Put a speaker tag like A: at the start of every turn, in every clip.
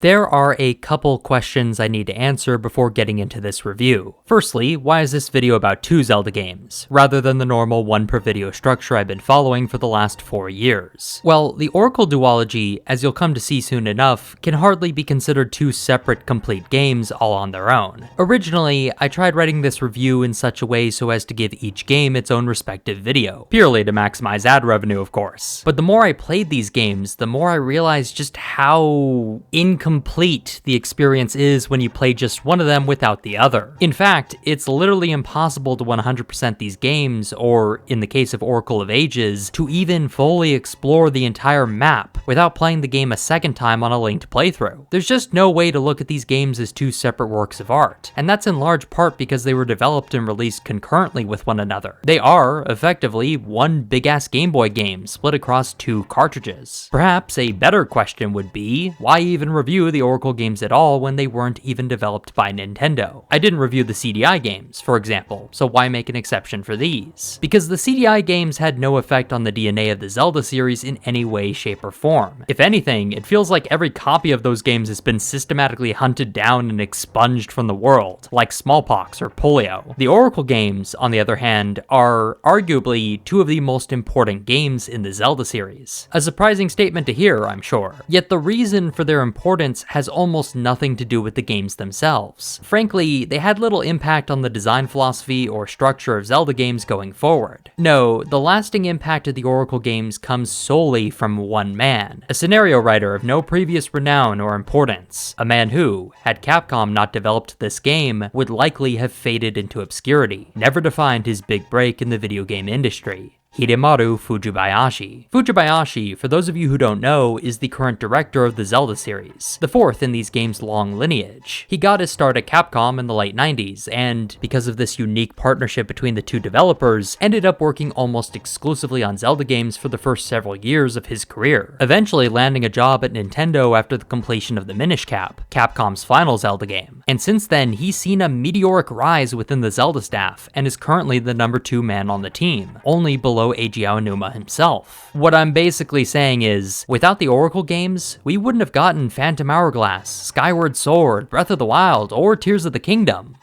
A: There are a couple questions I need to answer before getting into this review. Firstly, why is this video about 2 Zelda games, rather than the normal 1 per video structure I've been following for the last 4 years? Well, the Oracle Duology, as you'll come to see soon enough, can hardly be considered 2 separate complete games all on their own. Originally, I tried writing this review in such a way so as to give each game its own respective video, purely to maximize ad revenue of course. But the more I played these games, the more I realized just how incomplete the experience is when you play just one of them without the other. In fact, it's literally impossible to 100% these games, or in the case of Oracle of Ages, to even fully explore the entire map without playing the game a second time on a linked playthrough. There's just no way to look at these games as 2 separate works of art, and that's in large part because they were developed and released concurrently with one another. They are, effectively, one big-ass Game Boy game split across 2 cartridges. Perhaps a better question would be, why even review the Oracle games at all when they weren't even developed by Nintendo? I didn't review the CDI games, for example, so why make an exception for these? Because the CDI games had no effect on the DNA of the Zelda series in any way, shape, or form. If anything, it feels like every copy of those games has been systematically hunted down and expunged from the world, like smallpox or polio. The Oracle games, on the other hand, are arguably 2 of the most important games in the Zelda series. A surprising statement to hear, I'm sure. Yet the reason for their importance has almost nothing to do with the games themselves. Frankly, they had little impact on the design philosophy or structure of Zelda games going forward. No, the lasting impact of the Oracle games comes solely from one man, a scenario writer of no previous renown or importance, a man who, had Capcom not developed this game, would likely have faded into obscurity, never to find his big break in the video game industry. Hidemaru Fujibayashi. Fujibayashi, for those of you who don't know, is the current director of the Zelda series, the 4th in these games' long lineage. He got his start at Capcom in the late 90s, and because of this unique partnership between the 2 developers, ended up working almost exclusively on Zelda games for the first several years of his career, eventually landing a job at Nintendo after the completion of the Minish Cap, Capcom's final Zelda game. And since then, he's seen a meteoric rise within the Zelda staff, and is currently the number 2 man on the team, only below Eiji Aonuma himself. What I'm basically saying is, without the Oracle games, we wouldn't have gotten Phantom Hourglass, Skyward Sword, Breath of the Wild, or Tears of the Kingdom.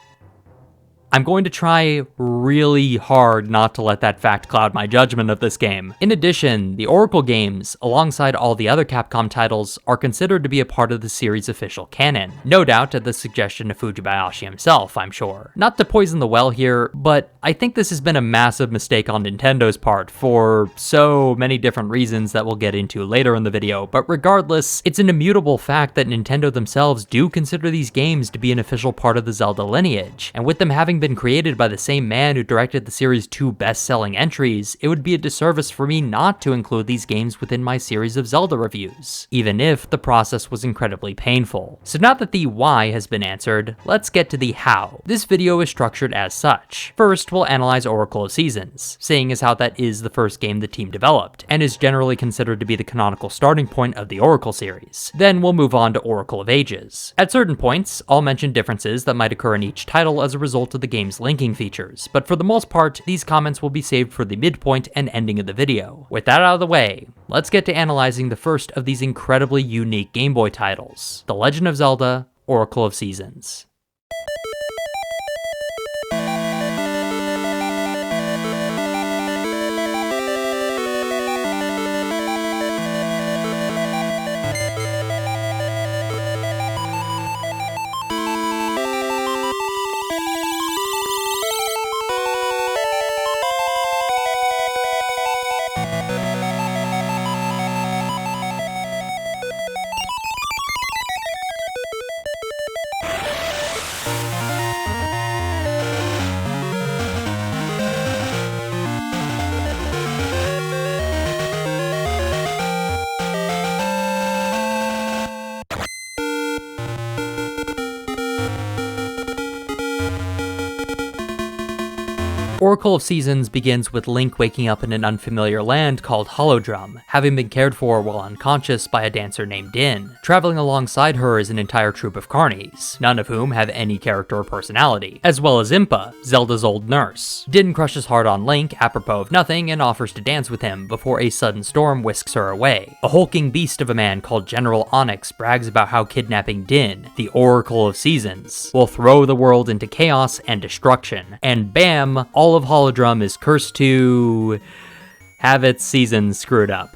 A: I'm going to try really hard not to let that fact cloud my judgment of this game. In addition, the Oracle games, alongside all the other Capcom titles, are considered to be a part of the series' official canon. No doubt at the suggestion of Fujibayashi himself, I'm sure. Not to poison the well here, but I think this has been a massive mistake on Nintendo's part for so many different reasons that we'll get into later in the video, but regardless, it's an immutable fact that Nintendo themselves do consider these games to be an official part of the Zelda lineage, and with them having been created by the same man who directed the series' 2 best-selling entries, it would be a disservice for me not to include these games within my series of Zelda reviews, even if the process was incredibly painful. So now that the why has been answered, let's get to the how. This video is structured as such. First, we'll analyze Oracle of Seasons, seeing as how that is the first game the team developed, and is generally considered to be the canonical starting point of the Oracle series. Then we'll move on to Oracle of Ages. At certain points, I'll mention differences that might occur in each title as a result of the game's linking features, but for the most part, these comments will be saved for the midpoint and ending of the video. With that out of the way, let's get to analyzing the first of these incredibly unique Game Boy titles, The Legend of Zelda: Oracle of Seasons. Oracle of Seasons begins with Link waking up in an unfamiliar land called Holodrum, having been cared for while unconscious by a dancer named Din. Traveling alongside her is an entire troop of carnies, none of whom have any character or personality, as well as Impa, Zelda's old nurse. Din crushes hard on Link apropos of nothing and offers to dance with him before a sudden storm whisks her away. A hulking beast of a man called General Onox brags about how kidnapping Din, the Oracle of Seasons, will throw the world into chaos and destruction. And bam, all of Holodrum is cursed to have its seasons screwed up.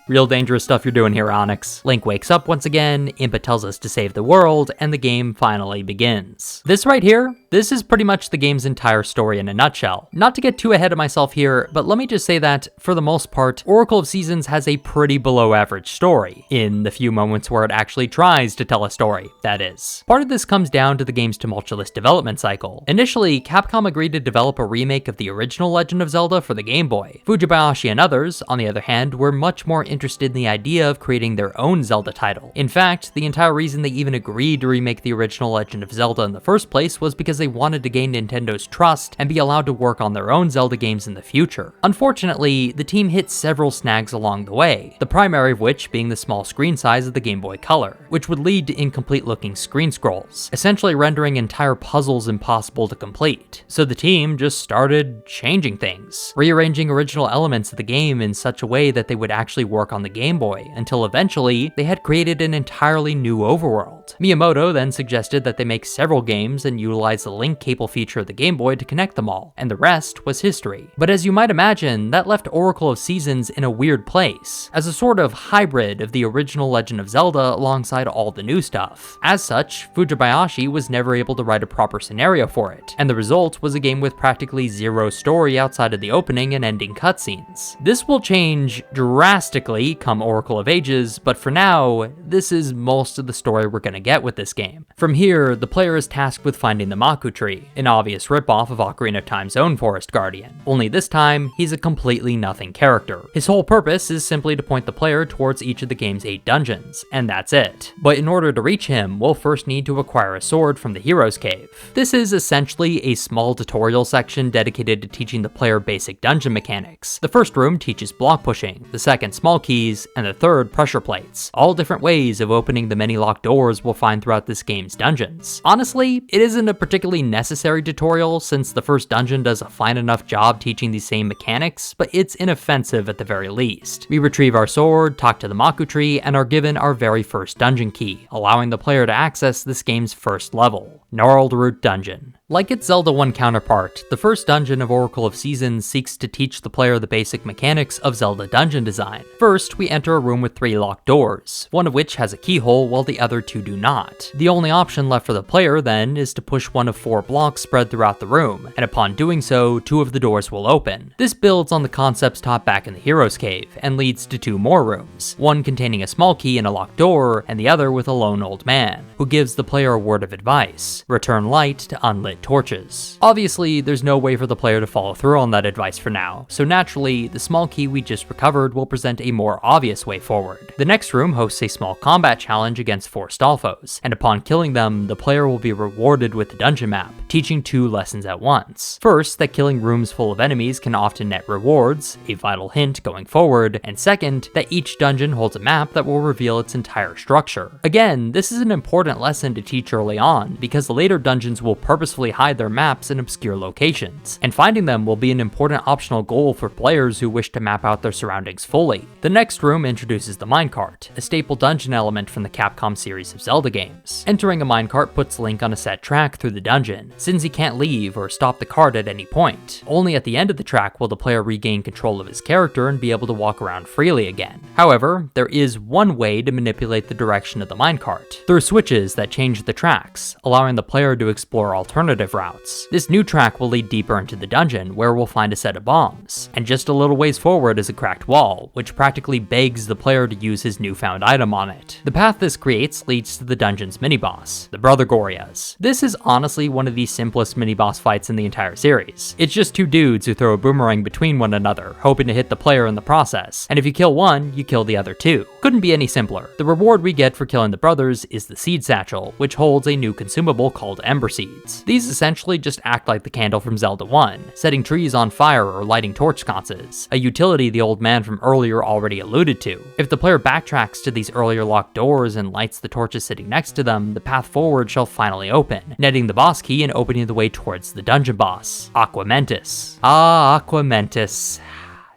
A: Real dangerous stuff you're doing here, Onox. Link wakes up once again, Impa tells us to save the world, and the game finally begins. This right here, this is pretty much the game's entire story in a nutshell. Not to get too ahead of myself here, but let me just say that, for the most part, Oracle of Seasons has a pretty below average story, in the few moments where it actually tries to tell a story, that is. Part of this comes down to the game's tumultuous development cycle. Initially, Capcom agreed to develop a remake of the original Legend of Zelda for the Game Boy. Fujibayashi and others, on the other hand, were much more interested in the idea of creating their own Zelda title. In fact, the entire reason they even agreed to remake the original Legend of Zelda in the first place was because they wanted to gain Nintendo's trust and be allowed to work on their own Zelda games in the future. Unfortunately, the team hit several snags along the way, the primary of which being the small screen size of the Game Boy Color, which would lead to incomplete looking screen scrolls, essentially rendering entire puzzles impossible to complete. So the team just started changing things, rearranging original elements of the game in such a way that they would actually work on the Game Boy, until eventually they had created an entirely new overworld. Miyamoto then suggested that they make several games and utilize the link cable feature of the Game Boy to connect them all, and the rest was history. But as you might imagine, that left Oracle of Seasons in a weird place, as a sort of hybrid of the original Legend of Zelda alongside all the new stuff. As such, Fujibayashi was never able to write a proper scenario for it, and the result was a game with practically zero story outside of the opening and ending cutscenes. This will change drastically come Oracle of Ages, but for now, this is most of the story we're gonna get with this game. From here, the player is tasked with finding the Maku Tree, an obvious ripoff of Ocarina of Time's own Forest Guardian. Only this time, he's a completely nothing character. His whole purpose is simply to point the player towards each of the game's 8 dungeons, and that's it. But in order to reach him, we'll first need to acquire a sword from the Hero's Cave. This is essentially a small tutorial section dedicated to teaching the player basic dungeon mechanics. The first room teaches block pushing, the second small keys, and the third pressure plates, all different ways of opening the many locked doors we'll find throughout this game's dungeons. Honestly, it isn't a particularly necessary tutorial since the first dungeon does a fine enough job teaching these same mechanics, but it's inoffensive at the very least. We retrieve our sword, talk to the Maku Tree, and are given our very first dungeon key, allowing the player to access this game's first level, Gnarled Root Dungeon. Like its Zelda 1 counterpart, the first dungeon of Oracle of Seasons seeks to teach the player the basic mechanics of Zelda dungeon design. First, we enter a room with 3 locked doors, one of which has a keyhole while the other 2 do not. The only option left for the player then is to push one of 4 blocks spread throughout the room, and upon doing so, 2 of the doors will open. This builds on the concepts taught back in the Hero's Cave, and leads to 2 more rooms, one containing a small key and a locked door, and the other with a lone old man, who gives the player a word of advice: return light to unlit torches. Obviously, there's no way for the player to follow through on that advice for now, so naturally, the small key we just recovered will present a more obvious way forward. The next room hosts a small combat challenge against 4 Stalfos, and upon killing them, the player will be rewarded with the dungeon map, teaching 2 lessons at once. First, that killing rooms full of enemies can often net rewards, a vital hint going forward, and second, that each dungeon holds a map that will reveal its entire structure. Again, this is an important lesson to teach early on, because the later dungeons will purposefully hide their maps in obscure locations, and finding them will be an important optional goal for players who wish to map out their surroundings fully. The next room introduces the minecart, a staple dungeon element from the Capcom series of Zelda games. Entering a minecart puts Link on a set track through the dungeon, since he can't leave or stop the cart at any point. Only at the end of the track will the player regain control of his character and be able to walk around freely again. However, there is one way to manipulate the direction of the minecart, through switches that change the tracks, allowing the player to explore alternative routes. This new track will lead deeper into the dungeon, where we'll find a set of bombs, and just a little ways forward is a cracked wall, which practically begs the player to use his newfound item on it. The path this creates leads to the dungeon's mini-boss, the Brother Gorias. This is honestly one of the simplest mini-boss fights in the entire series. It's just 2 dudes who throw a boomerang between one another, hoping to hit the player in the process, and if you kill one, you kill the other 2. Couldn't be any simpler. The reward we get for killing the brothers is the Seed Satchel, which holds a new consumable called Ember Seeds. These These essentially just act like the candle from Zelda 1, setting trees on fire or lighting torch sconces, a utility the old man from earlier already alluded to. If the player backtracks to these earlier locked doors and lights the torches sitting next to them, the path forward shall finally open, netting the boss key and opening the way towards the dungeon boss, Aquamentus. Ah, Aquamentus.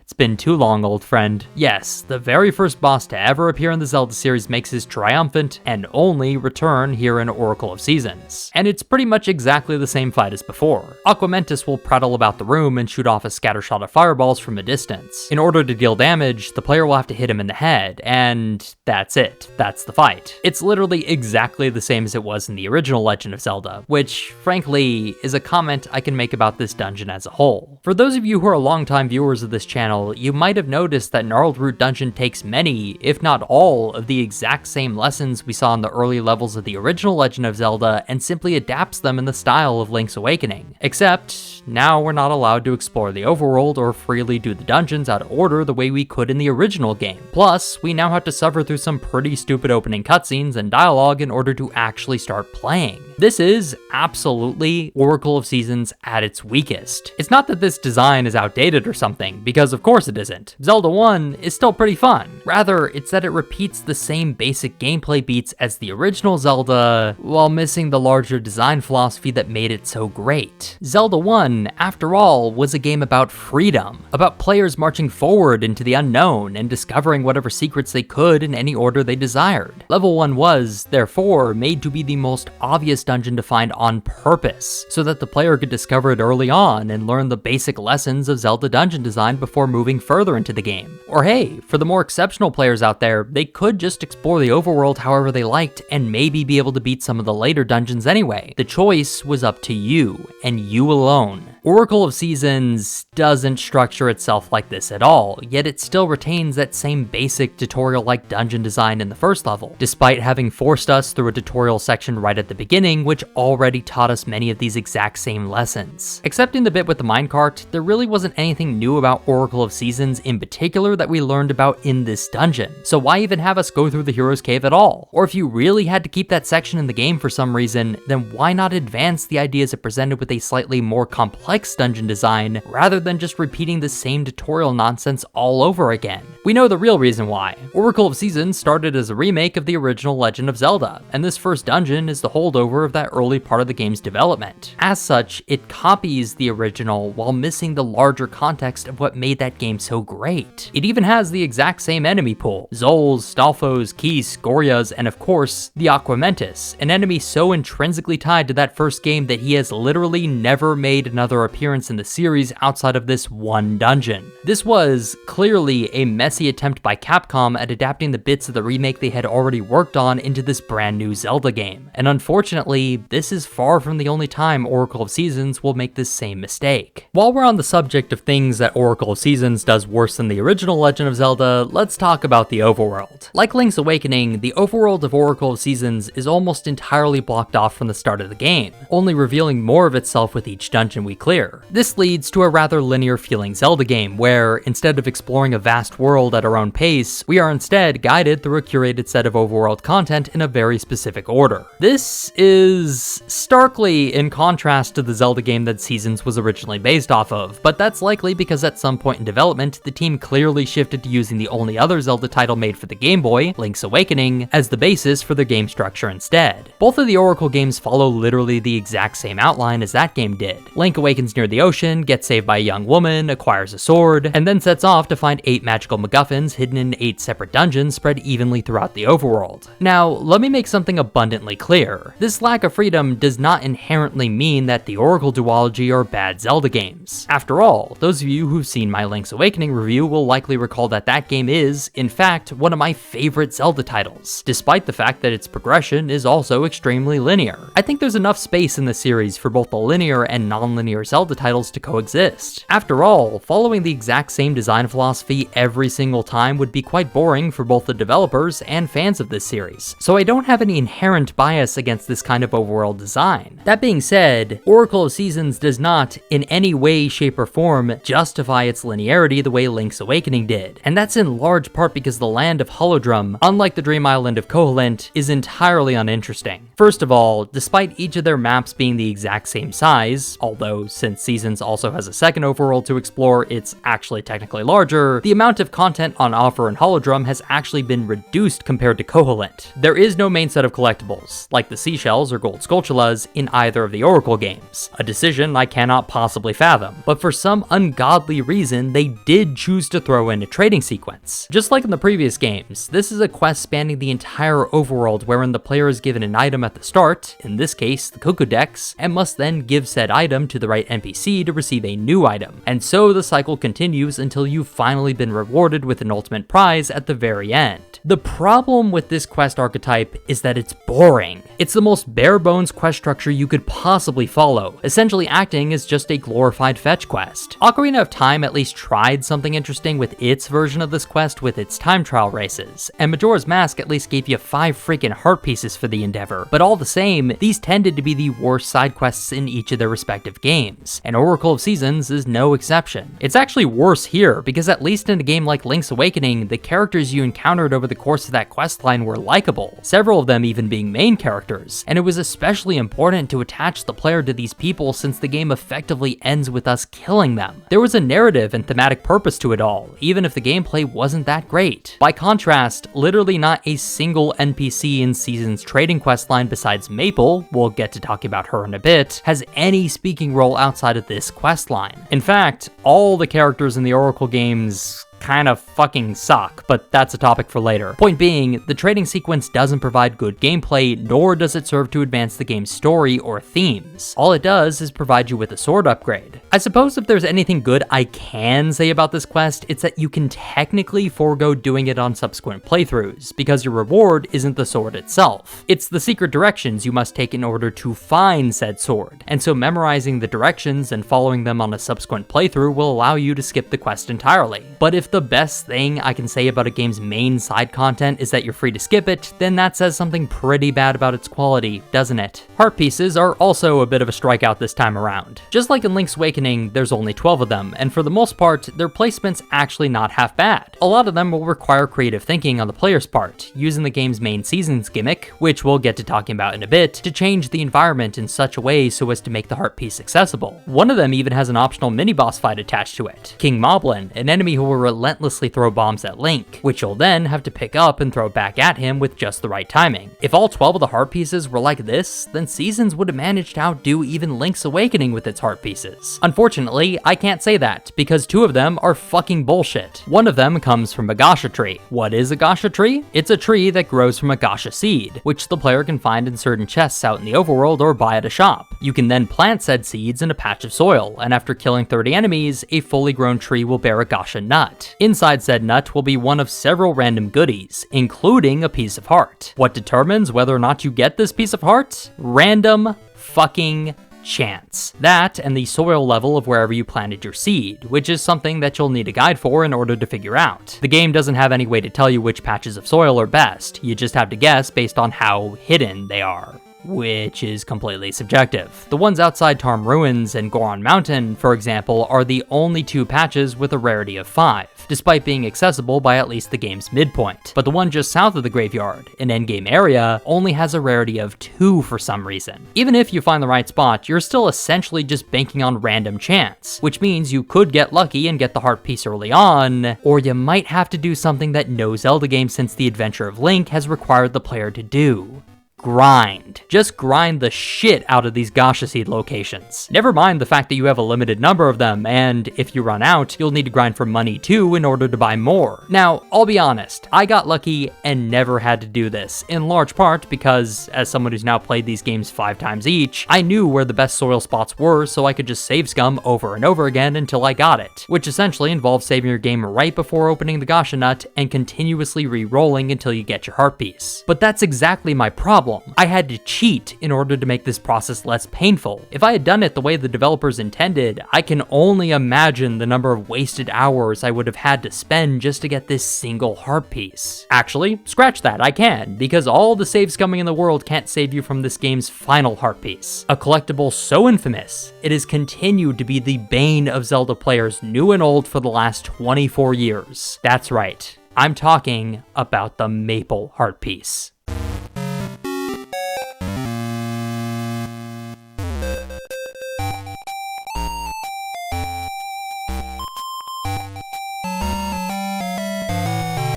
A: It's been too long, old friend. Yes, the very first boss to ever appear in the Zelda series makes his triumphant and only return here in Oracle of Seasons. And it's pretty much exactly the same fight as before. Aquamentus will prattle about the room and shoot off a scattershot of fireballs from a distance. In order to deal damage, the player will have to hit him in the head, and that's it. That's the fight. It's literally exactly the same as it was in the original Legend of Zelda, which, frankly, is a comment I can make about this dungeon as a whole. For those of you who are longtime viewers of this channel, you might have noticed that Gnarled Root Dungeon takes many, if not all, of the exact same lessons we saw in the early levels of the original Legend of Zelda and simply adapts them in the style of Link's Awakening. Except, now we're not allowed to explore the overworld or freely do the dungeons out of order the way we could in the original game. Plus, we now have to suffer through some pretty stupid opening cutscenes and dialogue in order to actually start playing. This is absolutely Oracle of Seasons at its weakest. It's not that this design is outdated or something, because of course it isn't. Zelda 1 is still pretty fun. Rather, it's that it repeats the same basic gameplay beats as the original Zelda, while missing the larger design philosophy that made it so great. Zelda 1, after all, was a game about freedom, about players marching forward into the unknown and discovering whatever secrets they could in any order they desired. Level 1 was, therefore, made to be the most obvious dungeon to find on purpose, so that the player could discover it early on and learn the basic lessons of Zelda dungeon design before moving further into the game. Or hey, for the more exceptional players out there, they could just explore the overworld however they liked and maybe be able to beat some of the later dungeons anyway. The choice was up to you, and you alone. Oracle of Seasons doesn't structure itself like this at all, yet it still retains that same basic tutorial-like dungeon design in the first level, despite having forced us through a tutorial section right at the beginning, which already taught us many of these exact same lessons. Excepting the bit with the minecart, there really wasn't anything new about Oracle of Seasons in particular that we learned about in this dungeon, so why even have us go through the Hero's Cave at all? Or if you really had to keep that section in the game for some reason, then why not advance the ideas it presented with a slightly more complex dungeon design, rather than just repeating the same tutorial nonsense all over again? We know the real reason why. Oracle of Seasons started as a remake of the original Legend of Zelda, and this first dungeon is the holdover of that early part of the game's development. As such, it copies the original while missing the larger context of what made that game so great. It even has the exact same enemy pool: Zols, Stalfos, Keys, Gorias, and of course, the Aquamentus, an enemy so intrinsically tied to that first game that he has literally never made another appearance in the series outside of this one dungeon. This was clearly a messy attempt by Capcom at adapting the bits of the remake they had already worked on into this brand new Zelda game, and unfortunately, this is far from the only time Oracle of Seasons will make this same mistake. While we're on the subject of things that Oracle of Seasons does worse than the original Legend of Zelda, let's talk about the overworld. Like Link's Awakening, the overworld of Oracle of Seasons is almost entirely blocked off from the start of the game, only revealing more of itself with each dungeon we clear. This leads to a rather linear feeling Zelda game, where instead of exploring a vast world at our own pace, we are instead guided through a curated set of overworld content in a very specific order. This is starkly in contrast to the Zelda game that Seasons was originally based off of, but that's likely because at some point in development, the team clearly shifted to using the only other Zelda title made for the Game Boy, Link's Awakening, as the basis for their game structure instead. Both of the Oracle games follow literally the exact same outline as that game did. Link awakens near the ocean, gets saved by a young woman, acquires a sword, and then sets off to find 8 magical MacGuffins hidden in 8 separate dungeons spread evenly throughout the overworld. Now, let me make something abundantly clear. This lack of freedom does not inherently mean that the Oracle Duology are bad Zelda games. After all, those of you who've seen my Link's Awakening review will likely recall that that game is, in fact, one of my favorite Zelda titles, despite the fact that its progression is also extremely linear. I think there's enough space in the series for both the linear and non-linear Zelda titles to coexist. After all, following the exact same design philosophy every single time would be quite boring for both the developers and fans of this series, so I don't have any inherent bias against this kind of overworld design. That being said, Oracle of Seasons does not, in any way, shape, or form, justify its linearity the way Link's Awakening did, and that's in large part because the land of Holodrum, unlike the Dream Island of Koholint, is entirely uninteresting. First of all, despite each of their maps being the exact same size, although since Seasons also has a second overworld to explore, it's actually technically larger, the amount of content on offer in Holodrum has actually been reduced compared to Koholint. There is no main set of collectibles, like the seashells or gold Skulltulas, in either of the Oracle games, a decision I cannot possibly fathom, but for some ungodly reason, they did choose to throw in a trading sequence. Just like in the previous games, this is a quest spanning the entire overworld wherein the player is given an item at the start, in this case the Cuckoo Dex, and must then give said item to the right NPC to receive a new item, and so the cycle continues until you've finally been rewarded with an ultimate prize at the very end. The problem with this quest archetype is that it's boring. It's the most bare bones quest structure you could possibly follow, essentially acting as just a glorified fetch quest. Ocarina of Time at least tried something interesting with its version of this quest with its time trial races, and Majora's Mask at least gave you 5 freaking heart pieces for the endeavor, but all the same, these tended to be the worst side quests in each of their respective games, and Oracle of Seasons is no exception. It's actually worse here, because at least in a game like Link's Awakening, the characters you encountered over the course of that questline were likable, several of them even being main characters, and it was especially important to attach the player to these people since the game effectively ends with us killing them. There was a narrative and thematic purpose to it all, even if the gameplay wasn't that great. By contrast, literally not a single NPC in Seasons trading questline besides Maple, we'll get to talking about her in a bit, has any speaking role outside of this questline. In fact, all the characters in the Oracle games kind of fucking suck, but that's a topic for later. Point being, the trading sequence doesn't provide good gameplay, nor does it serve to advance the game's story or themes. All it does is provide you with a sword upgrade. I suppose if there's anything good I can say about this quest, it's that you can technically forego doing it on subsequent playthroughs, because your reward isn't the sword itself. It's the secret directions you must take in order to find said sword, and so memorizing the directions and following them on a subsequent playthrough will allow you to skip the quest entirely. But if the best thing I can say about a game's main side content is that you're free to skip it, then that says something pretty bad about its quality, doesn't it? Heart pieces are also a bit of a strikeout this time around. Just like in Link's Awakening, there's only 12 of them, and for the most part, their placement's actually not half bad. A lot of them will require creative thinking on the player's part, using the game's main seasons gimmick, which we'll get to talking about in a bit, to change the environment in such a way so as to make the heart piece accessible. One of them even has an optional mini-boss fight attached to it, King Moblin, an enemy who will relentlessly throw bombs at Link, which you'll then have to pick up and throw back at him with just the right timing. If all 12 of the heart pieces were like this, then Seasons would have managed to outdo even Link's Awakening with its heart pieces. Unfortunately, I can't say that, because 2 of them are fucking bullshit. One of them comes from a Gasha tree. What is a Gasha tree? It's a tree that grows from a Gasha seed, which the player can find in certain chests out in the overworld or buy at a shop. You can then plant said seeds in a patch of soil, and after killing 30 enemies, a fully grown tree will bear a Gasha nut. Inside said nut will be one of several random goodies, including a piece of heart. What determines whether or not you get this piece of heart? Random fucking chance. That and the soil level of wherever you planted your seed, which is something that you'll need a guide for in order to figure out. The game doesn't have any way to tell you which patches of soil are best, you just have to guess based on how hidden they are, which is completely subjective. The ones outside Tarm Ruins and Goron Mountain, for example, are the only 2 patches with a rarity of 5, despite being accessible by at least the game's midpoint. But the one just south of the graveyard, an endgame area, only has a rarity of 2 for some reason. Even if you find the right spot, you're still essentially just banking on random chance, which means you could get lucky and get the heart piece early on, or you might have to do something that no Zelda game since The Adventure of Link has required the player to do. Grind. Just grind the shit out of these Gasha Seed locations. Never mind the fact that you have a limited number of them, and if you run out, you'll need to grind for money too in order to buy more. Now, I'll be honest, I got lucky and never had to do this, in large part because, as someone who's now played these games 5 times each, I knew where the best soil spots were so I could just save scum over and over again until I got it, which essentially involves saving your game right before opening the Gasha nut and continuously re-rolling until you get your heart piece. But that's exactly my problem. problem. I had to cheat in order to make this process less painful. If I had done it the way the developers intended, I can only imagine the number of wasted hours I would have had to spend just to get this single heart piece. Actually, scratch that, I can, because all the save scumming in the world can't save you from this game's final heart piece. A collectible so infamous, it has continued to be the bane of Zelda players new and old for the last 24 years. That's right, I'm talking about the Maple heart piece.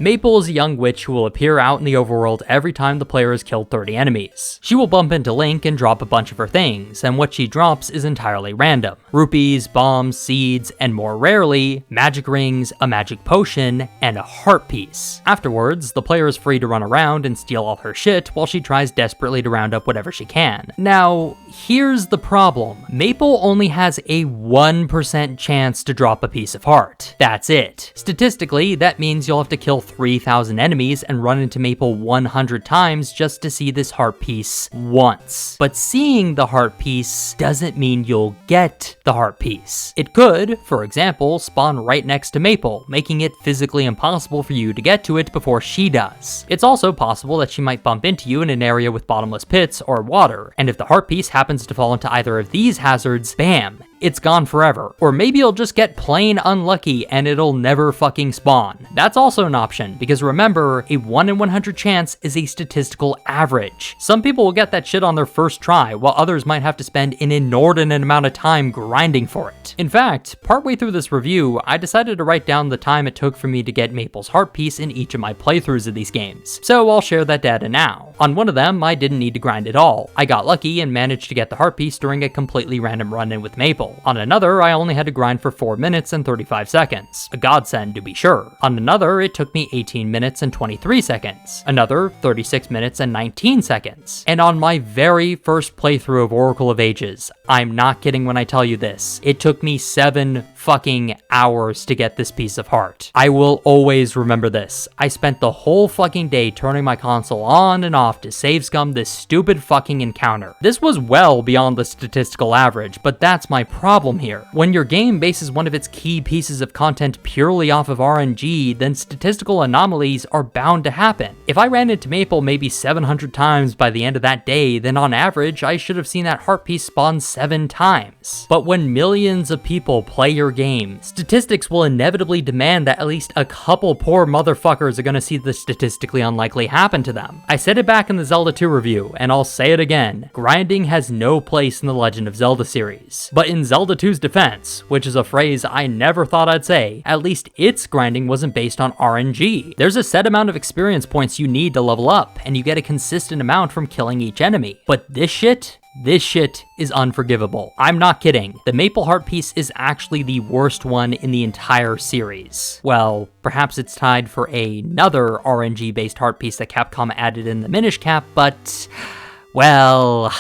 A: Maple is a young witch who will appear out in the overworld every time the player has killed 30 enemies. She will bump into Link and drop a bunch of her things, and what she drops is entirely random. Rupees, bombs, seeds, and more rarely, magic rings, a magic potion, and a heart piece. Afterwards, the player is free to run around and steal all her shit while she tries desperately to round up whatever she can. Now, here's the problem. Maple only has a 1% chance to drop a piece of heart. That's it. Statistically, that means you'll have to kill 3,000 enemies and run into Maple 100 times just to see this heart piece once. But seeing the heart piece doesn't mean you'll get the heart piece. It could, for example, spawn right next to Maple, making it physically impossible for you to get to it before she does. It's also possible that she might bump into you in an area with bottomless pits or water, and if the heart piece happens to fall into either of these hazards, bam, it's gone forever. Or maybe you'll just get plain unlucky and it'll never fucking spawn. That's also an option, because remember, a 1 in 100 chance is a statistical average. Some people will get that shit on their first try, while others might have to spend an inordinate amount of time grinding for it. In fact, partway through this review, I decided to write down the time it took for me to get Maple's heart piece in each of my playthroughs of these games, so I'll share that data now. On one of them, I didn't need to grind at all. I got lucky and managed to get the heart piece during a completely random run-in with Maple. On another, I only had to grind for 4 minutes and 35 seconds. A godsend, to be sure. On another, it took me 18 minutes and 23 seconds. Another, 36 minutes and 19 seconds. And on my very first playthrough of Oracle of Ages, I'm not kidding when I tell you this, it took me 7 fucking hours to get this piece of heart. I will always remember this. I spent the whole fucking day turning my console on and off to save scum this stupid fucking encounter. This was well beyond the statistical average, but that's my problem here. When your game bases one of its key pieces of content purely off of RNG, then statistical anomalies are bound to happen. If I ran into Maple maybe 700 times by the end of that day, then on average, I should have seen that heart piece spawn 7 times. But when millions of people play your game, statistics will inevitably demand that at least a couple poor motherfuckers are gonna see the statistically unlikely happen to them. I said it back in the Zelda 2 review, and I'll say it again. Grinding has no place in the Legend of Zelda series. But in Zelda 2's defense, which is a phrase I never thought I'd say, at least its grinding wasn't based on RNG. There's a set amount of experience points you need to level up, and you get a consistent amount from killing each enemy. But this shit is unforgivable. I'm not kidding. The Maple heart piece is actually the worst one in the entire series. Well, perhaps it's tied for another RNG-based heart piece that Capcom added in the Minish Cap, but, well,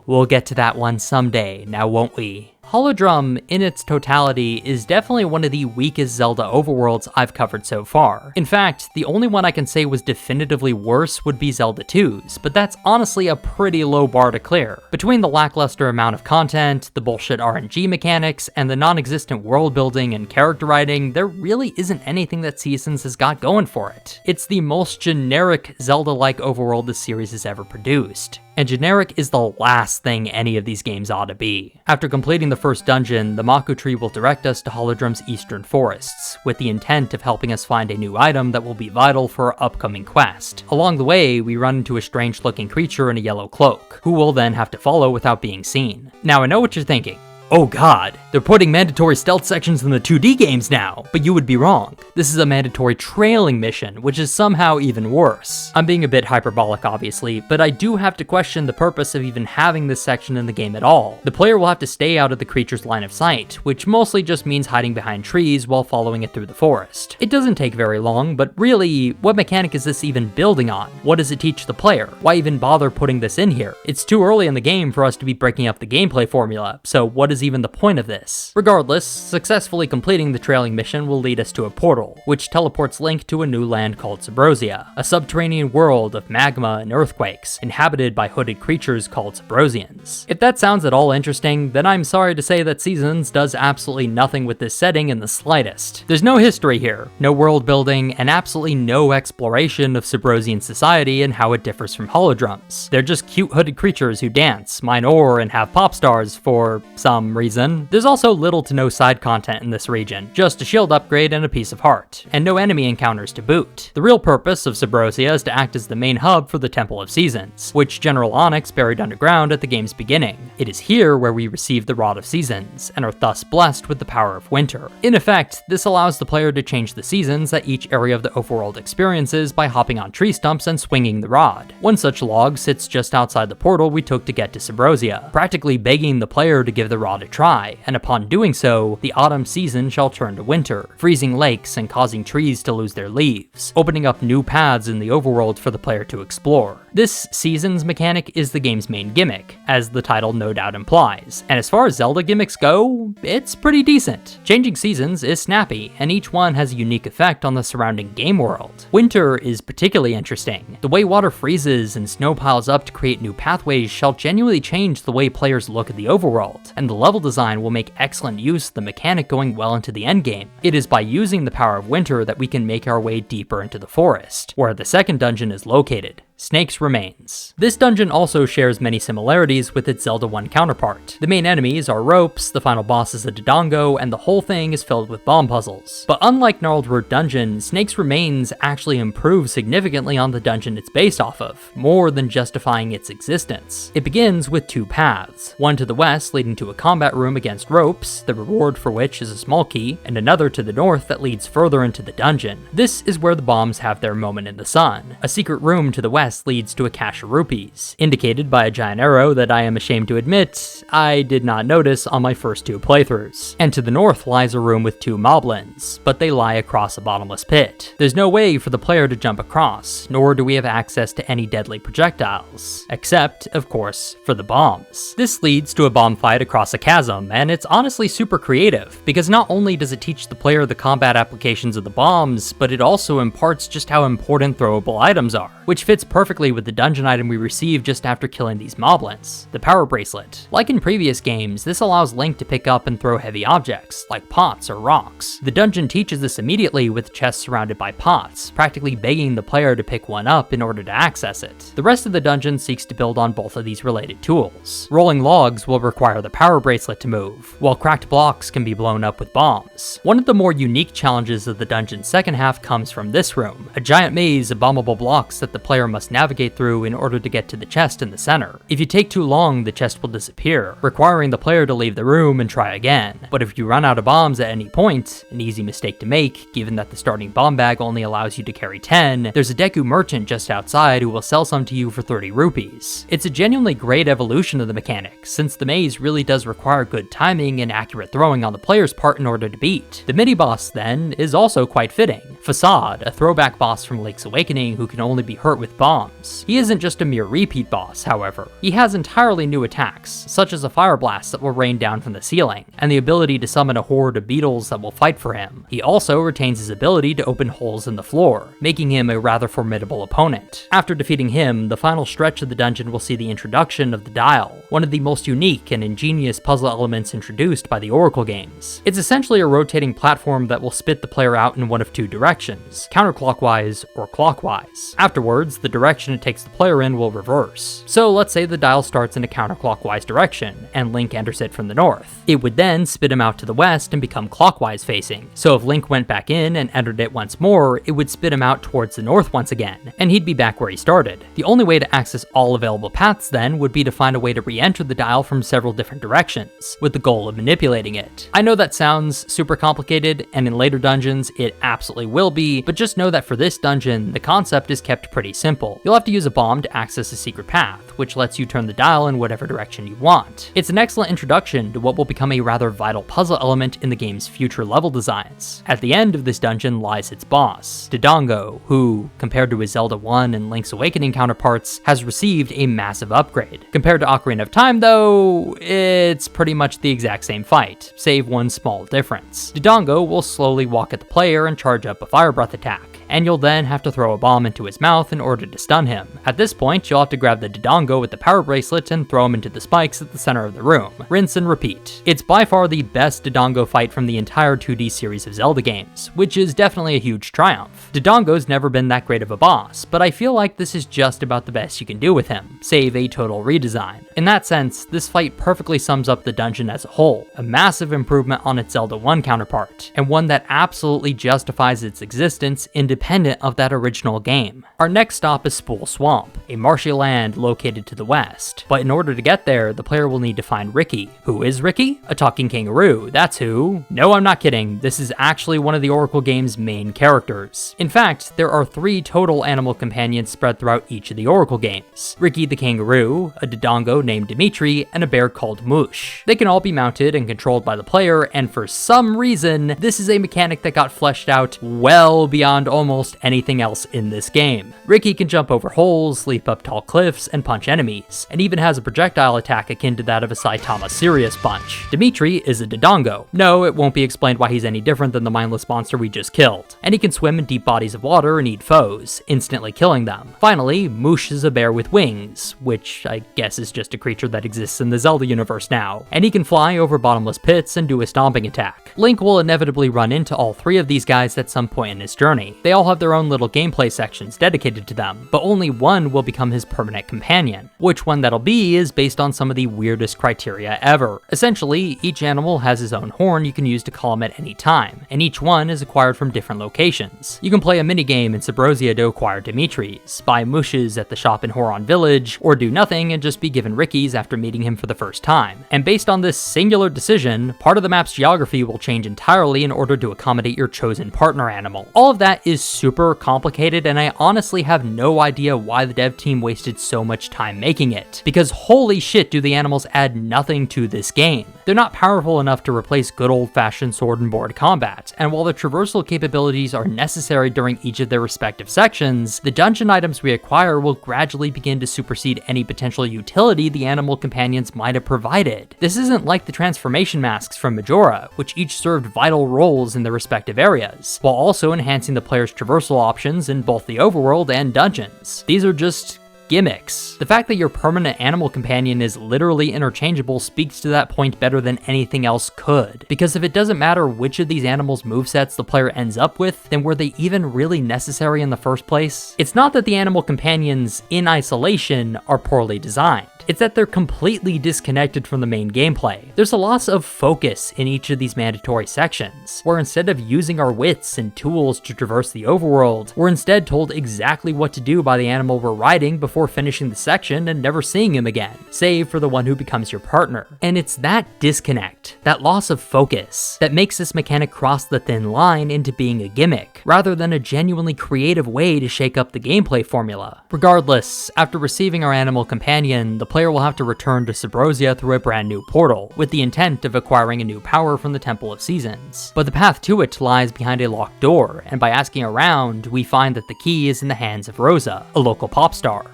A: we'll get to that one someday, now won't we? Holodrum, in its totality, is definitely one of the weakest Zelda overworlds I've covered so far. In fact, the only one I can say was definitively worse would be Zelda 2's, but that's honestly a pretty low bar to clear. Between the lackluster amount of content, the bullshit RNG mechanics, and the non-existent world building and character writing, there really isn't anything that Seasons has got going for it. It's the most generic Zelda-like overworld the series has ever produced. And generic is the last thing any of these games ought to be. After completing the first dungeon, the Maku Tree will direct us to Holodrum's eastern forests, with the intent of helping us find a new item that will be vital for our upcoming quest. Along the way, we run into a strange-looking creature in a yellow cloak, who we'll then have to follow without being seen. Now I know what you're thinking. Oh god, they're putting mandatory stealth sections in the 2D games now, but you would be wrong. This is a mandatory trailing mission, which is somehow even worse. I'm being a bit hyperbolic obviously, but I do have to question the purpose of even having this section in the game at all. The player will have to stay out of the creature's line of sight, which mostly just means hiding behind trees while following it through the forest. It doesn't take very long, but really, what mechanic is this even building on? What does it teach the player? Why even bother putting this in here? It's too early in the game for us to be breaking up the gameplay formula, so what is even the point of this? Regardless, successfully completing the trailing mission will lead us to a portal, which teleports Link to a new land called Subrosia, a subterranean world of magma and earthquakes, inhabited by hooded creatures called Subrosians. If that sounds at all interesting, then I'm sorry to say that Seasons does absolutely nothing with this setting in the slightest. There's no history here, no world building, and absolutely no exploration of Subrosian society and how it differs from Holodrums. They're just cute hooded creatures who dance, mine ore, and have pop stars for some reason. There's also little to no side content in this region, just a shield upgrade and a piece of heart, and no enemy encounters to boot. The real purpose of Subrosia is to act as the main hub for the Temple of Seasons, which General Onox buried underground at the game's beginning. It is here where we receive the Rod of Seasons, and are thus blessed with the power of winter. In effect, this allows the player to change the seasons that each area of the overworld experiences by hopping on tree stumps and swinging the rod. One such log sits just outside the portal we took to get to Subrosia, practically begging the player to give the rod a try, and upon doing so, the autumn season shall turn to winter, freezing lakes and causing trees to lose their leaves, opening up new paths in the overworld for the player to explore. This seasons mechanic is the game's main gimmick, as the title no doubt implies, and as far as Zelda gimmicks go, it's pretty decent. Changing seasons is snappy, and each one has a unique effect on the surrounding game world. Winter is particularly interesting. The way water freezes and snow piles up to create new pathways shall genuinely change the way players look at the overworld, and the level design will make excellent use of the mechanic going well into the endgame. It is by using the power of winter that we can make our way deeper into the forest, where the second dungeon is located. Snake's Remains. This dungeon also shares many similarities with its Zelda 1 counterpart. The main enemies are ropes, the final boss is a Dodongo, and the whole thing is filled with bomb puzzles. But unlike Gnarled Root Dungeon, Snake's Remains actually improves significantly on the dungeon it's based off of, more than justifying its existence. It begins with two paths, one to the west leading to a combat room against ropes, the reward for which is a small key, and another to the north that leads further into the dungeon. This is where the bombs have their moment in the sun. A secret room to the west leads to a cache of rupees, indicated by a giant arrow that I am ashamed to admit I did not notice on my first two playthroughs. And to the north lies a room with two moblins, but they lie across a bottomless pit. There's no way for the player to jump across, nor do we have access to any deadly projectiles, except, of course, for the bombs. This leads to a bomb fight across a chasm, and it's honestly super creative, because not only does it teach the player the combat applications of the bombs, but it also imparts just how important throwable items are, which fits perfectly with the dungeon item we receive just after killing these moblins, the Power Bracelet. Like in previous games, this allows Link to pick up and throw heavy objects, like pots or rocks. The dungeon teaches this immediately with chests surrounded by pots, practically begging the player to pick one up in order to access it. The rest of the dungeon seeks to build on both of these related tools. Rolling logs will require the Power Bracelet to move, while cracked blocks can be blown up with bombs. One of the more unique challenges of the dungeon's second half comes from this room, a giant maze of bombable blocks that the player must navigate through in order to get to the chest in the center. If you take too long, the chest will disappear, requiring the player to leave the room and try again. But if you run out of bombs at any point, an easy mistake to make, given that the starting bomb bag only allows you to carry 10, there's a Deku merchant just outside who will sell some to you for 30 rupees. It's a genuinely great evolution of the mechanic, since the maze really does require good timing and accurate throwing on the player's part in order to beat. The mini-boss, then, is also quite fitting. Facade, a throwback boss from Link's Awakening who can only be hurt with bombs. He isn't just a mere repeat boss, however. He has entirely new attacks, such as a fire blast that will rain down from the ceiling, and the ability to summon a horde of beetles that will fight for him. He also retains his ability to open holes in the floor, making him a rather formidable opponent. After defeating him, the final stretch of the dungeon will see the introduction of the Dial, one of the most unique and ingenious puzzle elements introduced by the Oracle games. It's essentially a rotating platform that will spit the player out in one of two directions, counterclockwise or clockwise. Afterwards, the direction it takes the player in will reverse. So let's say the dial starts in a counterclockwise direction, and Link enters it from the north. It would then spit him out to the west and become clockwise facing, so if Link went back in and entered it once more, it would spit him out towards the north once again, and he'd be back where he started. The only way to access all available paths then would be to find a way to re-enter the dial from several different directions, with the goal of manipulating it. I know that sounds super complicated, and in later dungeons it absolutely will be, but just know that for this dungeon, the concept is kept pretty simple. tutorial, you'll have to use a bomb to access a secret path, which lets you turn the dial in whatever direction you want. It's an excellent introduction to what will become a rather vital puzzle element in the game's future level designs. At the end of this dungeon lies its boss, Dodongo, who, compared to his Zelda 1 and Link's Awakening counterparts, has received a massive upgrade. Compared to Ocarina of Time though, it's pretty much the exact same fight, save one small difference. Dodongo will slowly walk at the player and charge up a Fire Breath attack, and you'll then have to throw a bomb into his mouth in order to stun him. At this point, you'll have to grab the Dodongo with the power bracelet and throw him into the spikes at the center of the room. Rinse and repeat. It's by far the best Dodongo fight from the entire 2D series of Zelda games, which is definitely a huge triumph. Dodongo's never been that great of a boss, but I feel like this is just about the best you can do with him, save a total redesign. In that sense, this fight perfectly sums up the dungeon as a whole, a massive improvement on its Zelda 1 counterpart, and one that absolutely justifies its existence independent of that original game. Our next stop is Spool Swamp, a marshy land located to the west, but in order to get there, the player will need to find Ricky. Who is Ricky? A talking kangaroo, that's who. No, I'm not kidding, this is actually one of the Oracle game's main characters. In fact, there are 3 total animal companions spread throughout each of the Oracle games. Ricky the kangaroo, a Dodongo named Dimitri, and a bear called Moosh. They can all be mounted and controlled by the player, and for some reason, this is a mechanic that got fleshed out well beyond almost anything else in this game. Ricky can jump over holes, leap up tall cliffs, and punch enemies, and even has a projectile attack akin to that of a Saitama Sirius punch. Dimitri is a Dodongo. No, it won't be explained why he's any different than the mindless monster we just killed. And he can swim in deep bodies of water and eat foes, instantly killing them. Finally, Moosh is a bear with wings, which I guess is just a creature that exists in the Zelda universe now, and he can fly over bottomless pits and do a stomping attack. Link will inevitably run into all 3 of these guys at some point in his journey. They all have their own little gameplay sections dedicated to them, but only one will become his permanent companion. Which one that'll be is based on some of the weirdest criteria ever. Essentially, each animal has his own horn you can use to call him at any time, and each one is acquired from different locations. You can play a minigame in Subrosia to acquire Dimitri's, buy Moosh's at the shop in Horon Village, or do nothing and just be given Ricky's after meeting him for the first time. And based on this singular decision, part of the map's geography will change entirely in order to accommodate your chosen partner animal. All of that is super complicated, and I honestly have no idea why the dev team wasted so much time making it, because holy shit do the animals add nothing to this game. They're not powerful enough to replace good old-fashioned sword and board combat, and while the traversal capabilities are necessary during each of their respective sections, the dungeon items we acquire will gradually begin to supersede any potential utility the animal companions might have provided. This isn't like the transformation masks from Majora, which each served vital roles in their respective areas, while also enhancing the player's traversal options in both the overworld and dungeons. These are just gimmicks. The fact that your permanent animal companion is literally interchangeable speaks to that point better than anything else could, because if it doesn't matter which of these animals' movesets the player ends up with, then were they even really necessary in the first place? It's not that the animal companions in isolation are poorly designed. It's that they're completely disconnected from the main gameplay. There's a loss of focus in each of these mandatory sections, where instead of using our wits and tools to traverse the overworld, we're instead told exactly what to do by the animal we're riding before finishing the section and never seeing him again, save for the one who becomes your partner. And it's that disconnect, that loss of focus, that makes this mechanic cross the thin line into being a gimmick, rather than a genuinely creative way to shake up the gameplay formula. Regardless, after receiving our animal companion, the player will have to return to Subrosia through a brand new portal, with the intent of acquiring a new power from the Temple of Seasons. But the path to it lies behind a locked door, and by asking around, we find that the key is in the hands of Rosa, a local pop star.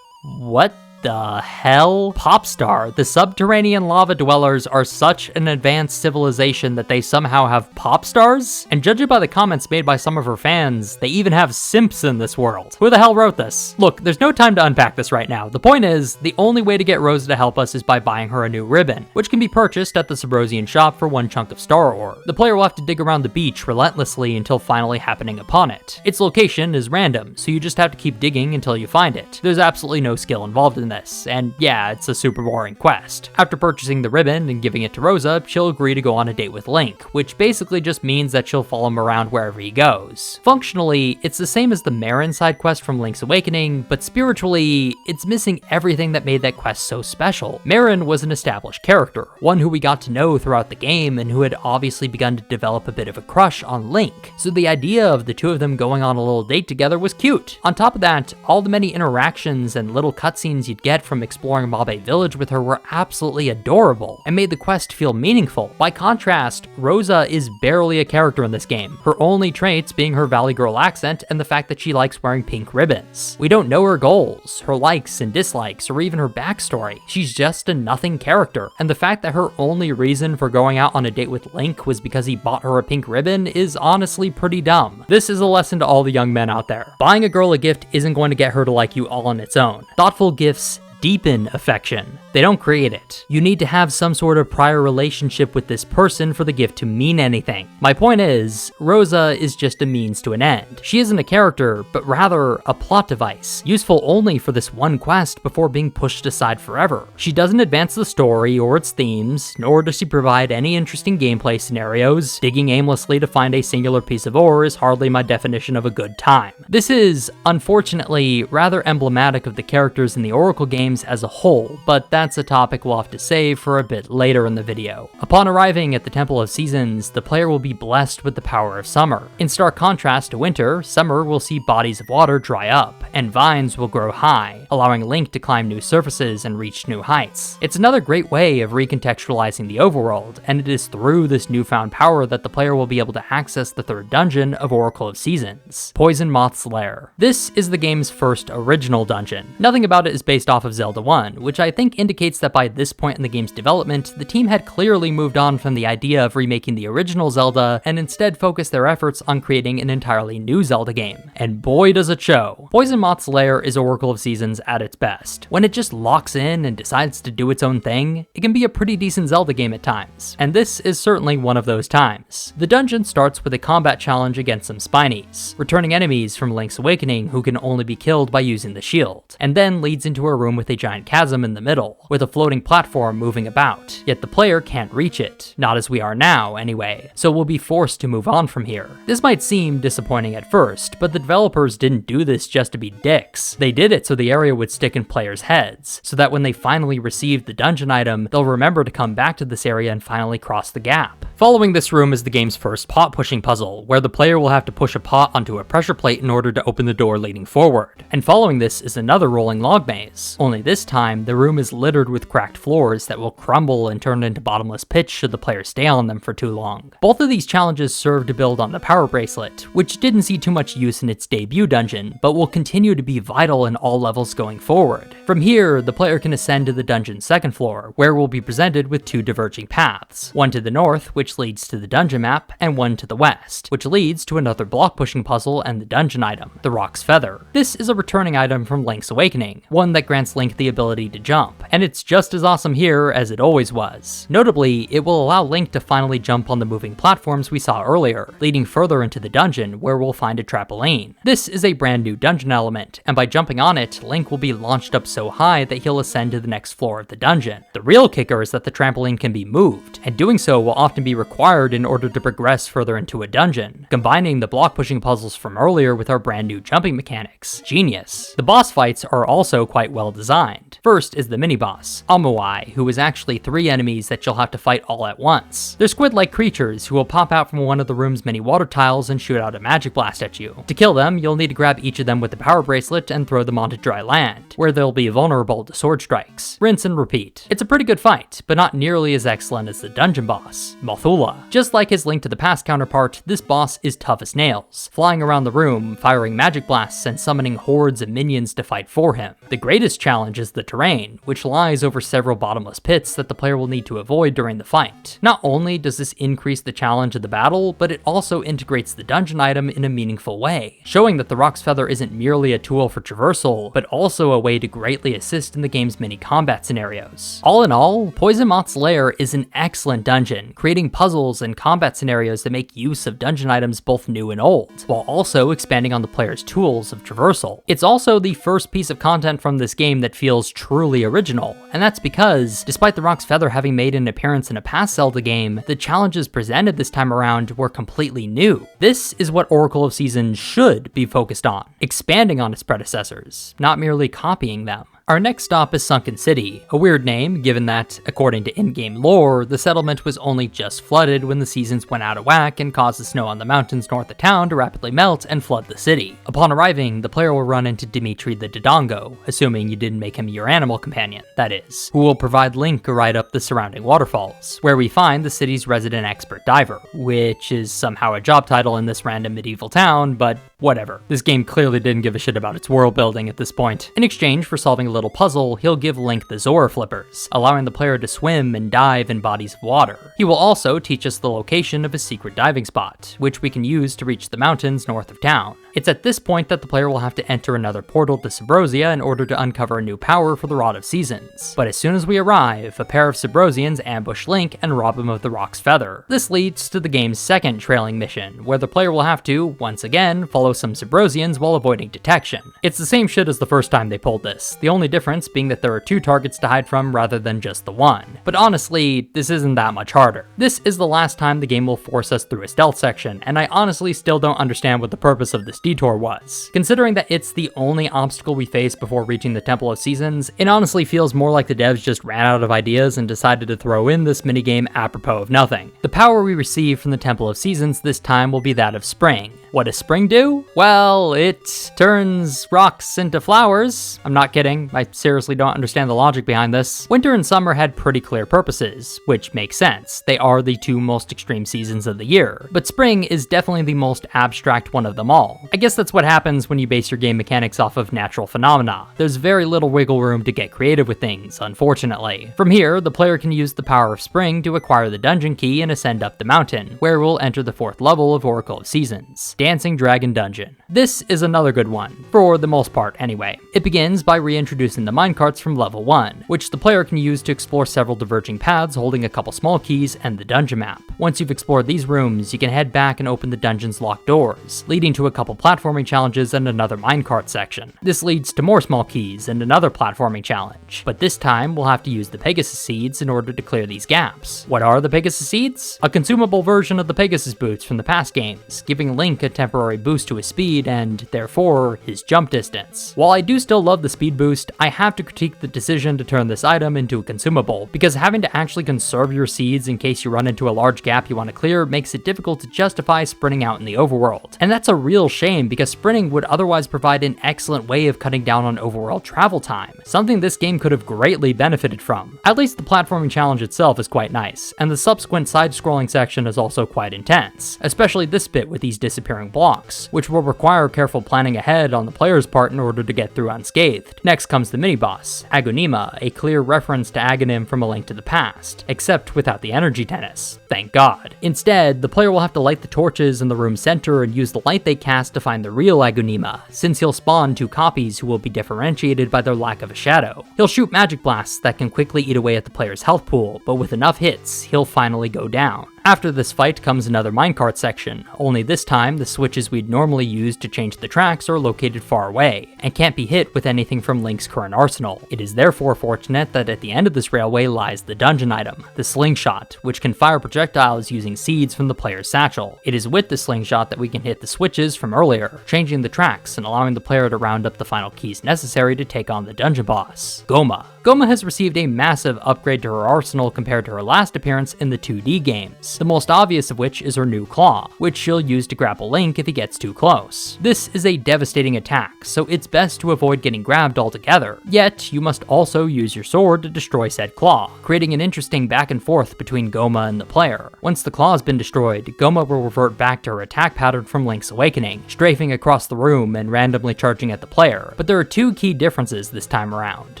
A: What the hell? Popstar. The subterranean lava dwellers are such an advanced civilization that they somehow have pop stars? And judging by the comments made by some of her fans, they even have simps in this world. Who the hell wrote this? Look, there's no time to unpack this right now. The point is, the only way to get Rosa to help us is by buying her a new ribbon, which can be purchased at the Subrosian shop for 1 chunk of star ore. The player will have to dig around the beach relentlessly until finally happening upon it. Its location is random, so you just have to keep digging until you find it. There's absolutely no skill involved in this, and yeah, it's a super boring quest. After purchasing the ribbon and giving it to Rosa, she'll agree to go on a date with Link, which basically just means that she'll follow him around wherever he goes. Functionally, it's the same as the Mermaid side quest from Link's Awakening, but spiritually, it's missing everything that made that quest so special. Mermaid was an established character, one who we got to know throughout the game and who had obviously begun to develop a bit of a crush on Link, so the idea of the two of them going on a little date together was cute. On top of that, all the many interactions and little cutscenes you'd get from exploring Mabe Village with her were absolutely adorable, and made the quest feel meaningful. By contrast, Rosa is barely a character in this game, her only traits being her Valley Girl accent and the fact that she likes wearing pink ribbons. We don't know her goals, her likes and dislikes, or even her backstory. She's just a nothing character, and the fact that her only reason for going out on a date with Link was because he bought her a pink ribbon is honestly pretty dumb. This is a lesson to all the young men out there. Buying a girl a gift isn't going to get her to like you all on its own. Thoughtful gifts deepen affection. They don't create it. You need to have some sort of prior relationship with this person for the gift to mean anything. My point is, Rosa is just a means to an end. She isn't a character, but rather a plot device, useful only for this one quest before being pushed aside forever. She doesn't advance the story or its themes, nor does she provide any interesting gameplay scenarios. Digging aimlessly to find a singular piece of ore is hardly my definition of a good time. This is, unfortunately, rather emblematic of the characters in the Oracle games as a whole, but that's a topic we'll have to save for a bit later in the video. Upon arriving at the Temple of Seasons, the player will be blessed with the power of summer. In stark contrast to winter, summer will see bodies of water dry up, and vines will grow high, allowing Link to climb new surfaces and reach new heights. It's another great way of recontextualizing the overworld, and it is through this newfound power that the player will be able to access the third dungeon of Oracle of Seasons, Poison Moth's Lair. This is the game's first original dungeon. Nothing about it is based off of Zelda 1, which I think indicates that by this point in the game's development, the team had clearly moved on from the idea of remaking the original Zelda and instead focused their efforts on creating an entirely new Zelda game. And boy does it show! Poison Moth's Lair is Oracle of Seasons at its best. When it just locks in and decides to do its own thing, it can be a pretty decent Zelda game at times, and this is certainly one of those times. The dungeon starts with a combat challenge against some Spinies, returning enemies from Link's Awakening who can only be killed by using the shield, and then leads into a room with a giant chasm in the middle, with a floating platform moving about, yet the player can't reach it, not as we are now anyway, so we'll be forced to move on from here. This might seem disappointing at first, but the developers didn't do this just to be dicks. They did it so the area would stick in players' heads, so that when they finally receive the dungeon item, they'll remember to come back to this area and finally cross the gap. Following this room is the game's first pot pushing puzzle, where the player will have to push a pot onto a pressure plate in order to open the door leading forward. And following this is another rolling log maze, only this time the room is littered with cracked floors that will crumble and turn into bottomless pits should the player stay on them for too long. Both of these challenges serve to build on the power bracelet, which didn't see too much use in its debut dungeon, but will continue to be vital in all levels going forward. From here, the player can ascend to the dungeon's second floor, where we'll be presented with two diverging paths, one to the north, which leads to the dungeon map, and one to the west, which leads to another block pushing puzzle and the dungeon item, the Rock's Feather. This is a returning item from Link's Awakening, one that grants Link the ability to jump, and it's just as awesome here as it always was. Notably, it will allow Link to finally jump on the moving platforms we saw earlier, leading further into the dungeon where we'll find a trampoline. This is a brand new dungeon element, and by jumping on it, Link will be launched up so high that he'll ascend to the next floor of the dungeon. The real kicker is that the trampoline can be moved, and doing so will often be required in order to progress further into a dungeon, combining the block pushing puzzles from earlier with our brand new jumping mechanics. Genius. The boss fights are also quite well designed. First is the mini-boss, Amuai, who is actually 3 enemies that you'll have to fight all at once. They're squid-like creatures who will pop out from one of the room's many water tiles and shoot out a magic blast at you. To kill them, you'll need to grab each of them with the power bracelet and throw them onto dry land, where they'll be vulnerable to sword strikes. Rinse and repeat. It's a pretty good fight, but not nearly as excellent as the dungeon boss, Mothula. Just like his Link to the Past counterpart, this boss is tough as nails, flying around the room, firing magic blasts and summoning hordes of minions to fight for him. The greatest challenge is the terrain, which lies over several bottomless pits that the player will need to avoid during the fight. Not only does this increase the challenge of the battle, but it also integrates the dungeon item in a meaningful way, showing that the Rock's Feather isn't merely a tool for traversal, but also a way to greatly assist in the game's many combat scenarios. All in all, Poison Moth's Lair is an excellent dungeon, creating puzzles and combat scenarios that make use of dungeon items both new and old, while also expanding on the player's tools of traversal. It's also the first piece of content from this game that feels truly original, and that's because, despite the Roc's Feather having made an appearance in a past Zelda game, the challenges presented this time around were completely new. This is what Oracle of Seasons should be focused on, expanding on its predecessors, not merely copying them. Our next stop is Sunken City, a weird name given that, according to in-game lore, the settlement was only just flooded when the seasons went out of whack and caused the snow on the mountains north of town to rapidly melt and flood the city. Upon arriving, the player will run into Dimitri the Dodongo, assuming you didn't make him your animal companion, that is, who will provide Link a ride up the surrounding waterfalls, where we find the city's resident expert diver, which is somehow a job title in this random medieval town, but whatever. This game clearly didn't give a shit about its world building at this point. In exchange for solving a little puzzle, he'll give Link the Zora Flippers, allowing the player to swim and dive in bodies of water. He will also teach us the location of a secret diving spot, which we can use to reach the mountains north of town. It's at this point that the player will have to enter another portal to Subrosia in order to uncover a new power for the Rod of Seasons. But as soon as we arrive, a pair of Subrosians ambush Link and rob him of the Roc's Feather. This leads to the game's second trailing mission, where the player will have to, once again, follow some Subrosians while avoiding detection. It's the same shit as the first time they pulled this, the only difference being that there are two targets to hide from rather than just the one. But honestly, this isn't that much harder. This is the last time the game will force us through a stealth section, and I honestly still don't understand what the purpose of this detour was. Considering that it's the only obstacle we face before reaching the Temple of Seasons, it honestly feels more like the devs just ran out of ideas and decided to throw in this minigame apropos of nothing. The power we receive from the Temple of Seasons this time will be that of Spring. What does Spring do? Well, it turns rocks into flowers. I'm not kidding, I seriously don't understand the logic behind this. Winter and summer had pretty clear purposes, which makes sense. They are the two most extreme seasons of the year, but spring is definitely the most abstract one of them all. I guess that's what happens when you base your game mechanics off of natural phenomena. There's very little wiggle room to get creative with things, unfortunately. From here, the player can use the power of spring to acquire the dungeon key and ascend up the mountain, where we'll enter the 4th level of Oracle of Seasons, Dancing Dragon Dungeon. This is another good one, for the most part anyway. It begins by reintroducing the minecarts from level 1, which the player can use to explore several diverging paths holding a couple small keys and the dungeon map. Once you've explored these rooms, you can head back and open the dungeon's locked doors, leading to a couple platforming challenges and another minecart section. This leads to more small keys and another platforming challenge, but this time we'll have to use the Pegasus Seeds in order to clear these gaps. What are the Pegasus Seeds? A consumable version of the Pegasus Boots from the past games, giving Link a temporary boost to his speed and, therefore, his jump distance. While I do still love the speed boost, I have to critique the decision to turn this item into a consumable, because having to actually conserve your seeds in case you run into a large gap you want to clear makes it difficult to justify sprinting out in the overworld. And that's a real shame, because sprinting would otherwise provide an excellent way of cutting down on overworld travel time, something this game could have greatly benefited from. At least the platforming challenge itself is quite nice, and the subsequent side-scrolling section is also quite intense, especially this bit with these disappearing blocks, which will require careful planning ahead on the player's part in order to get through unscathed. Next comes the mini-boss, Agonima, a clear reference to Aghanim from A Link to the Past, except without the energy tennis. Thank God. Instead, the player will have to light the torches in the room center and use the light they cast to find the real Agonima, since he'll spawn two copies who will be differentiated by their lack of a shadow. He'll shoot magic blasts that can quickly eat away at the player's health pool, but with enough hits, he'll finally go down. After this fight comes another minecart section, only this time the switches we'd normally use to change the tracks are located far away, and can't be hit with anything from Link's current arsenal. It is therefore fortunate that at the end of this railway lies the dungeon item, the slingshot, which can fire projectiles using seeds from the player's satchel. It is with the slingshot that we can hit the switches from earlier, changing the tracks and allowing the player to round up the final keys necessary to take on the dungeon boss, Gohma. Gohma has received a massive upgrade to her arsenal compared to her last appearance in the 2D games, the most obvious of which is her new claw, which she'll use to grapple Link if he gets too close. This is a devastating attack, so it's best to avoid getting grabbed altogether, yet you must also use your sword to destroy said claw, creating an interesting back and forth between Gohma and the player. Once the claw has been destroyed, Gohma will revert back to her attack pattern from Link's Awakening, strafing across the room and randomly charging at the player, but there are two key differences this time around.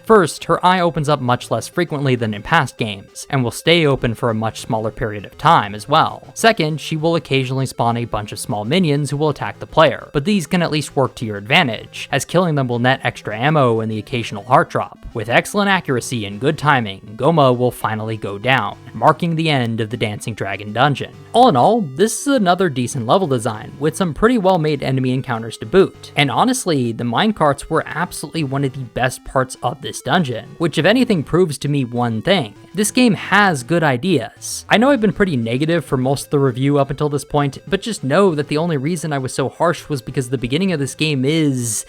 A: First, her eye opens up much less frequently than in past games, and will stay open for a much smaller period of time as well. Second, she will occasionally spawn a bunch of small minions who will attack the player, but these can at least work to your advantage, as killing them will net extra ammo and the occasional heart drop. With excellent accuracy and good timing, Goma will finally go down, marking the end of the Dancing Dragon dungeon. All in all, this is another decent level design, with some pretty well made enemy encounters to boot. And honestly, the minecarts were absolutely one of the best parts of this dungeon, which if anything proves to me one thing: this game has good ideas. I know I've been pretty negative for most of the review up until this point, but just know that the only reason I was so harsh was because the beginning of this game is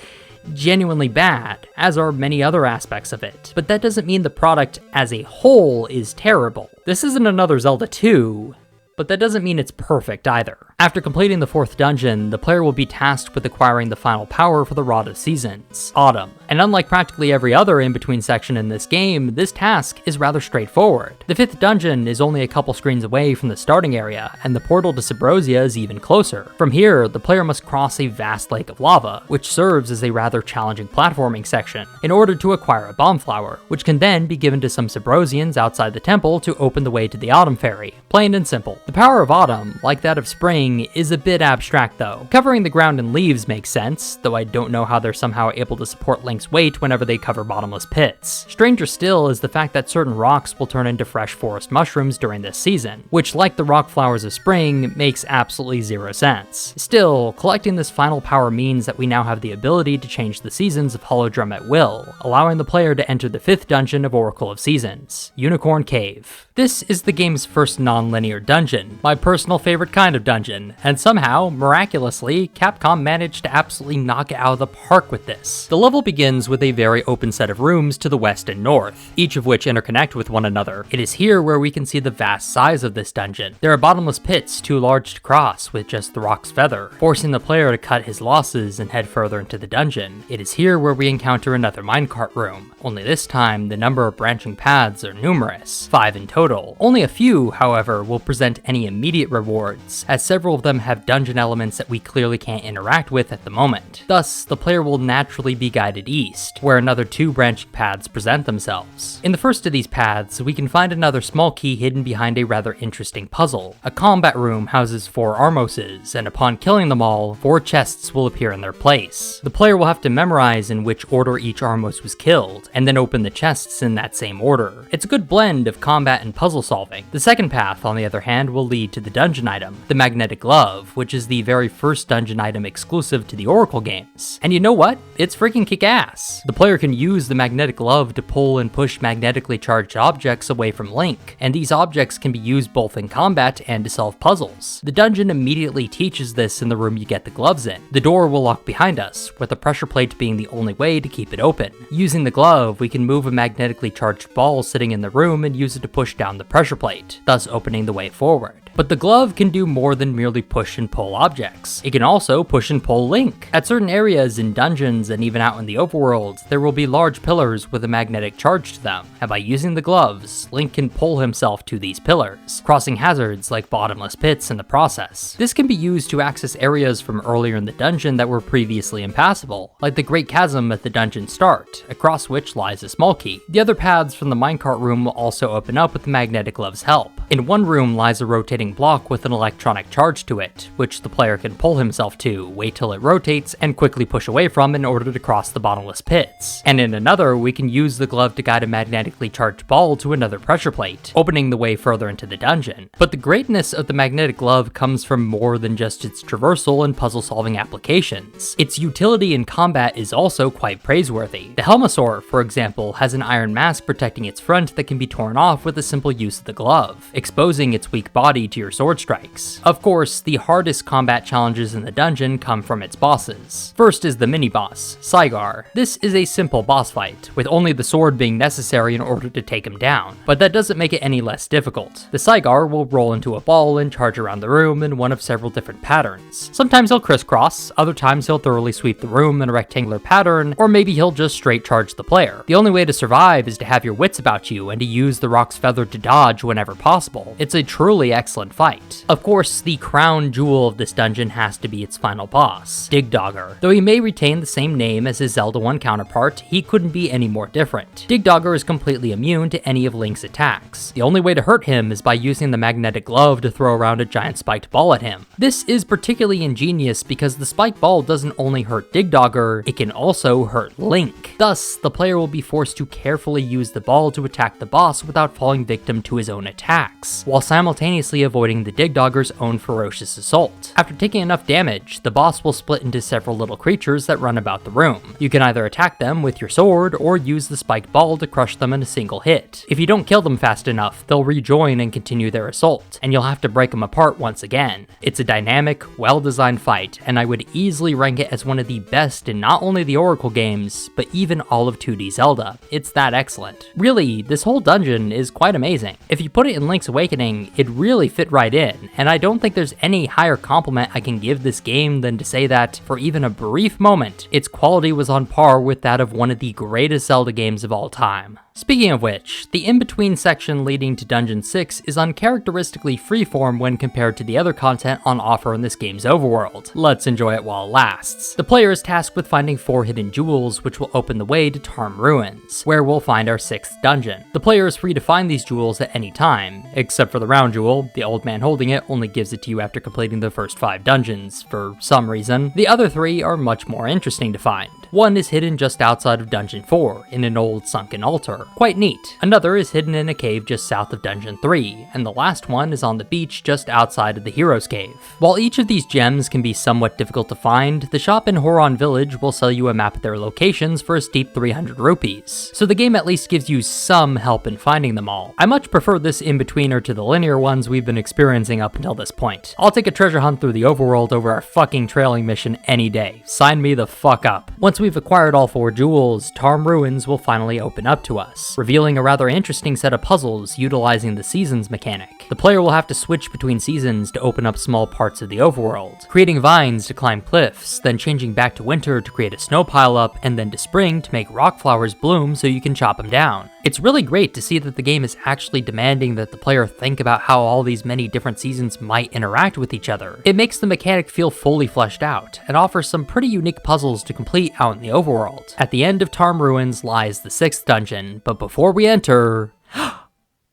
A: genuinely bad, as are many other aspects of it. But that doesn't mean the product as a whole is terrible. This isn't another Zelda 2, but that doesn't mean it's perfect either. After completing the 4th dungeon, the player will be tasked with acquiring the final power for the Rod of Seasons, Autumn. And unlike practically every other in-between section in this game, this task is rather straightforward. The 5th dungeon is only a couple screens away from the starting area, and the portal to Subrosia is even closer. From here, the player must cross a vast lake of lava, which serves as a rather challenging platforming section, in order to acquire a bomb flower, which can then be given to some Subrosians outside the temple to open the way to the Autumn Fairy. Plain and simple. The power of Autumn, like that of Spring, is a bit abstract though. Covering the ground in leaves makes sense, though I don't know how they're somehow able to support Link's weight whenever they cover bottomless pits. Stranger still is the fact that certain rocks will turn into fresh forest mushrooms during this season, which, like the rock flowers of Spring, makes absolutely zero sense. Still, collecting this final power means that we now have the ability to change the seasons of Holodrum at will, allowing the player to enter the 5th dungeon of Oracle of Seasons, Unicorn Cave. This is the game's first non-linear dungeon, my personal favorite kind of dungeon, and somehow, miraculously, Capcom managed to absolutely knock it out of the park with this. The level begins with a very open set of rooms to the west and north, each of which interconnect with one another. It is here where we can see the vast size of this dungeon. There are bottomless pits too large to cross with just the rock's feather, forcing the player to cut his losses and head further into the dungeon. It is here where we encounter another minecart room, only this time the number of branching paths are numerous, 5 in total. Only a few, however, will present any immediate rewards, as several of them have dungeon elements that we clearly can't interact with at the moment. Thus, the player will naturally be guided east, where another 2 branching paths present themselves. In the first of these paths, we can find another small key hidden behind a rather interesting puzzle. A combat room houses 4 Armoses, and upon killing them all, 4 chests will appear in their place. The player will have to memorize in which order each Armos was killed, and then open the chests in that same order. It's a good blend of combat and puzzle solving. The second path, on the other hand, will lead to the dungeon item, the Magnetic Glove, which is the very first dungeon item exclusive to the Oracle games. And you know what? It's freaking kick-ass. The player can use the Magnetic Glove to pull and push magnetically charged objects away from Link, and these objects can be used both in combat and to solve puzzles. The dungeon immediately teaches this in the room you get the gloves in. The door will lock behind us, with the pressure plate being the only way to keep it open. Using the glove, we can move a magnetically charged ball sitting in the room and use it to push down the pressure plate, thus opening the way forward. But the glove can do more than merely push and pull objects. It can also push and pull Link. At certain areas in dungeons and even out in the overworld, there will be large pillars with a magnetic charge to them, and by using the gloves, Link can pull himself to these pillars, crossing hazards like bottomless pits in the process. This can be used to access areas from earlier in the dungeon that were previously impassable, like the Great Chasm at the dungeon start, across which lies a small key. The other paths from the minecart room will also open up with the magnetic glove's help. In one room lies a rotating block with an electronic charge to it, which the player can pull himself to, wait till it rotates, and quickly push away from in order to cross the bottomless pits. And in another, we can use the glove to guide a magnetically charged ball to another pressure plate, opening the way further into the dungeon. But the greatness of the magnetic glove comes from more than just its traversal and puzzle-solving applications. Its utility in combat is also quite praiseworthy. The Helmasaur, for example, has an iron mask protecting its front that can be torn off with a simple use of the glove, exposing its weak body to your sword strikes. Of course, the hardest combat challenges in the dungeon come from its bosses. First is the mini-boss, Saigar. This is a simple boss fight, with only the sword being necessary in order to take him down, but that doesn't make it any less difficult. The Saigar will roll into a ball and charge around the room in one of several different patterns. Sometimes he'll crisscross, other times he'll thoroughly sweep the room in a rectangular pattern, or maybe he'll just straight charge the player. The only way to survive is to have your wits about you and to use the rock's feather to dodge whenever possible. possible. It's a truly excellent fight. Of course, the crown jewel of this dungeon has to be its final boss, Digdogger. Though he may retain the same name as his Zelda 1 counterpart, he couldn't be any more different. Digdogger is completely immune to any of Link's attacks. The only way to hurt him is by using the magnetic glove to throw around a giant spiked ball at him. This is particularly ingenious because the spiked ball doesn't only hurt Digdogger, it can also hurt Link. Thus, the player will be forced to carefully use the ball to attack the boss without falling victim to his own attacks, while simultaneously avoiding the Digdogger's own ferocious assault. After taking enough damage, the boss will split into several little creatures that run about the room. You can either attack them with your sword or use the spiked ball to crush them in a single hit. If you don't kill them fast enough, they'll rejoin and continue their assault, and you'll have to break them apart once again. It's a dynamic, well-designed fight, and I would easily rank it as one of the best in not only the Oracle games, but even all of 2D Zelda. It's that excellent. Really, this whole dungeon is quite amazing. If you put it in Link's Awakening, it really fit right in, and I don't think there's any higher compliment I can give this game than to say that, for even a brief moment, its quality was on par with that of one of the greatest Zelda games of all time. Speaking of which, the in-between section leading to Dungeon 6 is uncharacteristically freeform when compared to the other content on offer in this game's overworld. Let's enjoy it while it lasts. The player is tasked with finding 4 hidden jewels which will open the way to Tarm Ruins, where we'll find our 6th dungeon. The player is free to find these jewels at any time, except for the round jewel. The old man holding it only gives it to you after completing the first 5 dungeons, for some reason. The other 3 are much more interesting to find. One is hidden just outside of Dungeon 4, in an old sunken altar. Quite neat. Another is hidden in a cave just south of Dungeon 3, and the last one is on the beach just outside of the Hero's Cave. While each of these gems can be somewhat difficult to find, the shop in Horon Village will sell you a map of their locations for a steep 300 rupees, so the game at least gives you some help in finding them all. I much prefer this in-betweener to the linear ones we've been experiencing up until this point. I'll take a treasure hunt through the overworld over our fucking trailing mission any day. Sign me the fuck up. Once we've acquired all 4 jewels, Tarm Ruins will finally open up to us, revealing a rather interesting set of puzzles utilizing the seasons mechanic. The player will have to switch between seasons to open up small parts of the overworld, creating vines to climb cliffs, then changing back to winter to create a snow pileup, and then to spring to make rock flowers bloom so you can chop them down. It's really great to see that the game is actually demanding that the player think about how all these many different seasons might interact with each other. It makes the mechanic feel fully fleshed out, and offers some pretty unique puzzles to complete out in the overworld. At the end of Tarm Ruins lies the 6th dungeon, but before we enter...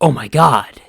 A: oh my god!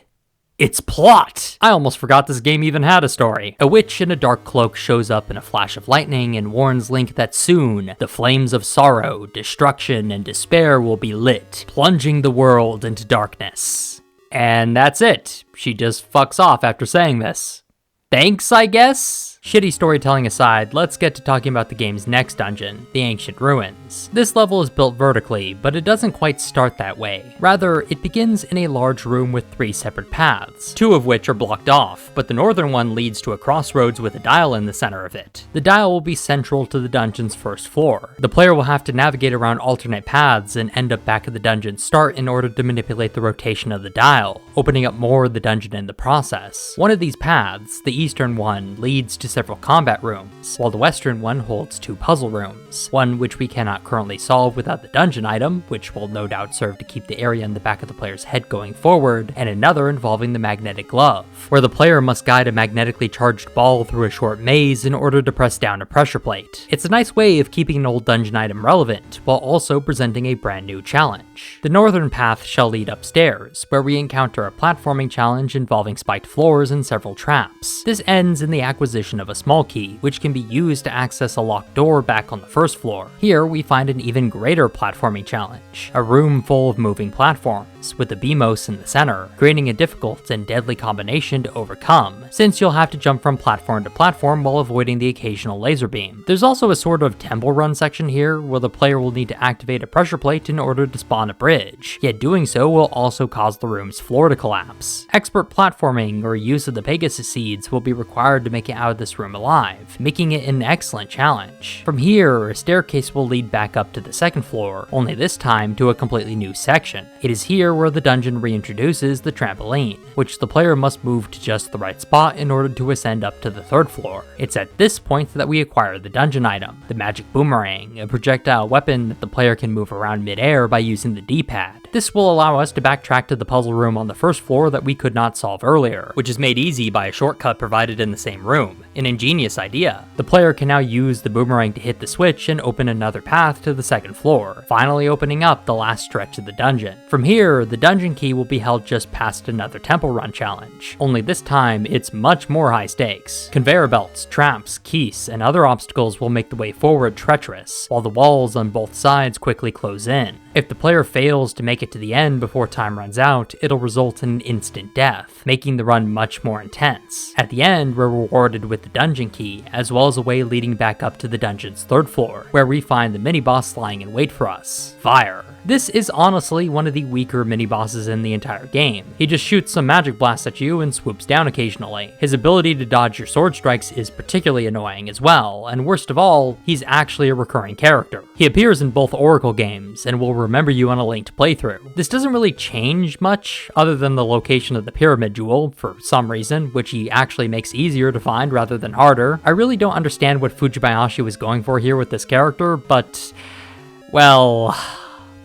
A: It's plot! I almost forgot this game even had a story. A witch in a dark cloak shows up in a flash of lightning and warns Link that soon, the flames of sorrow, destruction, and despair will be lit, plunging the world into darkness. And that's it. She just fucks off after saying this. Thanks, I guess? Shitty storytelling aside, let's get to talking about the game's next dungeon, the Ancient Ruins. This level is built vertically, but it doesn't quite start that way. Rather, it begins in a large room with 3 separate paths, 2 of which are blocked off, but the northern one leads to a crossroads with a dial in the center of it. The dial will be central to the dungeon's first floor. The player will have to navigate around alternate paths and end up back at the dungeon's start in order to manipulate the rotation of the dial, opening up more of the dungeon in the process. One of these paths, the eastern one, leads to several combat rooms, while the western one holds 2 puzzle rooms, one which we cannot currently solve without the dungeon item, which will no doubt serve to keep the area in the back of the player's head going forward, and another involving the magnetic glove, where the player must guide a magnetically charged ball through a short maze in order to press down a pressure plate. It's a nice way of keeping an old dungeon item relevant, while also presenting a brand new challenge. The northern path shall lead upstairs, where we encounter a platforming challenge involving spiked floors and several traps. This ends in the acquisition of a small key, which can be used to access a locked door back on the first floor. Here, we find an even greater platforming challenge, a room full of moving platforms, with the Beamos in the center, creating a difficult and deadly combination to overcome, since you'll have to jump from platform to platform while avoiding the occasional laser beam. There's also a sort of temple run section here, where the player will need to activate a pressure plate in order to spawn a bridge, yet doing so will also cause the room's floor to collapse. Expert platforming or use of the Pegasus seeds will be required to make it out of this this room alive, making it an excellent challenge. From here, a staircase will lead back up to the second floor, only this time to a completely new section. It is here where the dungeon reintroduces the trampoline, which the player must move to just the right spot in order to ascend up to the third floor. It's at this point that we acquire the dungeon item, the magic boomerang, a projectile weapon that the player can move around mid-air by using the D-pad. This will allow us to backtrack to the puzzle room on the first floor that we could not solve earlier, which is made easy by a shortcut provided in the same room. An ingenious idea. The player can now use the boomerang to hit the switch and open another path to the second floor, finally opening up the last stretch of the dungeon. From here, the dungeon key will be held just past another temple run challenge, only this time it's much more high stakes. Conveyor belts, traps, keys, and other obstacles will make the way forward treacherous, while the walls on both sides quickly close in. If the player fails to make it to the end before time runs out, it'll result in instant death, making the run much more intense. At the end, we're rewarded with the dungeon key, as well as a way leading back up to the dungeon's third floor, where we find the mini-boss lying in wait for us, Fire. This is honestly one of the weaker mini-bosses in the entire game. He just shoots some magic blasts at you and swoops down occasionally. His ability to dodge your sword strikes is particularly annoying as well, and worst of all, he's actually a recurring character. He appears in both Oracle games, and will remember you on a linked playthrough. This doesn't really change much, other than the location of the pyramid jewel, for some reason, which he actually makes easier to find rather than harder. I really don't understand what Fujibayashi was going for here with this character, but, well,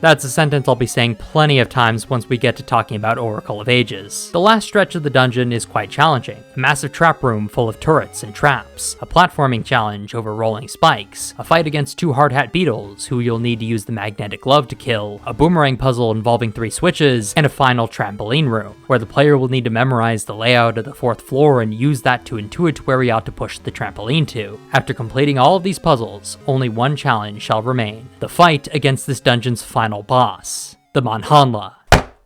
A: that's a sentence I'll be saying plenty of times once we get to talking about Oracle of Ages. The last stretch of the dungeon is quite challenging. A massive trap room full of turrets and traps, a platforming challenge over rolling spikes, a fight against two hard hat beetles who you'll need to use the magnetic glove to kill, a boomerang puzzle involving 3 switches, and a final trampoline room, where the player will need to memorize the layout of the 4th floor and use that to intuit where he ought to push the trampoline to. After completing all of these puzzles, only one challenge shall remain: the fight against this dungeon's final boss, the Manhanla.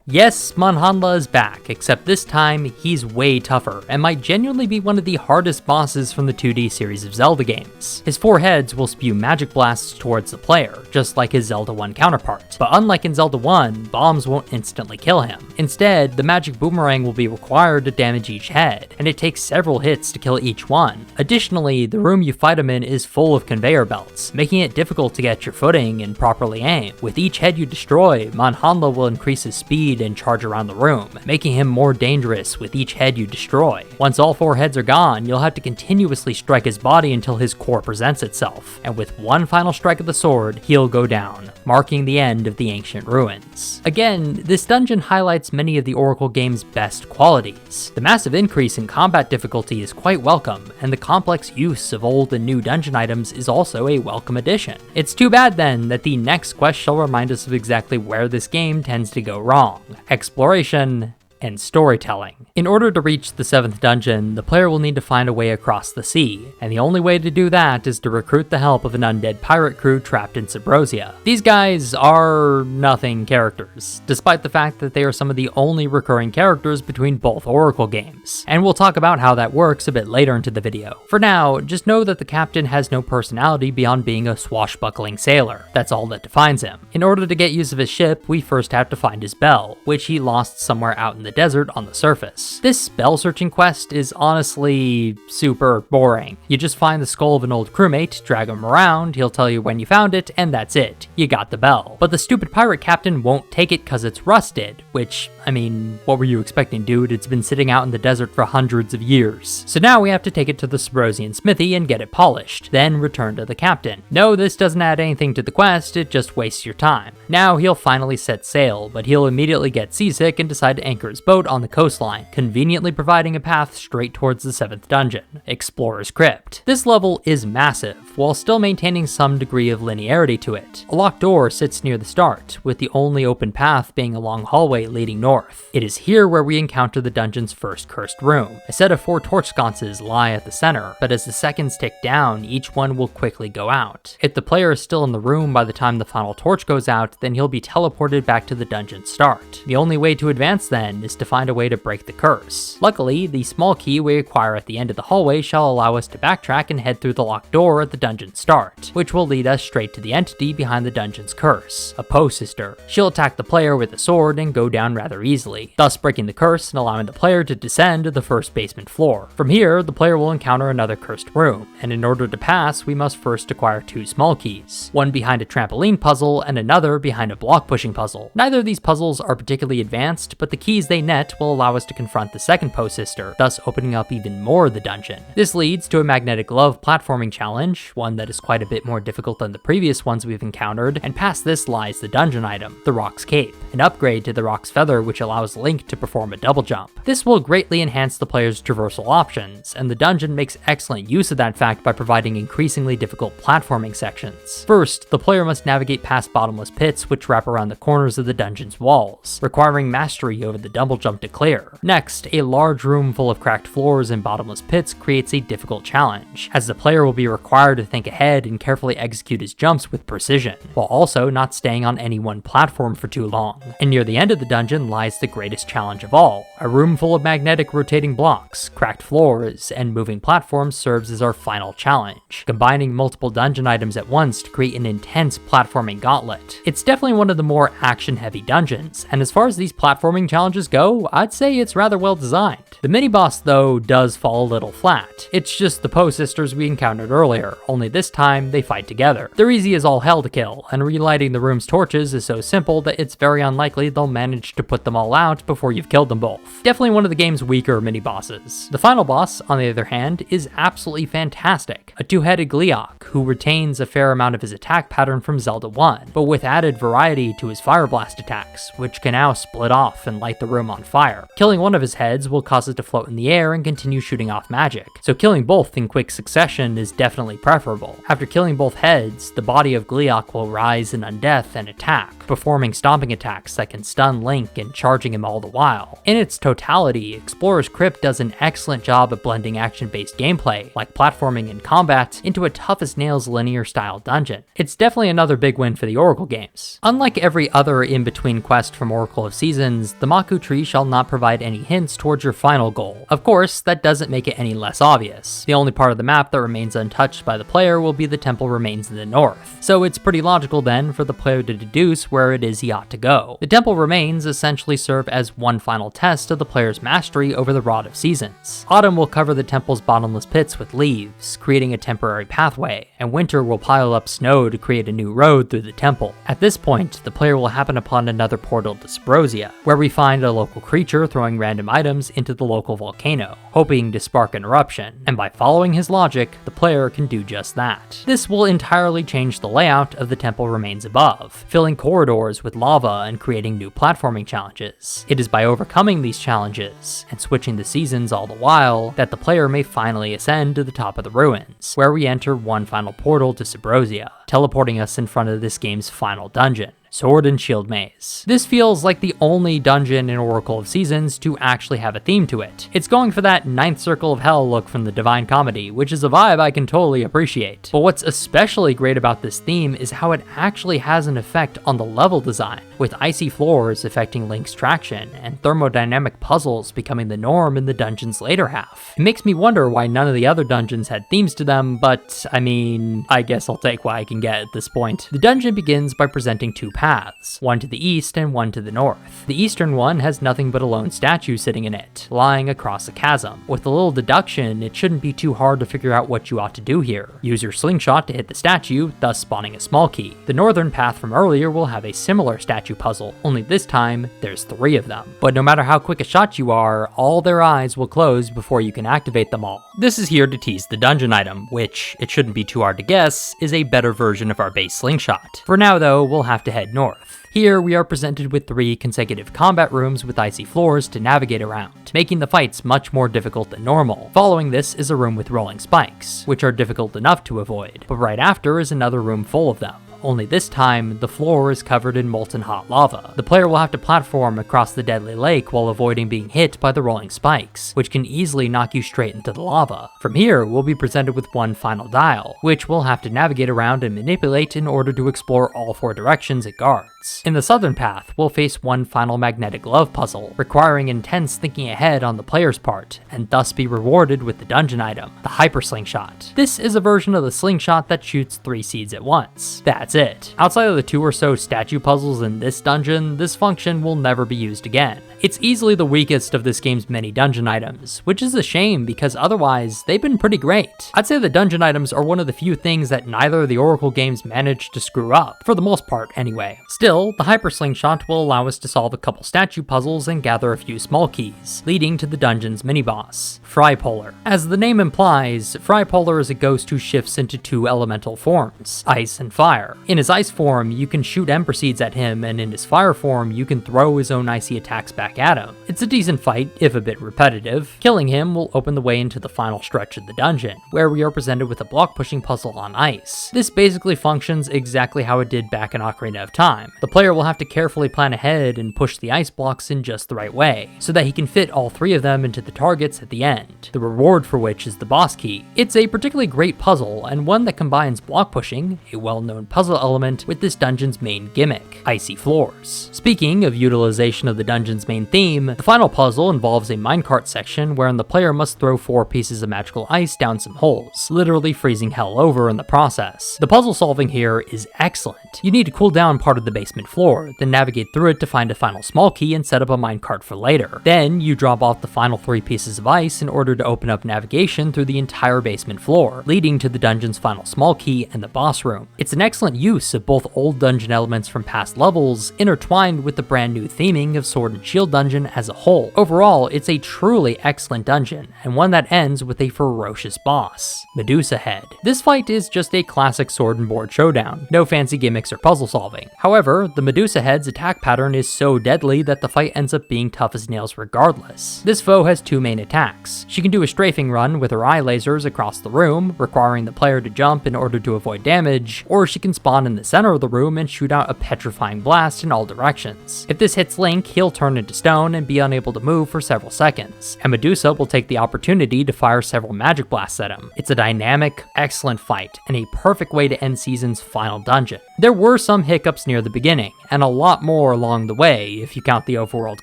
A: Yes, Manhanla is back, except this time, he's way tougher, and might genuinely be one of the hardest bosses from the 2D series of Zelda games. His 4 heads will spew magic blasts towards the player, just like his Zelda 1 counterpart. But unlike in Zelda 1, bombs won't instantly kill him. Instead, the magic boomerang will be required to damage each head, and it takes several hits to kill each one. Additionally, the room you fight him in is full of conveyor belts, making it difficult to get your footing and properly aim. With each head you destroy, Manhanla will increase his speed and charge around the room, making him more dangerous with each head you destroy. Once all 4 heads are gone, you'll have to continuously strike his body until his core presents itself, and with one final strike of the sword, he'll go down, marking the end of the ancient ruins. Again, this dungeon highlights many of the Oracle game's best qualities. The massive increase in combat difficulty is quite welcome, and the complex use of old and new dungeon items is also a welcome addition. It's too bad then that the next quest shall remind us of exactly where this game tends to go wrong: exploration and storytelling. In order to reach the 7th dungeon, the player will need to find a way across the sea, and the only way to do that is to recruit the help of an undead pirate crew trapped in Subrosia. These guys are nothing characters, despite the fact that they are some of the only recurring characters between both Oracle games, and we'll talk about how that works a bit later into the video. For now, just know that the captain has no personality beyond being a swashbuckling sailor. That's all that defines him. In order to get use of his ship, we first have to find his bell, which he lost somewhere out in the desert on the surface. This spell searching quest is honestly super boring. You just find the skull of an old crewmate, drag him around, he'll tell you when you found it, and that's it. You got the bell. But the stupid pirate captain won't take it cause it's rusted, which, I mean, what were you expecting, dude? It's been sitting out in the desert for hundreds of years. So now we have to take it to the Subrosian smithy and get it polished, then return to the captain. No, this doesn't add anything to the quest, it just wastes your time. Now he'll finally set sail, but he'll immediately get seasick and decide to anchor his boat on the coastline, conveniently providing a path straight towards the 7th dungeon, Explorer's Crypt. This level is massive, while still maintaining some degree of linearity to it. A locked door sits near the start, with the only open path being a long hallway leading north. It is here where we encounter the dungeon's first cursed room. A set of 4 torch sconces lie at the center, but as the seconds tick down, each one will quickly go out. If the player is still in the room by the time the final torch goes out, then he'll be teleported back to the dungeon's start. The only way to advance then is to find a way to break the curse. Luckily, the small key we acquire at the end of the hallway shall allow us to backtrack and head through the locked door at the dungeon start, which will lead us straight to the entity behind the dungeon's curse, a Poe sister. She'll attack the player with a sword and go down rather easily, thus breaking the curse and allowing the player to descend to the first basement floor. From here, the player will encounter another cursed room, and in order to pass, we must first acquire 2 small keys, one behind a trampoline puzzle and another behind a block pushing puzzle. Neither of these puzzles are particularly advanced, but the keys they net will allow us to confront the second Poe sister, thus opening up even more of the dungeon. This leads to a magnetic glove platforming challenge, one that is quite a bit more difficult than the previous ones we've encountered, and past this lies the dungeon item, the Rock's Cape, an upgrade to the Rock's Feather which allows Link to perform a double jump. This will greatly enhance the player's traversal options, and the dungeon makes excellent use of that fact by providing increasingly difficult platforming sections. First, the player must navigate past bottomless pits which wrap around the corners of the dungeon's walls, requiring mastery over the double jump to clear. Next, a large room full of cracked floors and bottomless pits creates a difficult challenge, as the player will be required to think ahead and carefully execute his jumps with precision, while also not staying on any one platform for too long. And near the end of the dungeon lies the greatest challenge of all. A room full of magnetic rotating blocks, cracked floors, and moving platforms serves as our final challenge, combining multiple dungeon items at once to create an intense platforming gauntlet. It's definitely one of the more action-heavy dungeons, and as far as these platforming challenges go, I'd say it's rather well designed. The mini-boss, though, does fall a little flat. It's just the Poe sisters we encountered earlier, only this time they fight together. They're easy as all hell to kill, and relighting the room's torches is so simple that it's very unlikely they'll manage to put them all out before you've killed them both. Definitely one of the game's weaker mini-bosses. The final boss, on the other hand, is absolutely fantastic. A 2-headed Gleeok, who retains a fair amount of his attack pattern from Zelda 1, but with added variety to his Fire Blast attacks, which can now split off and light the room on fire. Killing one of his heads will cause it to float in the air and continue shooting off magic, so killing both in quick succession is definitely preferable. After killing both heads, the body of Gleeok will rise in Undeath and attack, performing stomping attacks that can stun Link and charging him all the while. In its totality, Explorer's Crypt does an excellent job at blending action-based gameplay, like platforming and combat, into a tough-as-nails linear-style dungeon. It's definitely another big win for the Oracle games. Unlike every other in-between quest from Oracle of Seasons, the Maku Tree shall not provide any hints towards your final goal. Of course, that doesn't make it any less obvious. The only part of the map that remains untouched by the player will be the temple remains in the north, so it's pretty logical then for the player to deduce where it is he ought to go. The temple remains essentially serve as one final test of the player's mastery over the Rod of Seasons. Autumn will cover the temple's bottomless pits with leaves, creating a temporary pathway, and winter will pile up snow to create a new road through the temple. At this point, the player will happen upon another portal to Subrosia, where we find a local creature throwing random items into the local volcano, hoping to spark an eruption, and by following his logic, the player can do just that. This will entirely change the layout of the temple remains above, filling corridors with lava and creating new platforming challenges. It is by overcoming these challenges, and switching the seasons all the while, that the player may finally ascend to the top of the ruins, where we enter one final portal to Subrosia, teleporting us in front of this game's final dungeon, Sword and Shield Maze. This feels like the only dungeon in Oracle of Seasons to actually have a theme to it. It's going for that Ninth Circle of Hell look from the Divine Comedy, which is a vibe I can totally appreciate. But what's especially great about this theme is how it actually has an effect on the level design, with icy floors affecting Link's traction, and thermodynamic puzzles becoming the norm in the dungeon's later half. It makes me wonder why none of the other dungeons had themes to them, but I mean, I guess I'll take what I can get at this point. The dungeon begins by presenting 2 paths, one to the east and one to the north. The eastern one has nothing but a lone statue sitting in it, lying across a chasm. With a little deduction, it shouldn't be too hard to figure out what you ought to do here. Use your slingshot to hit the statue, thus spawning a small key. The northern path from earlier will have a similar statue puzzle, only this time, there's 3 of them. But no matter how quick a shot you are, all their eyes will close before you can activate them all. This is here to tease the dungeon item, which, it shouldn't be too hard to guess, is a better version of our base slingshot. For now though, we'll have to head north. Here, we are presented with 3 consecutive combat rooms with icy floors to navigate around, making the fights much more difficult than normal. Following this is a room with rolling spikes, which are difficult enough to avoid, but right after is another room full of them. Only this time, the floor is covered in molten hot lava. The player will have to platform across the deadly lake while avoiding being hit by the rolling spikes, which can easily knock you straight into the lava. From here, we'll be presented with one final dial, which we'll have to navigate around and manipulate in order to explore all 4 directions it guards. parts. In the southern path, we'll face one final magnetic glove puzzle, requiring intense thinking ahead on the player's part, and thus be rewarded with the dungeon item, the Hyper Slingshot. This is a version of the slingshot that shoots 3 seeds at once. That's it. Outside of the 2 or so statue puzzles in this dungeon, this function will never be used again. It's easily the weakest of this game's many dungeon items, which is a shame because otherwise, they've been pretty great. I'd say the dungeon items are one of the few things that neither of the Oracle games managed to screw up, for the most part anyway. Still, the Hyper Slingshot will allow us to solve a couple statue puzzles and gather a few small keys, leading to the dungeon's mini-boss, Frypolar. As the name implies, Frypolar is a ghost who shifts into 2 elemental forms, ice and fire. In his ice form, you can shoot Ember Seeds at him, and in his fire form, you can throw his own icy attacks back at him. It's a decent fight, if a bit repetitive. Killing him will open the way into the final stretch of the dungeon, where we are presented with a block pushing puzzle on ice. This basically functions exactly how it did back in Ocarina of Time. The player will have to carefully plan ahead and push the ice blocks in just the right way, so that he can fit all 3 of them into the targets at the end, the reward for which is the boss key. It's a particularly great puzzle, and one that combines block pushing, a well-known puzzle element, with this dungeon's main gimmick, icy floors. Speaking of utilization of the dungeon's main theme, the final puzzle involves a minecart section wherein the player must throw 4 pieces of magical ice down some holes, literally freezing hell over in the process. The puzzle solving here is excellent. You need to cool down part of the basement floor, then navigate through it to find a final small key and set up a minecart for later. Then you drop off the final 3 pieces of ice in order to open up navigation through the entire basement floor, leading to the dungeon's final small key and the boss room. It's an excellent use of both old dungeon elements from past levels, intertwined with the brand new theming of Sword and Shield dungeon as a whole. Overall, it's a truly excellent dungeon, and one that ends with a ferocious boss, Medusa Head. This fight is just a classic sword and board showdown, no fancy gimmicks or puzzle solving. However, the Medusa Head's attack pattern is so deadly that the fight ends up being tough as nails regardless. This foe has 2 main attacks. She can do a strafing run with her eye lasers across the room, requiring the player to jump in order to avoid damage, or she can spawn in the center of the room and shoot out a petrifying blast in all directions. If this hits Link, he'll turn into stone and be unable to move for several seconds, and Medusa will take the opportunity to fire several magic blasts at him. It's a dynamic, excellent fight, and a perfect way to end Season's final dungeon. There were some hiccups near the beginning, and a lot more along the way if you count the overworld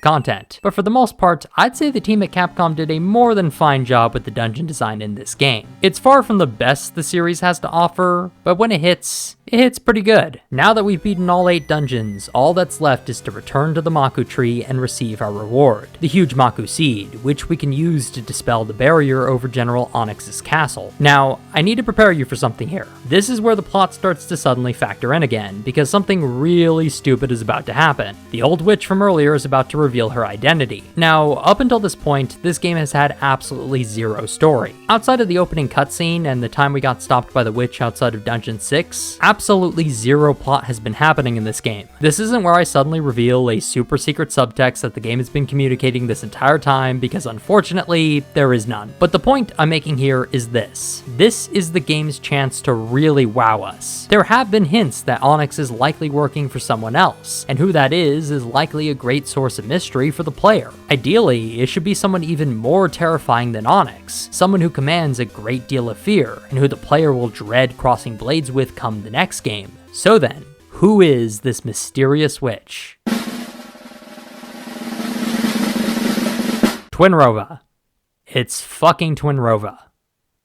A: content, but for the most part, I'd say the team at Capcom did a more than fine job with the dungeon design in this game. It's far from the best the series has to offer, but when it hits pretty good. Now that we've beaten all 8 dungeons, all that's left is to return to the Maku tree and receive our reward, the huge Maku seed, which we can use to dispel the barrier over General Onyx's castle. Now, I need to prepare you for something here. This is where the plot starts to suddenly factor in again, because something really stupid is about to happen. The old witch from earlier is about to reveal her identity. Now, up until this point, this game has had absolutely 0 story. Outside of the opening cutscene and the time we got stopped by the witch outside of Dungeon 6, absolutely 0 plot has been happening in this game. This isn't where I suddenly reveal a super secret subtext that the game has been communicating this entire time, because unfortunately, there is none. But the point I'm making here is this. This is the game's chance to really wow us. There have been hints that Onox is likely working for someone else, and who that is likely a great source of mystery for the player. Ideally, it should be someone even more terrifying than Onox, someone who commands a great deal of fear, and who the player will dread crossing blades with come the next game. So then, who is this mysterious witch? Twinrova. It's fucking Twinrova.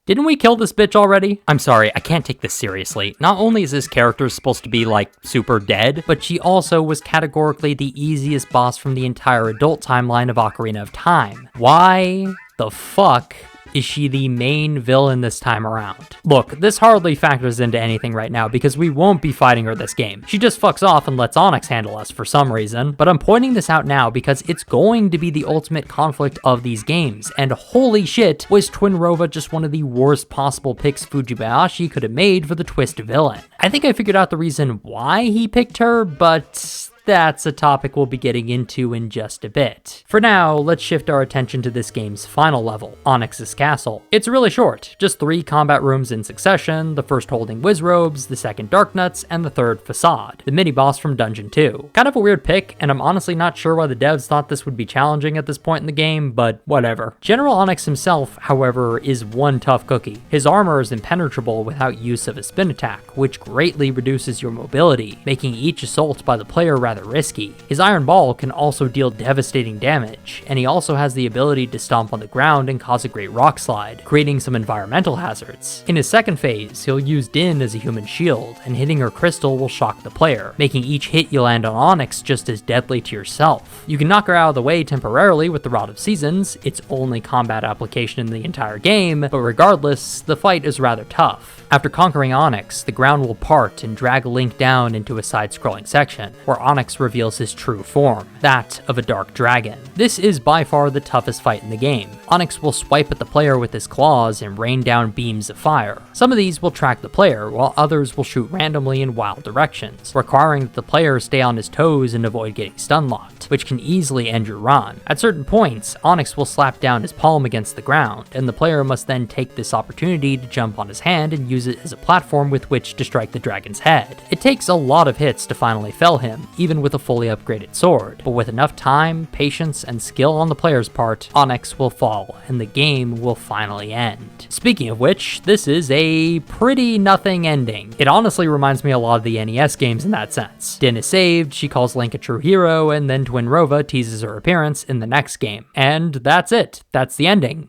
A: Didn't we kill this bitch already? I'm sorry, I can't take this seriously. Not only is this character supposed to be like super dead, but she also was categorically the easiest boss from the entire adult timeline of Ocarina of Time. Why the fuck is she the main villain this time around? Look, this hardly factors into anything right now because we won't be fighting her this game. She just fucks off and lets Onox handle us for some reason, but I'm pointing this out now because it's going to be the ultimate conflict of these games, and holy shit, was Twinrova just one of the worst possible picks Fujibayashi could have made for the twist villain. I think I figured out the reason why he picked her, but that's a topic we'll be getting into in just a bit. For now, let's shift our attention to this game's final level, Onox's Castle. It's really short, just 3 combat rooms in succession, the first holding Wizrobes, the second Darknuts, and the third Facade, the mini-boss from Dungeon 2. Kind of a weird pick, and I'm honestly not sure why the devs thought this would be challenging at this point in the game, but whatever. General Onox himself, however, is one tough cookie. His armor is impenetrable without use of a spin attack, which greatly reduces your mobility, making each assault by the player rather risky. His Iron Ball can also deal devastating damage, and he also has the ability to stomp on the ground and cause a great rock slide, creating some environmental hazards. In his second phase, he'll use Din as a human shield, and hitting her crystal will shock the player, making each hit you land on Onox just as deadly to yourself. You can knock her out of the way temporarily with the Rod of Seasons, its only combat application in the entire game, but regardless, the fight is rather tough. After conquering Onox, the ground will part and drag Link down into a side-scrolling section, where Onox reveals his true form, that of a dark dragon. This is by far the toughest fight in the game. Onox will swipe at the player with his claws and rain down beams of fire. Some of these will track the player, while others will shoot randomly in wild directions, requiring that the player stay on his toes and avoid getting stun-locked, which can easily end your run. At certain points, Onox will slap down his palm against the ground, and the player must then take this opportunity to jump on his hand and use it as a platform with which to strike the dragon's head. It takes a lot of hits to finally fell him, even with a fully upgraded sword, but with enough time, patience, and skill on the player's part, Onox will fall, and the game will finally end. Speaking of which, this is a pretty nothing ending. It honestly reminds me a lot of the NES games in that sense. Din is saved, she calls Link a true hero, and then Twinrova teases her appearance in the next game. And that's it. That's the ending.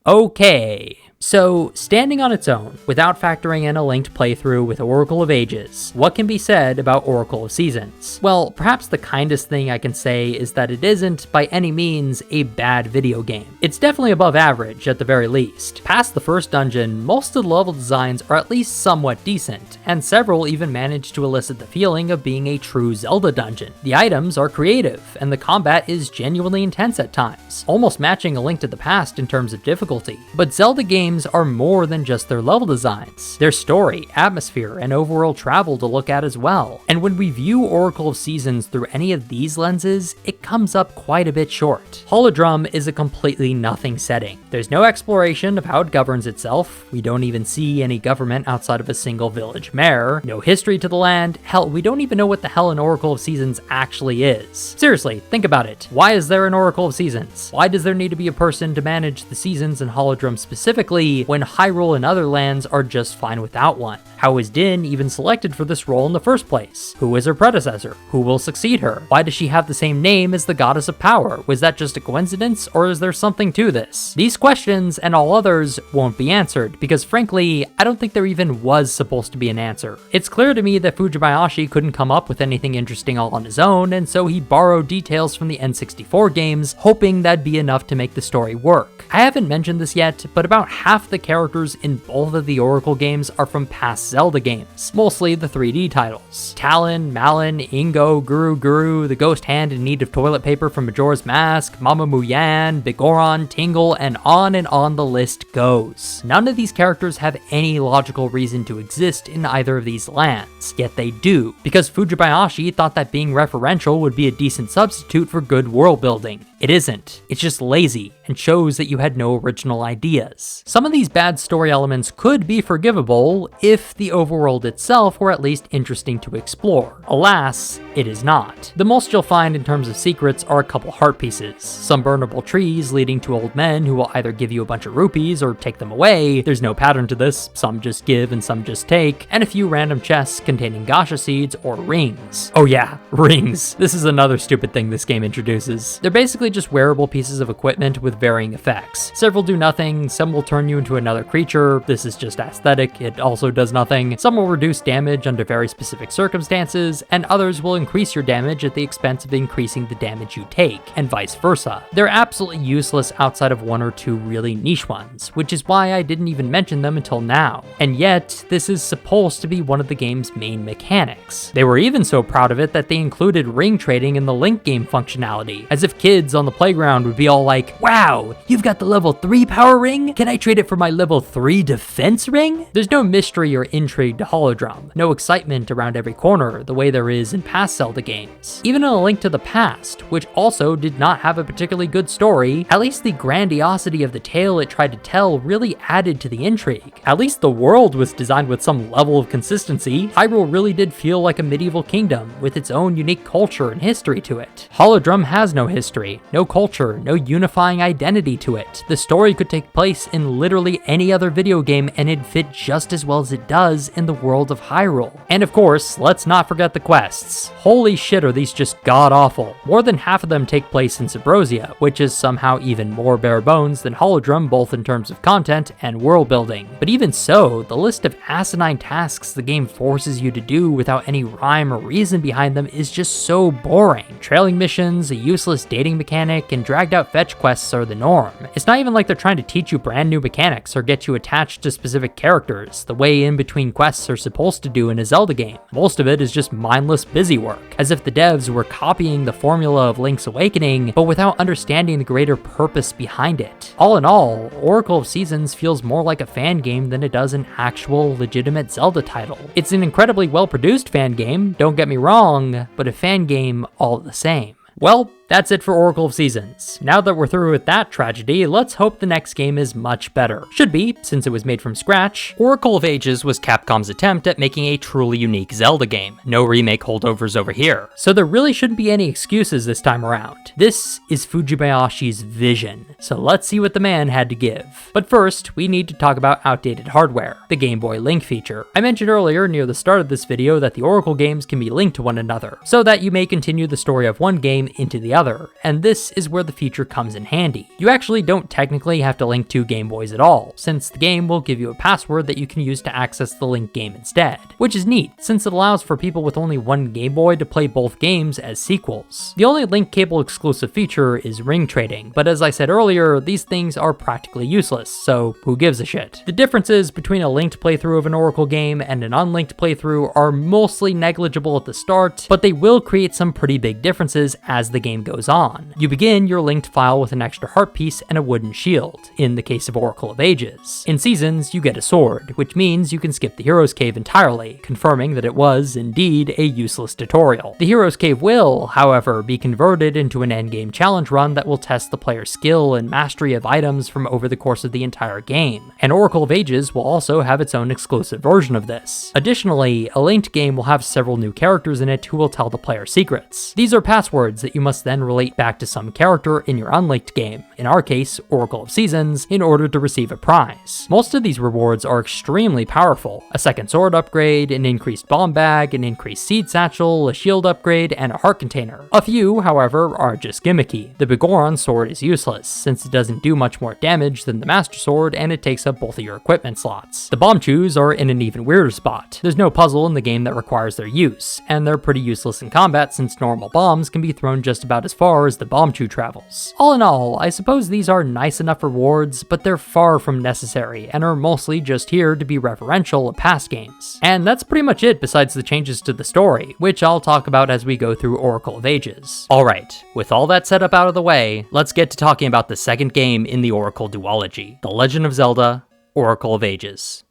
A: Okay. So, standing on its own, without factoring in a linked playthrough with Oracle of Ages, what can be said about Oracle of Seasons? Well, perhaps the kindest thing I can say is that it isn't, by any means, a bad video game. It's definitely above average, at the very least. Past the first dungeon, most of the level designs are at least somewhat decent, and several even manage to elicit the feeling of being a true Zelda dungeon. The items are creative, and the combat is genuinely intense at times, almost matching A Link to the Past in terms of difficulty. But Zelda games are more than just their level designs. There's story, atmosphere, and overworld travel to look at as well. And when we view Oracle of Seasons through any of these lenses, it comes up quite a bit short. Holodrum is a completely nothing setting. There's no exploration of how it governs itself. We don't even see any government outside of a single village mayor. No history to the land. Hell, we don't even know what the hell an Oracle of Seasons actually is. Seriously, think about it. Why is there an Oracle of Seasons? Why does there need to be a person to manage the seasons in Holodrum specifically, when Hyrule and other lands are just fine without one? How was Din even selected for this role in the first place? Who is her predecessor? Who will succeed her? Why does she have the same name as the Goddess of Power? Was that just a coincidence, or is there something to this? These questions, and all others, won't be answered, because frankly, I don't think there even was supposed to be an answer. It's clear to me that Fujibayashi couldn't come up with anything interesting all on his own, and so he borrowed details from the N64 games, hoping that'd be enough to make the story work. I haven't mentioned this yet, but about half the characters in both of the Oracle games are from past Zelda games, mostly the 3D titles. Talon, Malon, Ingo, Guru, the ghost hand in need of toilet paper from Majora's Mask, Mama Muyan, Bigoron, Tingle, and on the list goes. None of these characters have any logical reason to exist in either of these lands, yet they do, because Fujibayashi thought that being referential would be a decent substitute for good world building. It isn't. It's just lazy, and shows that you had no original ideas. Some of these bad story elements could be forgivable if the overworld itself were at least interesting to explore. Alas, it is not. The most you'll find in terms of secrets are a couple heart pieces, some burnable trees leading to old men who will either give you a bunch of rupees or take them away. There's no pattern to this, some just give and some just take, and a few random chests containing gacha seeds or rings. Oh yeah, rings. This is another stupid thing this game introduces. They're basically just wearable pieces of equipment with varying effects. Several do nothing, some will turn you into another creature, this is just aesthetic, it also does nothing. Some will reduce damage under very specific circumstances, and others will increase your damage at the expense of increasing the damage you take, and vice versa. They're absolutely useless outside of one or two really niche ones, which is why I didn't even mention them until now. And yet, this is supposed to be one of the game's main mechanics. They were even so proud of it that they included ring trading in the Link game functionality, as if kids on the playground would be all like, "Wow, you've got the level 3 power ring? Can I trade it for my level 3 defense ring?" There's no mystery or intrigue to Holodrum, no excitement around every corner the way there is in past Zelda games. Even in A Link to the Past, which also did not have a particularly good story, at least the grandiosity of the tale it tried to tell really added to the intrigue. At least the world was designed with some level of consistency. Hyrule really did feel like a medieval kingdom with its own unique culture and history to it. Holodrum has no history, no culture, no unifying identity to it. The story could take place in literally any other video game and it'd fit just as well as it does in the world of Hyrule. And of course, let's not forget the quests. Holy shit, are these just god-awful. More than half of them take place in Subrosia, which is somehow even more bare bones than Holodrum both in terms of content and world building. But even so, the list of asinine tasks the game forces you to do without any rhyme or reason behind them is just so boring. Trailing missions, a useless dating mechanic, and dragged out fetch quests are the norm. It's not even like they're trying to teach you brand new mechanics or get you attached to specific characters, the way in-between quests are supposed to do in a Zelda game. Most of it is just mindless busy work, as if the devs were copying the formula of Link's Awakening, but without understanding the greater purpose behind it. All in all, Oracle of Seasons feels more like a fan game than it does an actual, legitimate Zelda title. It's an incredibly well-produced fan game, don't get me wrong, but a fan game all the same. Well, that's it for Oracle of Seasons. Now that we're through with that tragedy, let's hope the next game is much better. Should be, since it was made from scratch. Oracle of Ages was Capcom's attempt at making a truly unique Zelda game. No remake holdovers over here. So there really shouldn't be any excuses this time around. This is Fujibayashi's vision, so let's see what the man had to give. But first, we need to talk about outdated hardware, the Game Boy Link feature. I mentioned earlier near the start of this video that the Oracle games can be linked to one another, so that you may continue the story of one game into the other, and this is where the feature comes in handy. You actually don't technically have to link two Game Boys at all, since the game will give you a password that you can use to access the linked game instead, which is neat, since it allows for people with only one Game Boy to play both games as sequels. The only link cable exclusive feature is ring trading, but as I said earlier, these things are practically useless, so who gives a shit? The differences between a linked playthrough of an Oracle game and an unlinked playthrough are mostly negligible at the start, but they will create some pretty big differences as the game goes on. You begin your linked file with an extra heart piece and a wooden shield, in the case of Oracle of Ages. In Seasons, you get a sword, which means you can skip the Hero's Cave entirely, confirming that it was, indeed, a useless tutorial. The Hero's Cave will, however, be converted into an endgame challenge run that will test the player's skill and mastery of items from over the course of the entire game, and Oracle of Ages will also have its own exclusive version of this. Additionally, a linked game will have several new characters in it who will tell the player secrets. These are passwords that you must then relate back to some character in your unlinked game, in our case, Oracle of Seasons, in order to receive a prize. Most of these rewards are extremely powerful. A second sword upgrade, an increased bomb bag, an increased seed satchel, a shield upgrade, and a heart container. A few, however, are just gimmicky. The Begoron sword is useless, since it doesn't do much more damage than the Master Sword and it takes up both of your equipment slots. The bomb chews are in an even weirder spot. There's no puzzle in the game that requires their use, and they're pretty useless in combat since normal bombs can be thrown just about as far as the bomb chew travels. All in all, I suppose these are nice enough rewards, but they're far from necessary and are mostly just here to be referential of past games. And that's pretty much it besides the changes to the story, which I'll talk about as we go through Oracle of Ages. Alright, with all that setup out of the way, let's get to talking about the second game in the Oracle Duology, The Legend of Zelda: Oracle of Ages.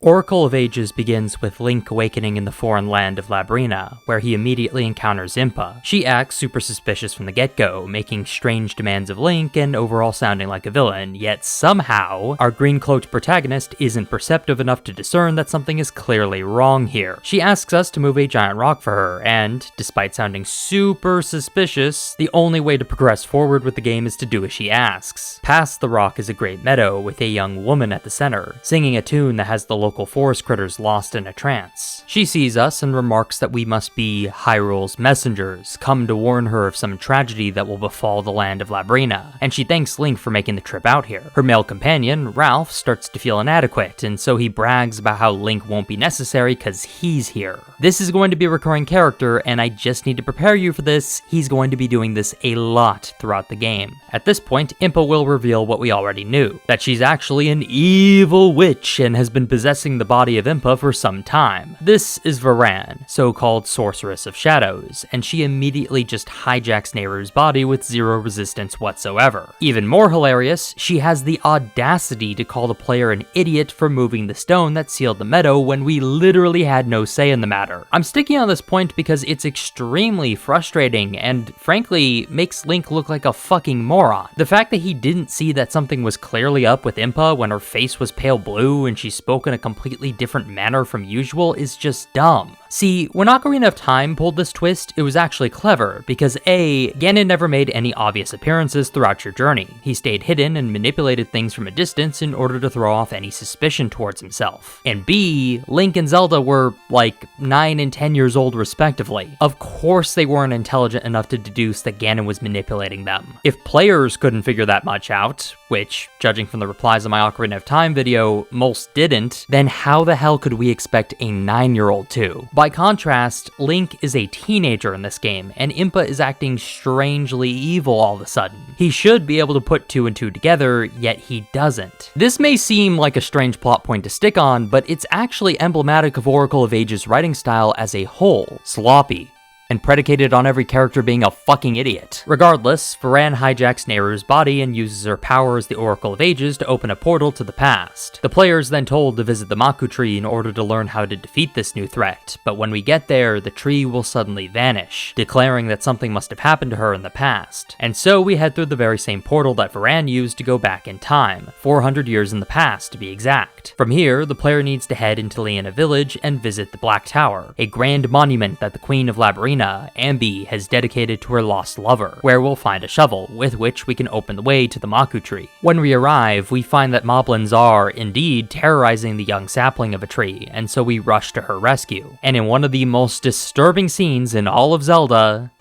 A: Oracle of Ages begins with Link awakening in the foreign land of Labrynna, where he immediately encounters Impa. She acts super suspicious from the get-go, making strange demands of Link and overall sounding like a villain, yet somehow, our green-cloaked protagonist isn't perceptive enough to discern that something is clearly wrong here. She asks us to move a giant rock for her, and, despite sounding super suspicious, the only way to progress forward with the game is to do as she asks. Past the rock is a great meadow with a young woman at the center, singing a tune that has the local local forest critters lost in a trance. She sees us and remarks that we must be Hyrule's messengers, come to warn her of some tragedy that will befall the land of Labrynna, and she thanks Link for making the trip out here. Her male companion, Ralph, starts to feel inadequate, and so he brags about how Link won't be necessary cause he's here. This is going to be a recurring character, and I just need to prepare you for this, he's going to be doing this a lot throughout the game. At this point, Impa will reveal what we already knew, that she's actually an evil witch and has been possessing the body of Impa for some time. This is Veran, so-called Sorceress of Shadows, and she immediately just hijacks Nayru's body with zero resistance whatsoever. Even more hilarious, she has the audacity to call the player an idiot for moving the stone that sealed the meadow when we literally had no say in the matter. I'm sticking on this point because it's extremely frustrating and, frankly, makes Link look like a fucking moron. The fact that he didn't see that something was clearly up with Impa when her face was pale blue and she spoke in a completely different manner from usual is just dumb. See, when Ocarina of Time pulled this twist, it was actually clever, because A, Ganon never made any obvious appearances throughout your journey. He stayed hidden and manipulated things from a distance in order to throw off any suspicion towards himself. And B, Link and Zelda were, like, 9 and 10 years old respectively. Of course they weren't intelligent enough to deduce that Ganon was manipulating them. If players couldn't figure that much out, which, judging from the replies on my Ocarina of Time video, most didn't, then how the hell could we expect a 9-year-old to? By contrast, Link is a teenager in this game, and Impa is acting strangely evil all of a sudden. He should be able to put 2 and 2 together, yet he doesn't. This may seem like a strange plot point to stick on, but it's actually emblematic of Oracle of Ages' writing style as a whole. Sloppy. And predicated on every character being a fucking idiot. Regardless, Veran hijacks Nayru's body and uses her power as the Oracle of Ages to open a portal to the past. The player is then told to visit the Maku tree in order to learn how to defeat this new threat, but when we get there, the tree will suddenly vanish, declaring that something must have happened to her in the past. And so we head through the very same portal that Veran used to go back in time, 400 years in the past to be exact. From here, the player needs to head into Labrynna village and visit the Black Tower, a grand monument that the Queen of Labrynna, Ambi, has dedicated to her lost lover, where we'll find a shovel, with which we can open the way to the Maku tree. When we arrive, we find that moblins are, indeed, terrorizing the young sapling of a tree, and so we rush to her rescue. And in one of the most disturbing scenes in all of Zelda,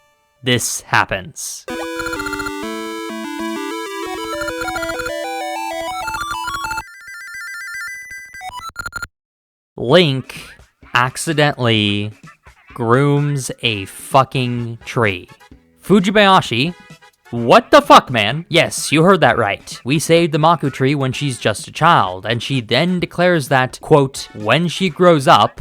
A: this happens. Link accidentally grooms a fucking tree. Fujibayashi, what the fuck, man? Yes, you heard that right. We saved the Maku tree when she's just a child, and she then declares that, quote, when she grows up,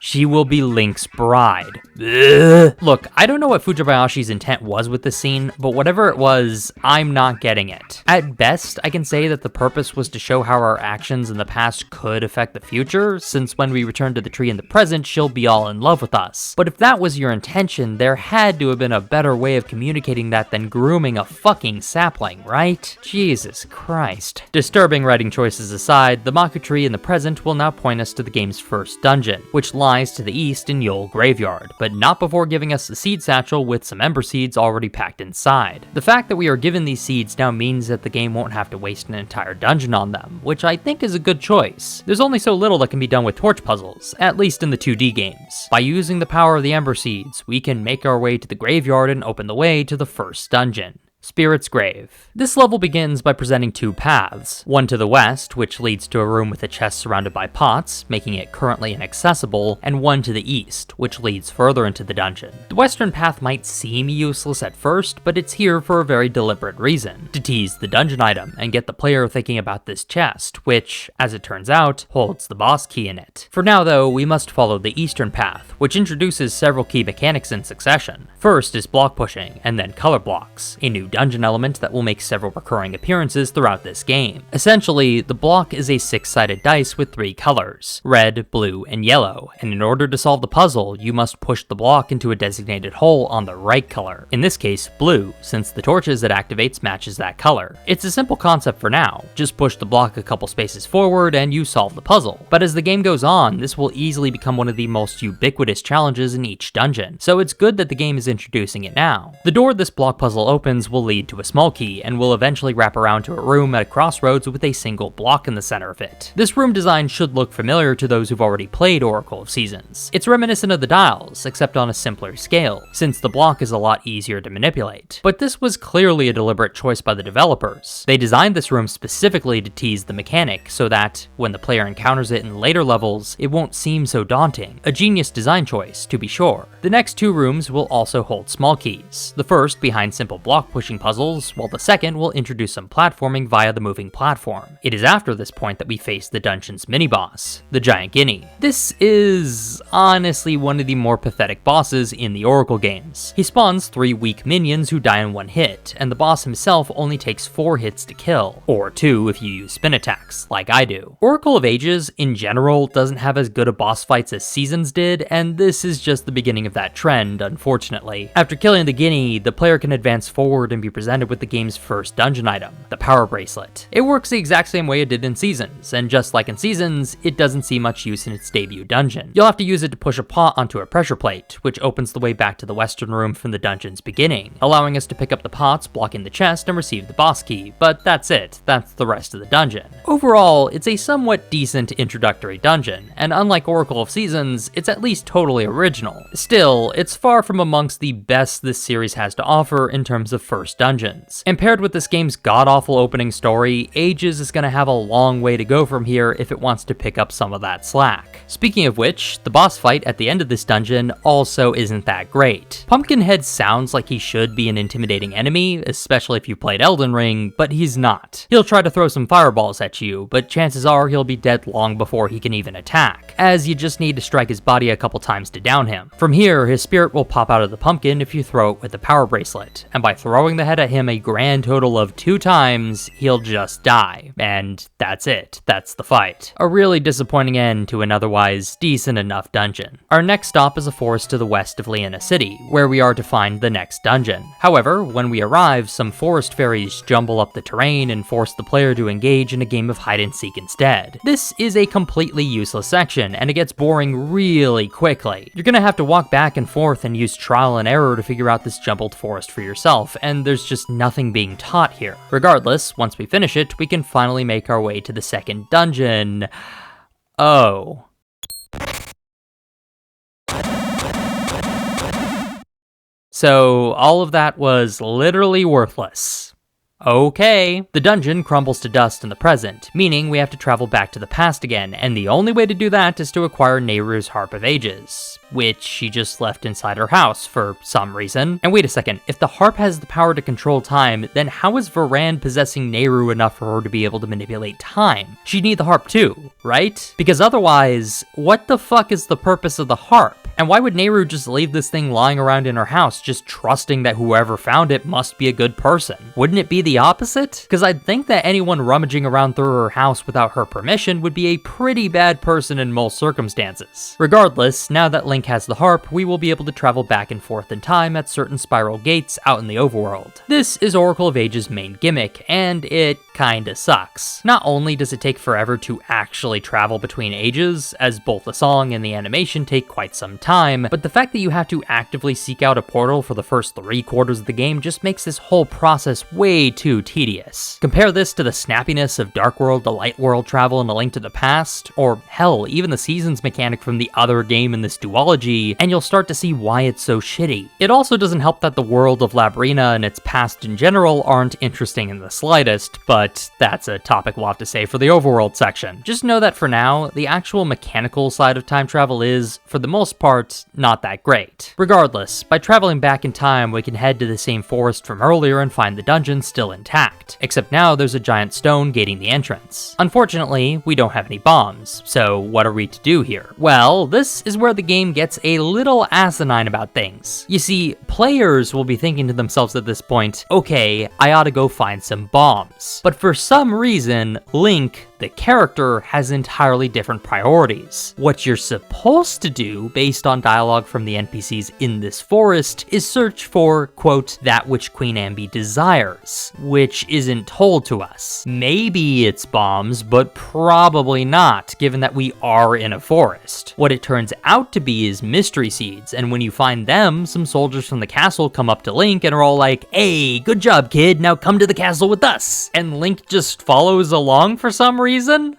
A: she will be Link's bride. Look, I don't know what Fujibayashi's intent was with this scene, but whatever it was, I'm not getting it. At best, I can say that the purpose was to show how our actions in the past could affect the future, since when we return to the tree in the present, she'll be all in love with us. But if that was your intention, there had to have been a better way of communicating that than grooming a fucking sapling, right? Jesus Christ. Disturbing writing choices aside, the Maku tree in the present will now point us to the game's first dungeon, which lies to the east in Yule Graveyard, but not before giving us a seed satchel with some ember seeds already packed inside. The fact that we are given these seeds now means that the game won't have to waste an entire dungeon on them, which I think is a good choice. There's only so little that can be done with torch puzzles, at least in the 2D games. By using the power of the ember seeds, we can make our way to the graveyard and open the way to the first dungeon. Spirit's Grave. This level begins by presenting 2 paths, one to the west, which leads to a room with a chest surrounded by pots, making it currently inaccessible, and one to the east, which leads further into the dungeon. The western path might seem useless at first, but it's here for a very deliberate reason, to tease the dungeon item and get the player thinking about this chest, which, as it turns out, holds the boss key in it. For now though, we must follow the eastern path, which introduces several key mechanics in succession. First is block pushing, and then color blocks, a new dungeon element that will make several recurring appearances throughout this game. Essentially, the block is a 6-sided dice with 3 colors, red, blue, and yellow, and in order to solve the puzzle, you must push the block into a designated hole on the right color, in this case, blue, since the torches it activates matches that color. It's a simple concept for now, just push the block a couple spaces forward and you solve the puzzle. But as the game goes on, this will easily become one of the most ubiquitous challenges in each dungeon, so it's good that the game is introducing it now. The door this block puzzle opens will will lead to a small key and will eventually wrap around to a room at a crossroads with a single block in the center of it. This room design should look familiar to those who've already played Oracle of Seasons. It's reminiscent of the dials, except on a simpler scale, since the block is a lot easier to manipulate. But this was clearly a deliberate choice by the developers. They designed this room specifically to tease the mechanic so that, when the player encounters it in later levels, it won't seem so daunting. A genius design choice, to be sure. The next two rooms will also hold small keys. The first behind simple block pushing puzzles, while the second will introduce some platforming via the moving platform. It is after this point that we face the dungeon's mini-boss, the Giant Guinea. This is honestly one of the more pathetic bosses in the Oracle games. He spawns 3 weak minions who die in 1 hit, and the boss himself only takes 4 hits to kill, or 2 if you use spin attacks, like I do. Oracle of Ages, in general, doesn't have as good a boss fights as Seasons did, and this is just the beginning of that trend, unfortunately. After killing the Guinea, the player can advance forward and be presented with the game's first dungeon item, the Power Bracelet. It works the exact same way it did in Seasons, and just like in Seasons, it doesn't see much use in its debut dungeon. You'll have to use it to push a pot onto a pressure plate, which opens the way back to the western room from the dungeon's beginning, allowing us to pick up the pots, blocking the chest, and receive the boss key, but that's it. That's the rest of the dungeon. Overall, it's a somewhat decent introductory dungeon, and unlike Oracle of Seasons, it's at least totally original. Still, it's far from amongst the best this series has to offer in terms of first dungeons. And paired with this game's god-awful opening story, Ages is gonna have a long way to go from here if it wants to pick up some of that slack. Speaking of which, the boss fight at the end of this dungeon also isn't that great. Pumpkinhead sounds like he should be an intimidating enemy, especially if you played Elden Ring, but he's not. He'll try to throw some fireballs at you, but chances are he'll be dead long before he can even attack, as you just need to strike his body a couple times to down him. From here, his spirit will pop out of the pumpkin if you throw it with the Power Bracelet, and by throwing the head at him a grand total of 2 times, he'll just die. And that's it. That's the fight. A really disappointing end to an otherwise decent enough dungeon. Our next stop is a forest to the west of Labrynna City, where we are to find the next dungeon. However, when we arrive, some forest fairies jumble up the terrain and force the player to engage in a game of hide and seek instead. This is a completely useless section, and it gets boring really quickly. You're gonna have to walk back and forth and use trial and error to figure out this jumbled forest for yourself, and there's just nothing being taught here. Regardless, once we finish it, we can finally make our way to the second dungeon. Oh. So, all of that was literally worthless. Okay. The dungeon crumbles to dust in the present, meaning we have to travel back to the past again, and the only way to do that is to acquire Nayru's Harp of Ages, which she just left inside her house for some reason. And wait a second, if the harp has the power to control time, then how is Veran possessing Nayru enough for her to be able to manipulate time? She'd need the harp too, right? Because otherwise, what the fuck is the purpose of the harp? And why would Nayru just leave this thing lying around in her house, just trusting that whoever found it must be a good person? Wouldn't it be the opposite? Because I'd think that anyone rummaging around through her house without her permission would be a pretty bad person in most circumstances. Regardless, now that Link has the harp, we will be able to travel back and forth in time at certain spiral gates out in the overworld. This is Oracle of Ages' main gimmick, and it kinda sucks. Not only does it take forever to actually travel between ages, as both the song and the animation take quite some time, but the fact that you have to actively seek out a portal for the first 3/4 of the game just makes this whole process way too tedious. Compare this to the snappiness of Dark World to Light World travel in A Link to the Past, or hell, even the Seasons mechanic from the other game in this duology, and you'll start to see why it's so shitty. It also doesn't help that the world of Labrynna and its past in general aren't interesting in the slightest, but that's a topic we'll have to save for the Overworld section. Just know that for now, the actual mechanical side of time travel is, for the most part, not that great. Regardless, by traveling back in time, we can head to the same forest from earlier and find the dungeon still intact, except now there's a giant stone gating the entrance. Unfortunately, we don't have any bombs, so what are we to do here? Well, this is where the game gets a little asinine about things. You see, players will be thinking to themselves at this point, okay, I ought to go find some bombs. But for some reason, Link, the character has entirely different priorities. What you're supposed to do, based on dialogue from the NPCs in this forest, is search for, quote, that which Queen Ambi desires, which isn't told to us. Maybe it's bombs, but probably not, given that we are in a forest. What it turns out to be is mystery seeds, and when you find them, some soldiers from the castle come up to Link and are all like, hey, good job, kid, now come to the castle with us. And Link just follows along for some reason?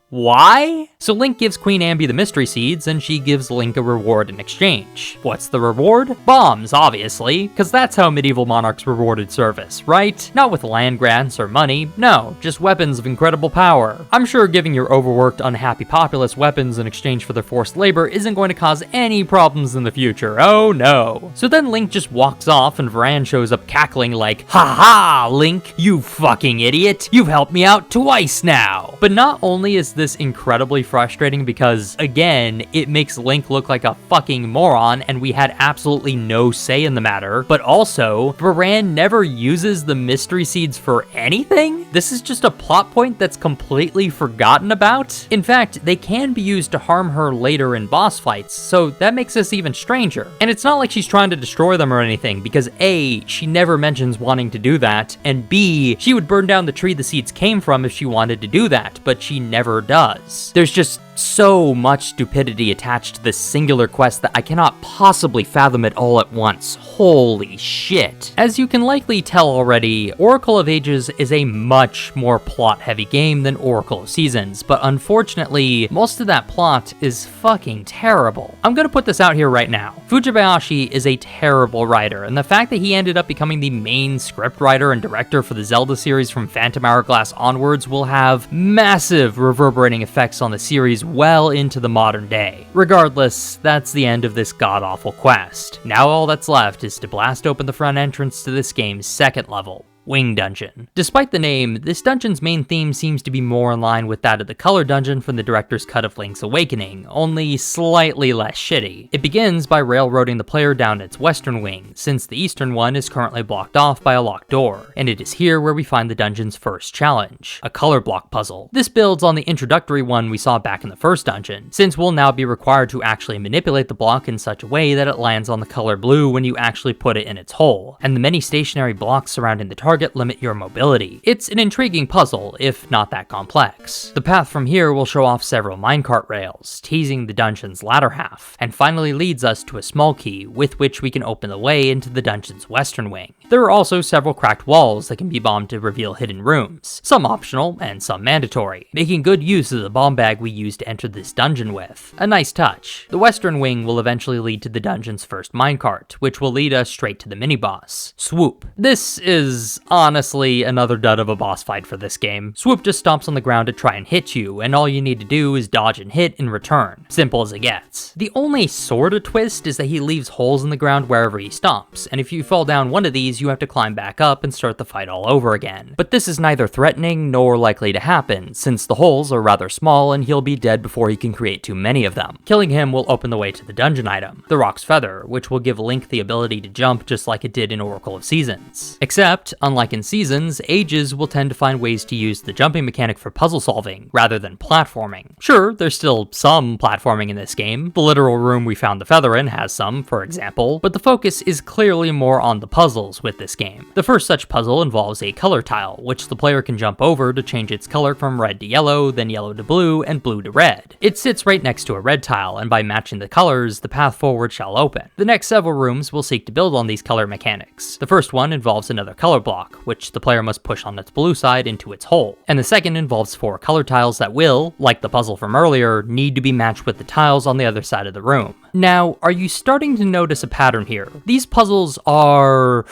A: Why? So Link gives Queen Ambi the mystery seeds, and she gives Link a reward in exchange. What's the reward? Bombs, obviously, because that's how medieval monarchs rewarded service, right? Not with land grants or money, no, just weapons of incredible power. I'm sure giving your overworked, unhappy populace weapons in exchange for their forced labor isn't going to cause any problems in the future, oh no. So then Link just walks off, and Veran shows up cackling like, ha ha, Link, you fucking idiot, you've helped me out twice now. But not only is this incredibly frustrating because, again, it makes Link look like a fucking moron and we had absolutely no say in the matter, but also, Veran never uses the mystery seeds for anything? This is just a plot point that's completely forgotten about? In fact, they can be used to harm her later in boss fights, so that makes this even stranger. And it's not like she's trying to destroy them or anything, because A, she never mentions wanting to do that, and B, she would burn down the tree the seeds came from if she wanted to do that, but she never does. There's just so much stupidity attached to this singular quest that I cannot possibly fathom it all at once. Holy shit. As you can likely tell already, Oracle of Ages is a much more plot-heavy game than Oracle of Seasons, but unfortunately, most of that plot is fucking terrible. I'm gonna put this out here right now. Fujibayashi is a terrible writer, and the fact that he ended up becoming the main scriptwriter and director for the Zelda series from Phantom Hourglass onwards will have massive reverberating effects on the series well into the modern day. Regardless, that's the end of this god-awful quest. Now all that's left is to blast open the front entrance to this game's second level, Wing Dungeon. Despite the name, this dungeon's main theme seems to be more in line with that of the Color Dungeon from the director's cut of Link's Awakening, only slightly less shitty. It begins by railroading the player down its western wing, since the eastern one is currently blocked off by a locked door, and it is here where we find the dungeon's first challenge, a color block puzzle. This builds on the introductory one we saw back in the first dungeon, since we'll now be required to actually manipulate the block in such a way that it lands on the color blue when you actually put it in its hole, and the many stationary blocks surrounding the target limit your mobility. It's an intriguing puzzle, if not that complex. The path from here will show off several minecart rails, teasing the dungeon's latter half, and finally leads us to a small key with which we can open the way into the dungeon's western wing. There are also several cracked walls that can be bombed to reveal hidden rooms, some optional and some mandatory, making good use of the bomb bag we used to enter this dungeon with. A nice touch. The western wing will eventually lead to the dungeon's first minecart, which will lead us straight to the mini-boss, Swoop. This is honestly another dud of a boss fight for this game. Swoop just stomps on the ground to try and hit you, and all you need to do is dodge and hit in return. Simple as it gets. The only sort of twist is that he leaves holes in the ground wherever he stomps, and if you fall down one of these, you have to climb back up and start the fight all over again. But this is neither threatening nor likely to happen, since the holes are rather small and he'll be dead before he can create too many of them. Killing him will open the way to the dungeon item, the Rock's Feather, which will give Link the ability to jump just like it did in Oracle of Seasons. Except, unlike in Seasons, Ages will tend to find ways to use the jumping mechanic for puzzle solving, rather than platforming. Sure, there's still some platforming in this game. The literal room we found the feather in has some, for example, but the focus is clearly more on the puzzles with this game. The first such puzzle involves a color tile, which the player can jump over to change its color from red to yellow, then yellow to blue, and blue to red. It sits right next to a red tile, and by matching the colors, the path forward shall open. The next several rooms will seek to build on these color mechanics. The first one involves another color block, which the player must push on its blue side into its hole. And the second involves 4 color tiles that will, like the puzzle from earlier, need to be matched with the tiles on the other side of the room. Now, are you starting to notice a pattern here? These puzzles are...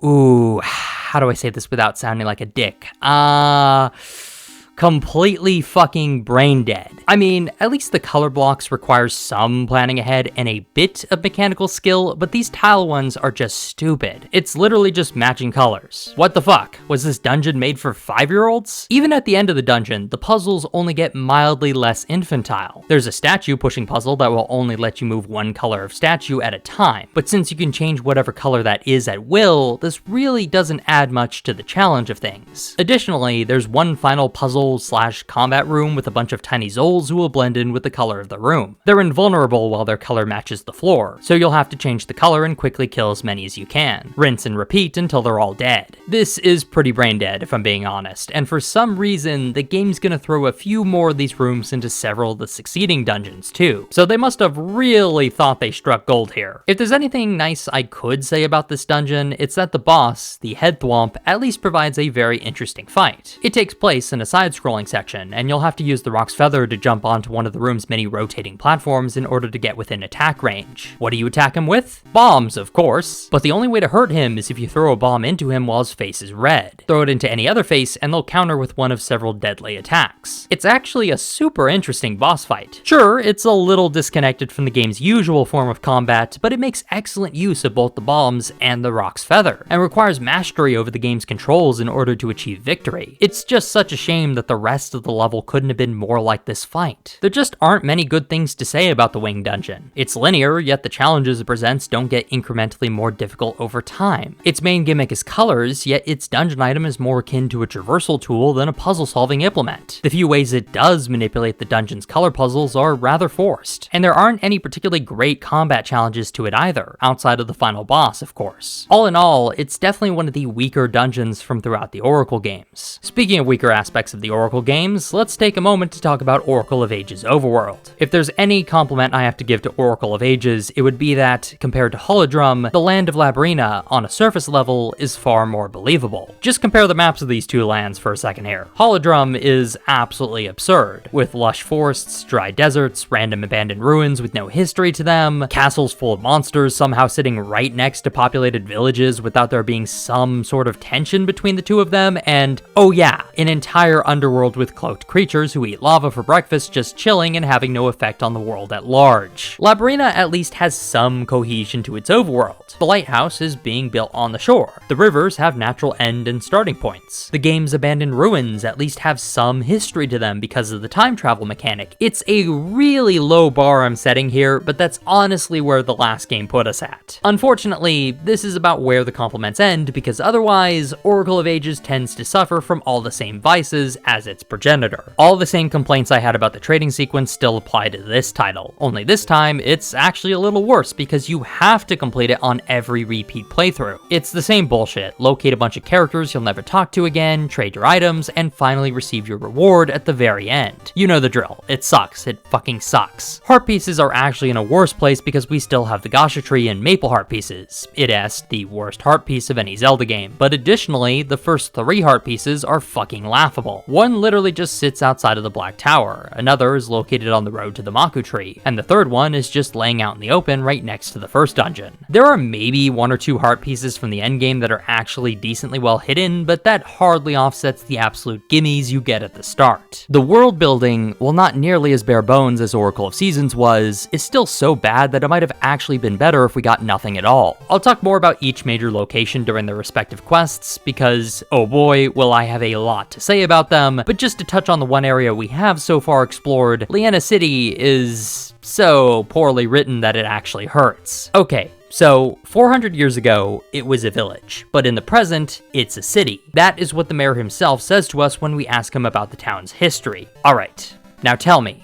A: Ooh, how do I say this without sounding like a dick? Completely fucking brain dead. I mean, at least the color blocks require some planning ahead and a bit of mechanical skill, but these tile ones are just stupid. It's literally just matching colors. What the fuck? Was this dungeon made for 5-year-olds? Even at the end of the dungeon, the puzzles only get mildly less infantile. There's a statue pushing puzzle that will only let you move one color of statue at a time, but since you can change whatever color that is at will, this really doesn't add much to the challenge of things. Additionally, there's one final puzzle puzzle/combat room with a bunch of tiny Zols who will blend in with the color of the room. They're invulnerable while their color matches the floor, so you'll have to change the color and quickly kill as many as you can. Rinse and repeat until they're all dead. This is pretty brain dead if I'm being honest, and for some reason, the game's gonna throw a few more of these rooms into several of the succeeding dungeons too, so they must have really thought they struck gold here. If there's anything nice I could say about this dungeon, it's that the boss, the head thwomp, at least provides a very interesting fight. It takes place in a side-scrolling section, and you'll have to use the Rock's Feather to jump onto one of the room's many rotating platforms in order to get within attack range. What do you attack him with? Bombs, of course. But the only way to hurt him is if you throw a bomb into him while his face is red. Throw it into any other face, and they'll counter with one of several deadly attacks. It's actually a super interesting boss fight. Sure, it's a little disconnected from the game's usual form of combat, but it makes excellent use of both the bombs and the Rock's Feather, and requires mastery over the game's controls in order to achieve victory. It's just such a shame that the rest of the level couldn't have been more like this fight. There just aren't many good things to say about the Wing Dungeon. It's linear, yet the challenges it presents don't get incrementally more difficult over time. Its main gimmick is colors, yet its dungeon item is more akin to a traversal tool than a puzzle-solving implement. The few ways it does manipulate the dungeon's color puzzles are rather forced, and there aren't any particularly great combat challenges to it either, outside of the final boss, of course. All in all, it's definitely one of the weaker dungeons from throughout the Oracle games. Speaking of weaker aspects of the Oracle games, let's take a moment to talk about Oracle of Ages Overworld. If there's any compliment I have to give to Oracle of Ages, it would be that, compared to Holodrum, the land of Labrynna, on a surface level, is far more believable. Just compare the maps of these two lands for a second here. Holodrum is absolutely absurd, with lush forests, dry deserts, random abandoned ruins with no history to them, castles full of monsters somehow sitting right next to populated villages without there being some sort of tension between the two of them, and, oh yeah, an entire underworld with cloaked creatures who eat lava for breakfast just chilling and having no effect on the world at large. Labrynna at least has some cohesion to its overworld. The lighthouse is being built on the shore. The rivers have natural end and starting points. The game's abandoned ruins at least have some history to them because of the time travel mechanic. It's a really low bar I'm setting here, but that's honestly where the last game put us at. Unfortunately, this is about where the compliments end, because otherwise, Oracle of Ages tends to suffer from all the same vices as its progenitor. All the same complaints I had about the trading sequence still apply to this title, only this time it's actually a little worse because you have to complete it on every repeat playthrough. It's the same bullshit: locate a bunch of characters you'll never talk to again, trade your items, and finally receive your reward at the very end. You know the drill. It sucks. It fucking sucks. Heart pieces are actually in a worse place because we still have the Gasha tree and Maple heart pieces. It is the worst heart piece of any Zelda game, but additionally, the first 3 heart pieces are fucking laughable. One literally just sits outside of the Black Tower, another is located on the road to the Maku tree, and the third one is just laying out in the open right next to the first dungeon. There are maybe 1 or 2 heart pieces from the endgame that are actually decently well hidden, but that hardly offsets the absolute gimmies you get at the start. The world building, while not nearly as bare bones as Oracle of Seasons was, is still so bad that it might have actually been better if we got nothing at all. I'll talk more about each major location during their respective quests, because, oh boy, will I have a lot to say about them, but just to touch on the one area we have so far explored, Leanna City is so poorly written that it actually hurts. Okay. So, 400 years ago, it was a village, but in the present, it's a city. That is what the mayor himself says to us when we ask him about the town's history. Alright, now tell me,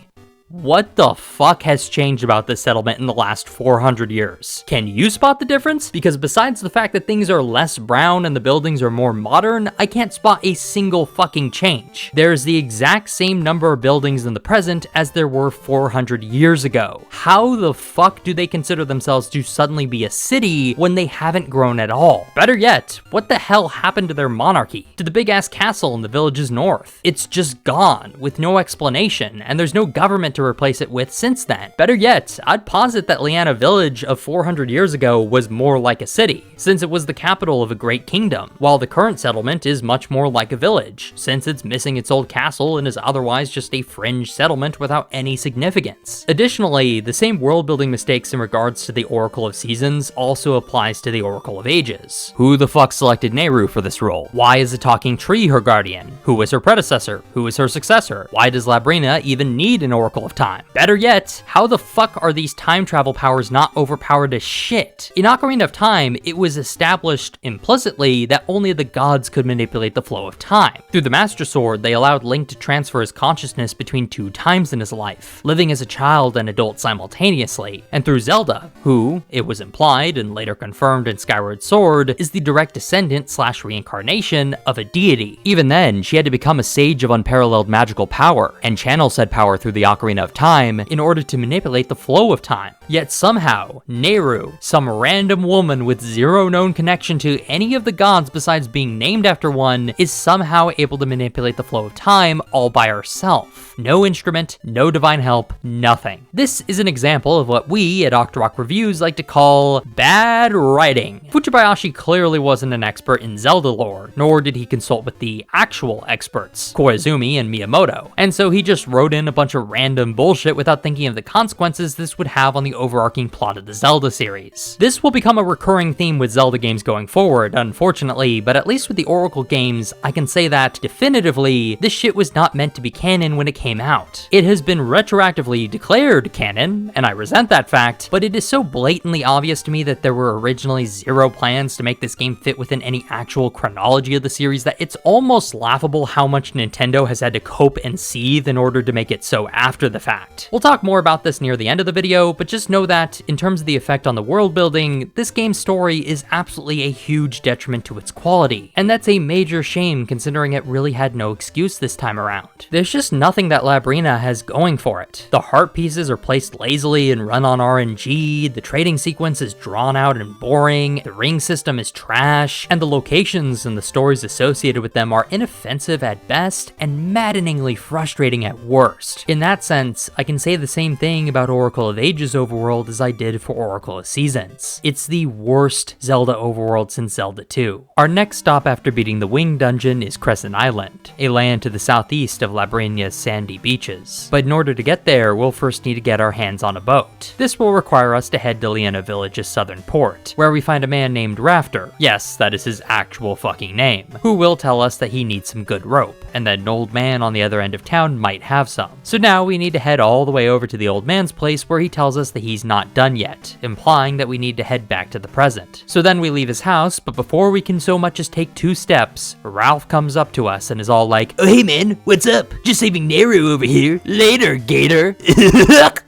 A: what the fuck has changed about this settlement in the last 400 years? Can you spot the difference? Because besides the fact that things are less brown and the buildings are more modern, I can't spot a single fucking change. There's the exact same number of buildings in the present as there were 400 years ago. How the fuck do they consider themselves to suddenly be a city when they haven't grown at all? Better yet, what the hell happened to their monarchy? To the big-ass castle in the village's north? It's just gone, with no explanation, and there's no government to replace it with since then. Better yet, I'd posit that Leanna Village of 400 years ago was more like a city, since it was the capital of a great kingdom, while the current settlement is much more like a village, since it's missing its old castle and is otherwise just a fringe settlement without any significance. Additionally, the same world-building mistakes in regards to the Oracle of Seasons also applies to the Oracle of Ages. Who the fuck selected Nayru for this role? Why is a talking tree her guardian? Who was her predecessor? Who is her successor? Why does Labrynna even need an Oracle of of time. Better yet, how the fuck are these time travel powers not overpowered as shit? In Ocarina of Time, it was established implicitly that only the gods could manipulate the flow of time. Through the Master Sword, they allowed Link to transfer his consciousness between two times in his life, living as a child and adult simultaneously. And through Zelda, who, it was implied and later confirmed in Skyward Sword, is the direct descendant / reincarnation of a deity. Even then, she had to become a sage of unparalleled magical power, and channel said power through the Ocarina of Time in order to manipulate the flow of time. Yet somehow, Nayru, some random woman with zero known connection to any of the gods besides being named after one, is somehow able to manipulate the flow of time all by herself. No instrument, no divine help, nothing. This is an example of what we at Octorok Reviews like to call bad writing. Fujibayashi clearly wasn't an expert in Zelda lore, nor did he consult with the actual experts, Koizumi and Miyamoto, and so he just wrote in a bunch of random bullshit without thinking of the consequences this would have on the overarching plot of the Zelda series. This will become a recurring theme with Zelda games going forward, unfortunately, but at least with the Oracle games, I can say that definitively, this shit was not meant to be canon when it came out. It has been retroactively declared canon, and I resent that fact, but it is so blatantly obvious to me that there were originally zero plans to make this game fit within any actual chronology of the series that it's almost laughable how much Nintendo has had to cope and seethe in order to make it so after the fact. We'll talk more about this near the end of the video, but just know that, in terms of the effect on the world building, this game's story is absolutely a huge detriment to its quality, and that's a major shame considering it really had no excuse this time around. There's just nothing that Labrynna has going for it. The heart pieces are placed lazily and run on RNG, the trading sequence is drawn out and boring, the ring system is trash, and the locations and the stories associated with them are inoffensive at best and maddeningly frustrating at worst. In that sense, I can say the same thing about Oracle of Ages Overworld as I did for Oracle of Seasons. It's the worst Zelda overworld since Zelda 2. Our next stop after beating the Wing Dungeon is Crescent Island, a land to the southeast of Labrynna's sandy beaches. But in order to get there, we'll first need to get our hands on a boat. This will require us to head to Liena Village's southern port, where we find a man named Rafter, yes, that is his actual fucking name, who will tell us that he needs some good rope, and that an old man on the other end of town might have some. So now we need to head all the way over to the old man's place where he tells us that he's not done yet, implying that we need to head back to the present. So then we leave his house, but before we can so much as take 2 steps, Ralph comes up to us and is all like, "Oh hey man, what's up? Just saving Nayru over here. Later, gator."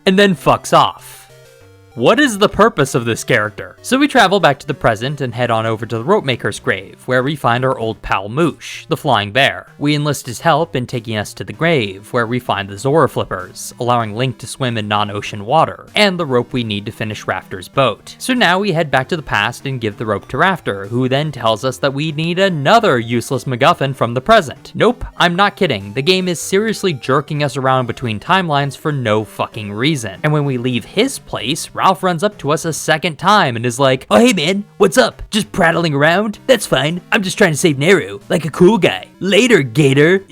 A: And then fucks off. What is the purpose of this character? So we travel back to the present and head on over to the rope maker's grave, where we find our old pal Moosh, the flying bear. We enlist his help in taking us to the grave, where we find the Zora flippers, allowing Link to swim in non-ocean water, and the rope we need to finish Rafter's boat. So now we head back to the past and give the rope to Rafter, who then tells us that we need another useless MacGuffin from the present. Nope, I'm not kidding. The game is seriously jerking us around between timelines for no fucking reason. And when we leave his place, Ralph runs up to us a second time and is like, "Oh hey man, what's up? Just prattling around? That's fine. I'm just trying to save Nayru, like a cool guy. Later, gator."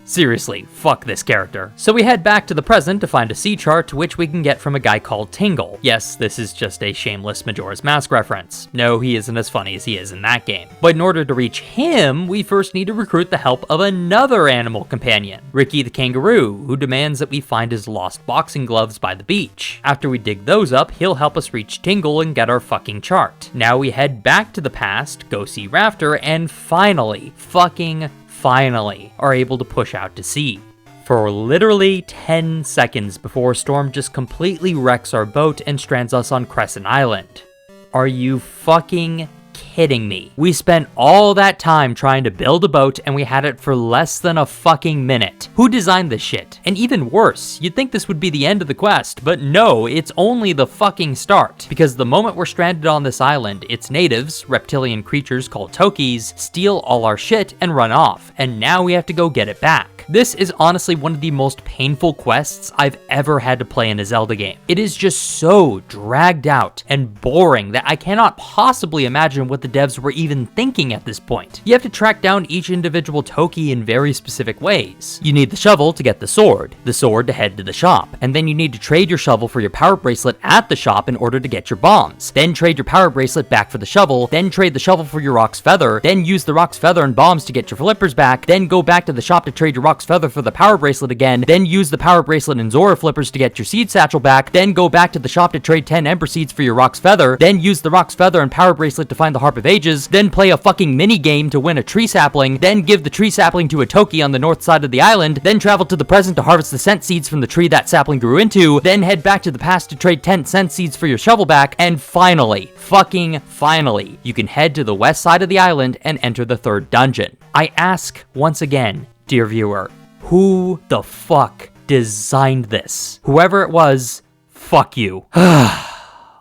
A: Seriously, fuck this character. So we head back to the present to find a sea chart to which we can get from a guy called Tingle. Yes, this is just a shameless Majora's Mask reference. No, he isn't as funny as he is in that game. But in order to reach him, we first need to recruit the help of another animal companion, Ricky the kangaroo, who demands that we find his lost boxing gloves by the beach. After we dig those up, he'll help us reach Tingle and get our fucking chart. Now we head back to the past, go see Rafter, and finally are able to push out to sea. For literally 10 seconds before a storm just completely wrecks our boat and strands us on Crescent Island. Are you fucking kidding me? We spent all that time trying to build a boat and we had it for less than a fucking minute. Who designed this shit? And even worse, you'd think this would be the end of the quest, but no, it's only the fucking start. Because the moment we're stranded on this island, its natives, reptilian creatures called Tokeys, steal all our shit and run off, and now we have to go get it back. This is honestly one of the most painful quests I've ever had to play in a Zelda game. It is just so dragged out and boring that I cannot possibly imagine imagine what the devs were even thinking at this point. You have to track down each individual Tokey in very specific ways. You need the shovel to get the sword to head to the shop, and then you need to trade your shovel for your power bracelet at the shop in order to get your bombs. Then trade your power bracelet back for the shovel, then trade the shovel for your rock's feather, then use the rock's feather and bombs to get your flippers back, then go back to the shop to trade your rock's feather for the power bracelet again, then use the power bracelet and Zora flippers to get your seed satchel back, then go back to the shop to trade 10 ember seeds for your rock's feather, then use the rock's feather and power bracelet to find the harp of ages, then play a fucking mini game to win a tree sapling, then give the tree sapling to a Tokey on the north side of the island, then travel to the present to harvest the scent seeds from the tree that sapling grew into, then head back to the past to trade 10 scent seeds for your shovel back, and finally, fucking finally, you can head to the west side of the island and enter the third dungeon. I ask once again, dear viewer, who the fuck designed this? Whoever it was, fuck you.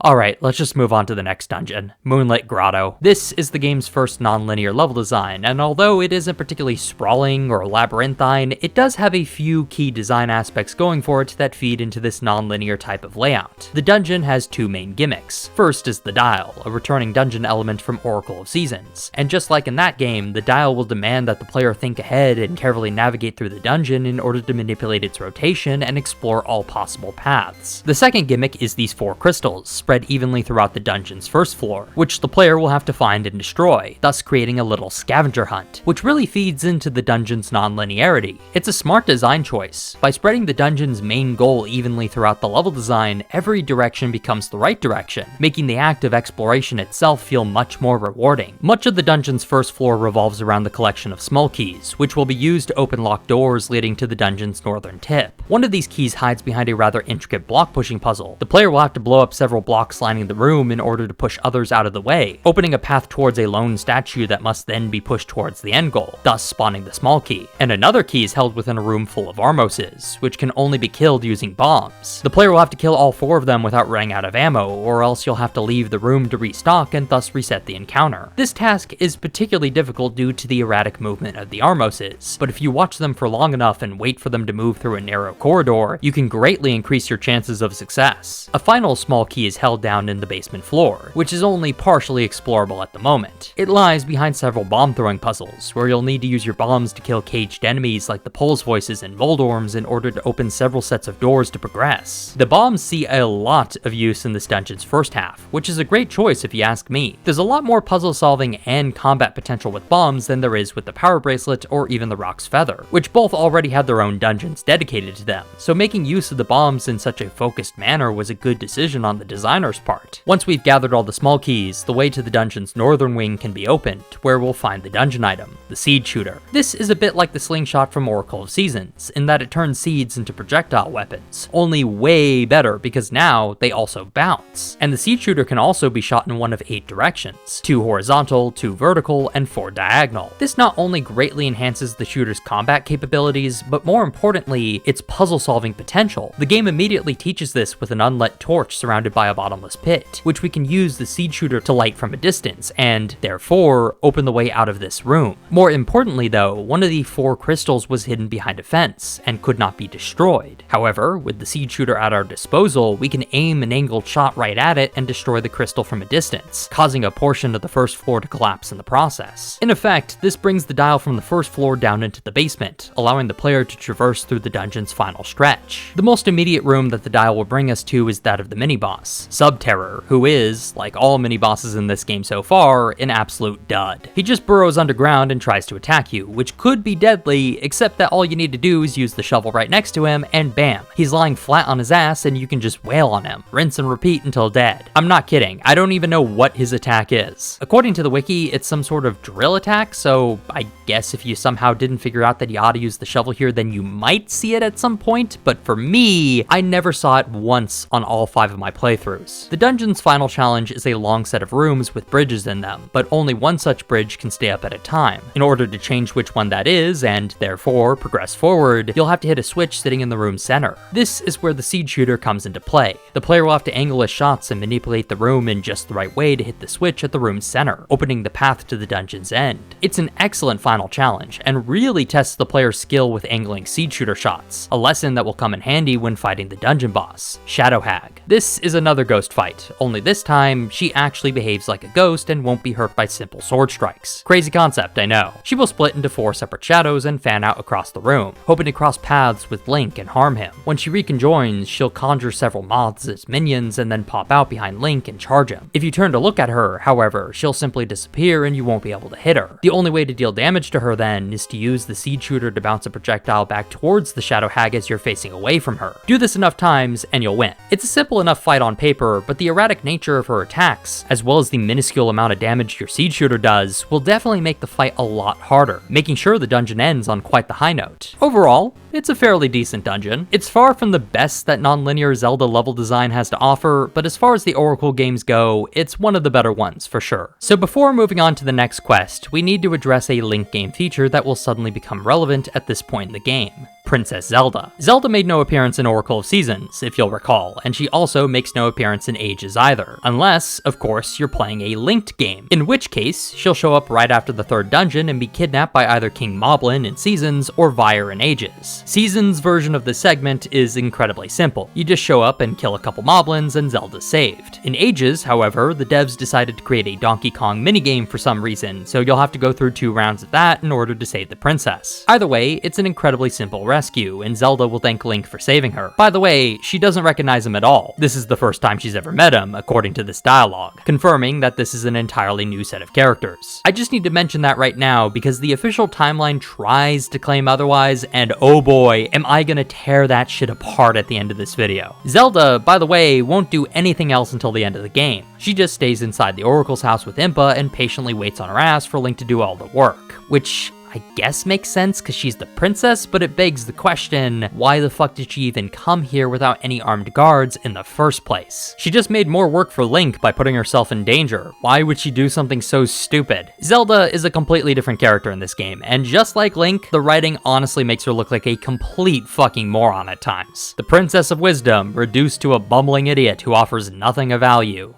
A: Alright, let's just move on to the next dungeon, Moonlit Grotto. This is the game's first non-linear level design, and although it isn't particularly sprawling or labyrinthine, it does have a few key design aspects going for it that feed into this non-linear type of layout. The dungeon has two main gimmicks. First is the dial, a returning dungeon element from Oracle of Seasons, and just like in that game, the dial will demand that the player think ahead and carefully navigate through the dungeon in order to manipulate its rotation and explore all possible paths. The second gimmick is these 4 crystals, spread evenly throughout the dungeon's first floor, which the player will have to find and destroy, thus creating a little scavenger hunt, which really feeds into the dungeon's non-linearity. It's a smart design choice. By spreading the dungeon's main goal evenly throughout the level design, every direction becomes the right direction, making the act of exploration itself feel much more rewarding. Much of the dungeon's first floor revolves around the collection of small keys, which will be used to open locked doors leading to the dungeon's northern tip. One of these keys hides behind a rather intricate block pushing puzzle. The player will have to blow up several blocks lining the room in order to push others out of the way, opening a path towards a lone statue that must then be pushed towards the end goal, thus spawning the small key. And another key is held within a room full of Armoses, which can only be killed using bombs. The player will have to kill all 4 of them without running out of ammo, or else you'll have to leave the room to restock and thus reset the encounter. This task is particularly difficult due to the erratic movement of the Armoses, but if you watch them for long enough and wait for them to move through a narrow corridor, you can greatly increase your chances of success. A final small key is held down in the basement floor, which is only partially explorable at the moment. It lies behind several bomb throwing puzzles, where you'll need to use your bombs to kill caged enemies like the Pole's Voices and Moldorms in order to open several sets of doors to progress. The bombs see a lot of use in this dungeon's first half, which is a great choice if you ask me. There's a lot more puzzle solving and combat potential with bombs than there is with the power bracelet or even the rock's feather, which both already had their own dungeons dedicated to them, so making use of the bombs in such a focused manner was a good decision on the designer's part. Once we've gathered all the small keys, the way to the dungeon's northern wing can be opened, where we'll find the dungeon item, the seed shooter. This is a bit like the slingshot from Oracle of Seasons, in that it turns seeds into projectile weapons, only way better because now they also bounce. And the seed shooter can also be shot in one of 8 directions, 2 horizontal, 2 vertical, and 4 diagonal. This not only greatly enhances the shooter's combat capabilities, but more importantly, its puzzle solving potential. The game immediately teaches this with an unlit torch surrounded by a bottomless pit, which we can use the seed shooter to light from a distance, and therefore open the way out of this room. More importantly though, one of the 4 crystals was hidden behind a fence, and could not be destroyed. However, with the seed shooter at our disposal, we can aim an angled shot right at it and destroy the crystal from a distance, causing a portion of the first floor to collapse in the process. In effect, this brings the dial from the first floor down into the basement, allowing the player to traverse through the dungeon's final stretch. The most immediate room that the dial will bring us to is that of the mini-boss, Subterror, who is, like all mini-bosses in this game so far, an absolute dud. He just burrows underground and tries to attack you, which could be deadly, except that all you need to do is use the shovel right next to him, and bam, he's lying flat on his ass and you can just wail on him, rinse and repeat until dead. I'm not kidding, I don't even know what his attack is. According to the wiki, it's some sort of drill attack, so I guess if you somehow didn't figure out that you ought to use the shovel here, then you might see it at some point, but for me, I never saw it once on all 5 of my playthroughs. The dungeon's final challenge is a long set of rooms with bridges in them, but only one such bridge can stay up at a time. In order to change which one that is, and therefore progress forward, you'll have to hit a switch sitting in the room's center. This is where the seed shooter comes into play. The player will have to angle his shots and manipulate the room in just the right way to hit the switch at the room's center, opening the path to the dungeon's end. It's an excellent final challenge, and really tests the player's skill with angling seed shooter shots, a lesson that will come in handy when fighting the dungeon boss, Shadow Hag. This is another ghost fight, only this time, she actually behaves like a ghost and won't be hurt by simple sword strikes. Crazy concept, I know. She will split into 4 separate shadows and fan out across the room, hoping to cross paths with Link and harm him. When she reconjoins, she'll conjure several moths as minions and then pop out behind Link and charge him. If you turn to look at her, however, she'll simply disappear and you won't be able to hit her. The only way to deal damage to her then is to use the seed shooter to bounce a projectile back towards the shadow hag as you're facing away from her. Do this enough times and you'll win. It's a simple enough fight on paper, but the erratic nature of her attacks, as well as the minuscule amount of damage your seed shooter does, will definitely make the fight a lot harder, making sure the dungeon ends on quite the high note. Overall, it's a fairly decent dungeon. It's far from the best that non-linear Zelda level design has to offer, but as far as the Oracle games go, it's one of the better ones for sure. So before moving on to the next quest, we need to address a Link game feature that will suddenly become relevant at this point in the game. Princess Zelda. Zelda made no appearance in Oracle of Seasons, if you'll recall, and she also makes no appearance in Ages either. Unless, of course, you're playing a linked game, in which case, she'll show up right after the 3rd dungeon and be kidnapped by either King Moblin in Seasons or Vyre in Ages. Seasons' version of this segment is incredibly simple. You just show up and kill a couple Moblins and Zelda's saved. In Ages, however, the devs decided to create a Donkey Kong minigame for some reason, so you'll have to go through 2 rounds of that in order to save the princess. Either way, it's an incredibly simple rescue, and Zelda will thank Link for saving her. By the way, she doesn't recognize him at all. This is the first time she's ever met him, according to this dialogue, confirming that this is an entirely new set of characters. I just need to mention that right now because the official timeline tries to claim otherwise, and oh boy, am I gonna tear that shit apart at the end of this video. Zelda, by the way, won't do anything else until the end of the game. She just stays inside the Oracle's house with Impa and patiently waits on her ass for Link to do all the work, which I guess makes sense because she's the princess, but it begs the question, why the fuck did she even come here without any armed guards in the first place? She just made more work for Link by putting herself in danger. Why would she do something so stupid? Zelda is a completely different character in this game, and just like Link, the writing honestly makes her look like a complete fucking moron at times. The Princess of Wisdom, reduced to a bumbling idiot who offers nothing of value.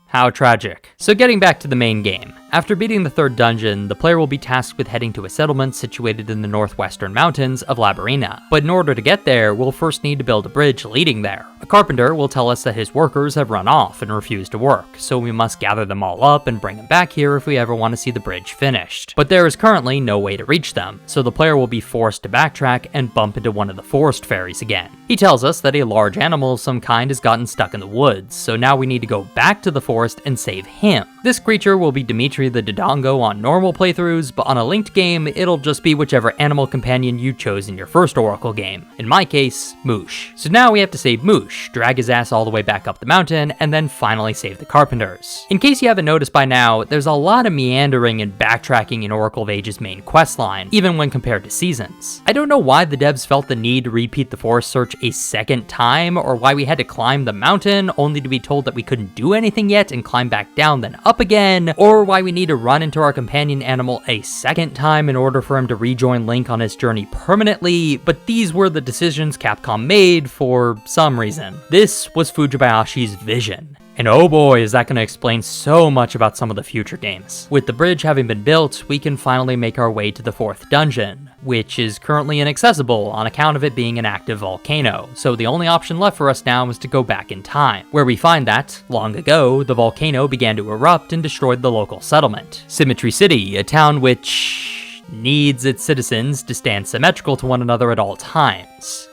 A: How tragic. So getting back to the main game. After beating the 3rd dungeon, the player will be tasked with heading to a settlement situated in the northwestern mountains of Labrynna. But in order to get there, we'll first need to build a bridge leading there. A carpenter will tell us that his workers have run off and refused to work, so we must gather them all up and bring them back here if we ever want to see the bridge finished. But there is currently no way to reach them, so the player will be forced to backtrack and bump into one of the forest fairies again. He tells us that a large animal of some kind has gotten stuck in the woods, so now we need to go back to the forest and save him. This creature will be Dimitri the Dodongo on normal playthroughs, but on a linked game, it'll just be whichever animal companion you chose in your first Oracle game. In my case, Moosh. So now we have to save Moosh, drag his ass all the way back up the mountain, and then finally save the carpenters. In case you haven't noticed by now, there's a lot of meandering and backtracking in Oracle of Ages' main questline, even when compared to Seasons. I don't know why the devs felt the need to repeat the forest search a second time, or why we had to climb the mountain only to be told that we couldn't do anything yet and climb back down then up again, or why we need to run into our companion animal a second time in order for him to rejoin Link on his journey permanently, but these were the decisions Capcom made for some reason. This was Fujibayashi's vision. And oh boy, is that going to explain so much about some of the future games. With the bridge having been built, we can finally make our way to the 4th dungeon, which is currently inaccessible on account of it being an active volcano, so the only option left for us now is to go back in time, where we find that, long ago, the volcano began to erupt and destroyed the local settlement. Symmetry City, a town which needs its citizens to stand symmetrical to one another at all times.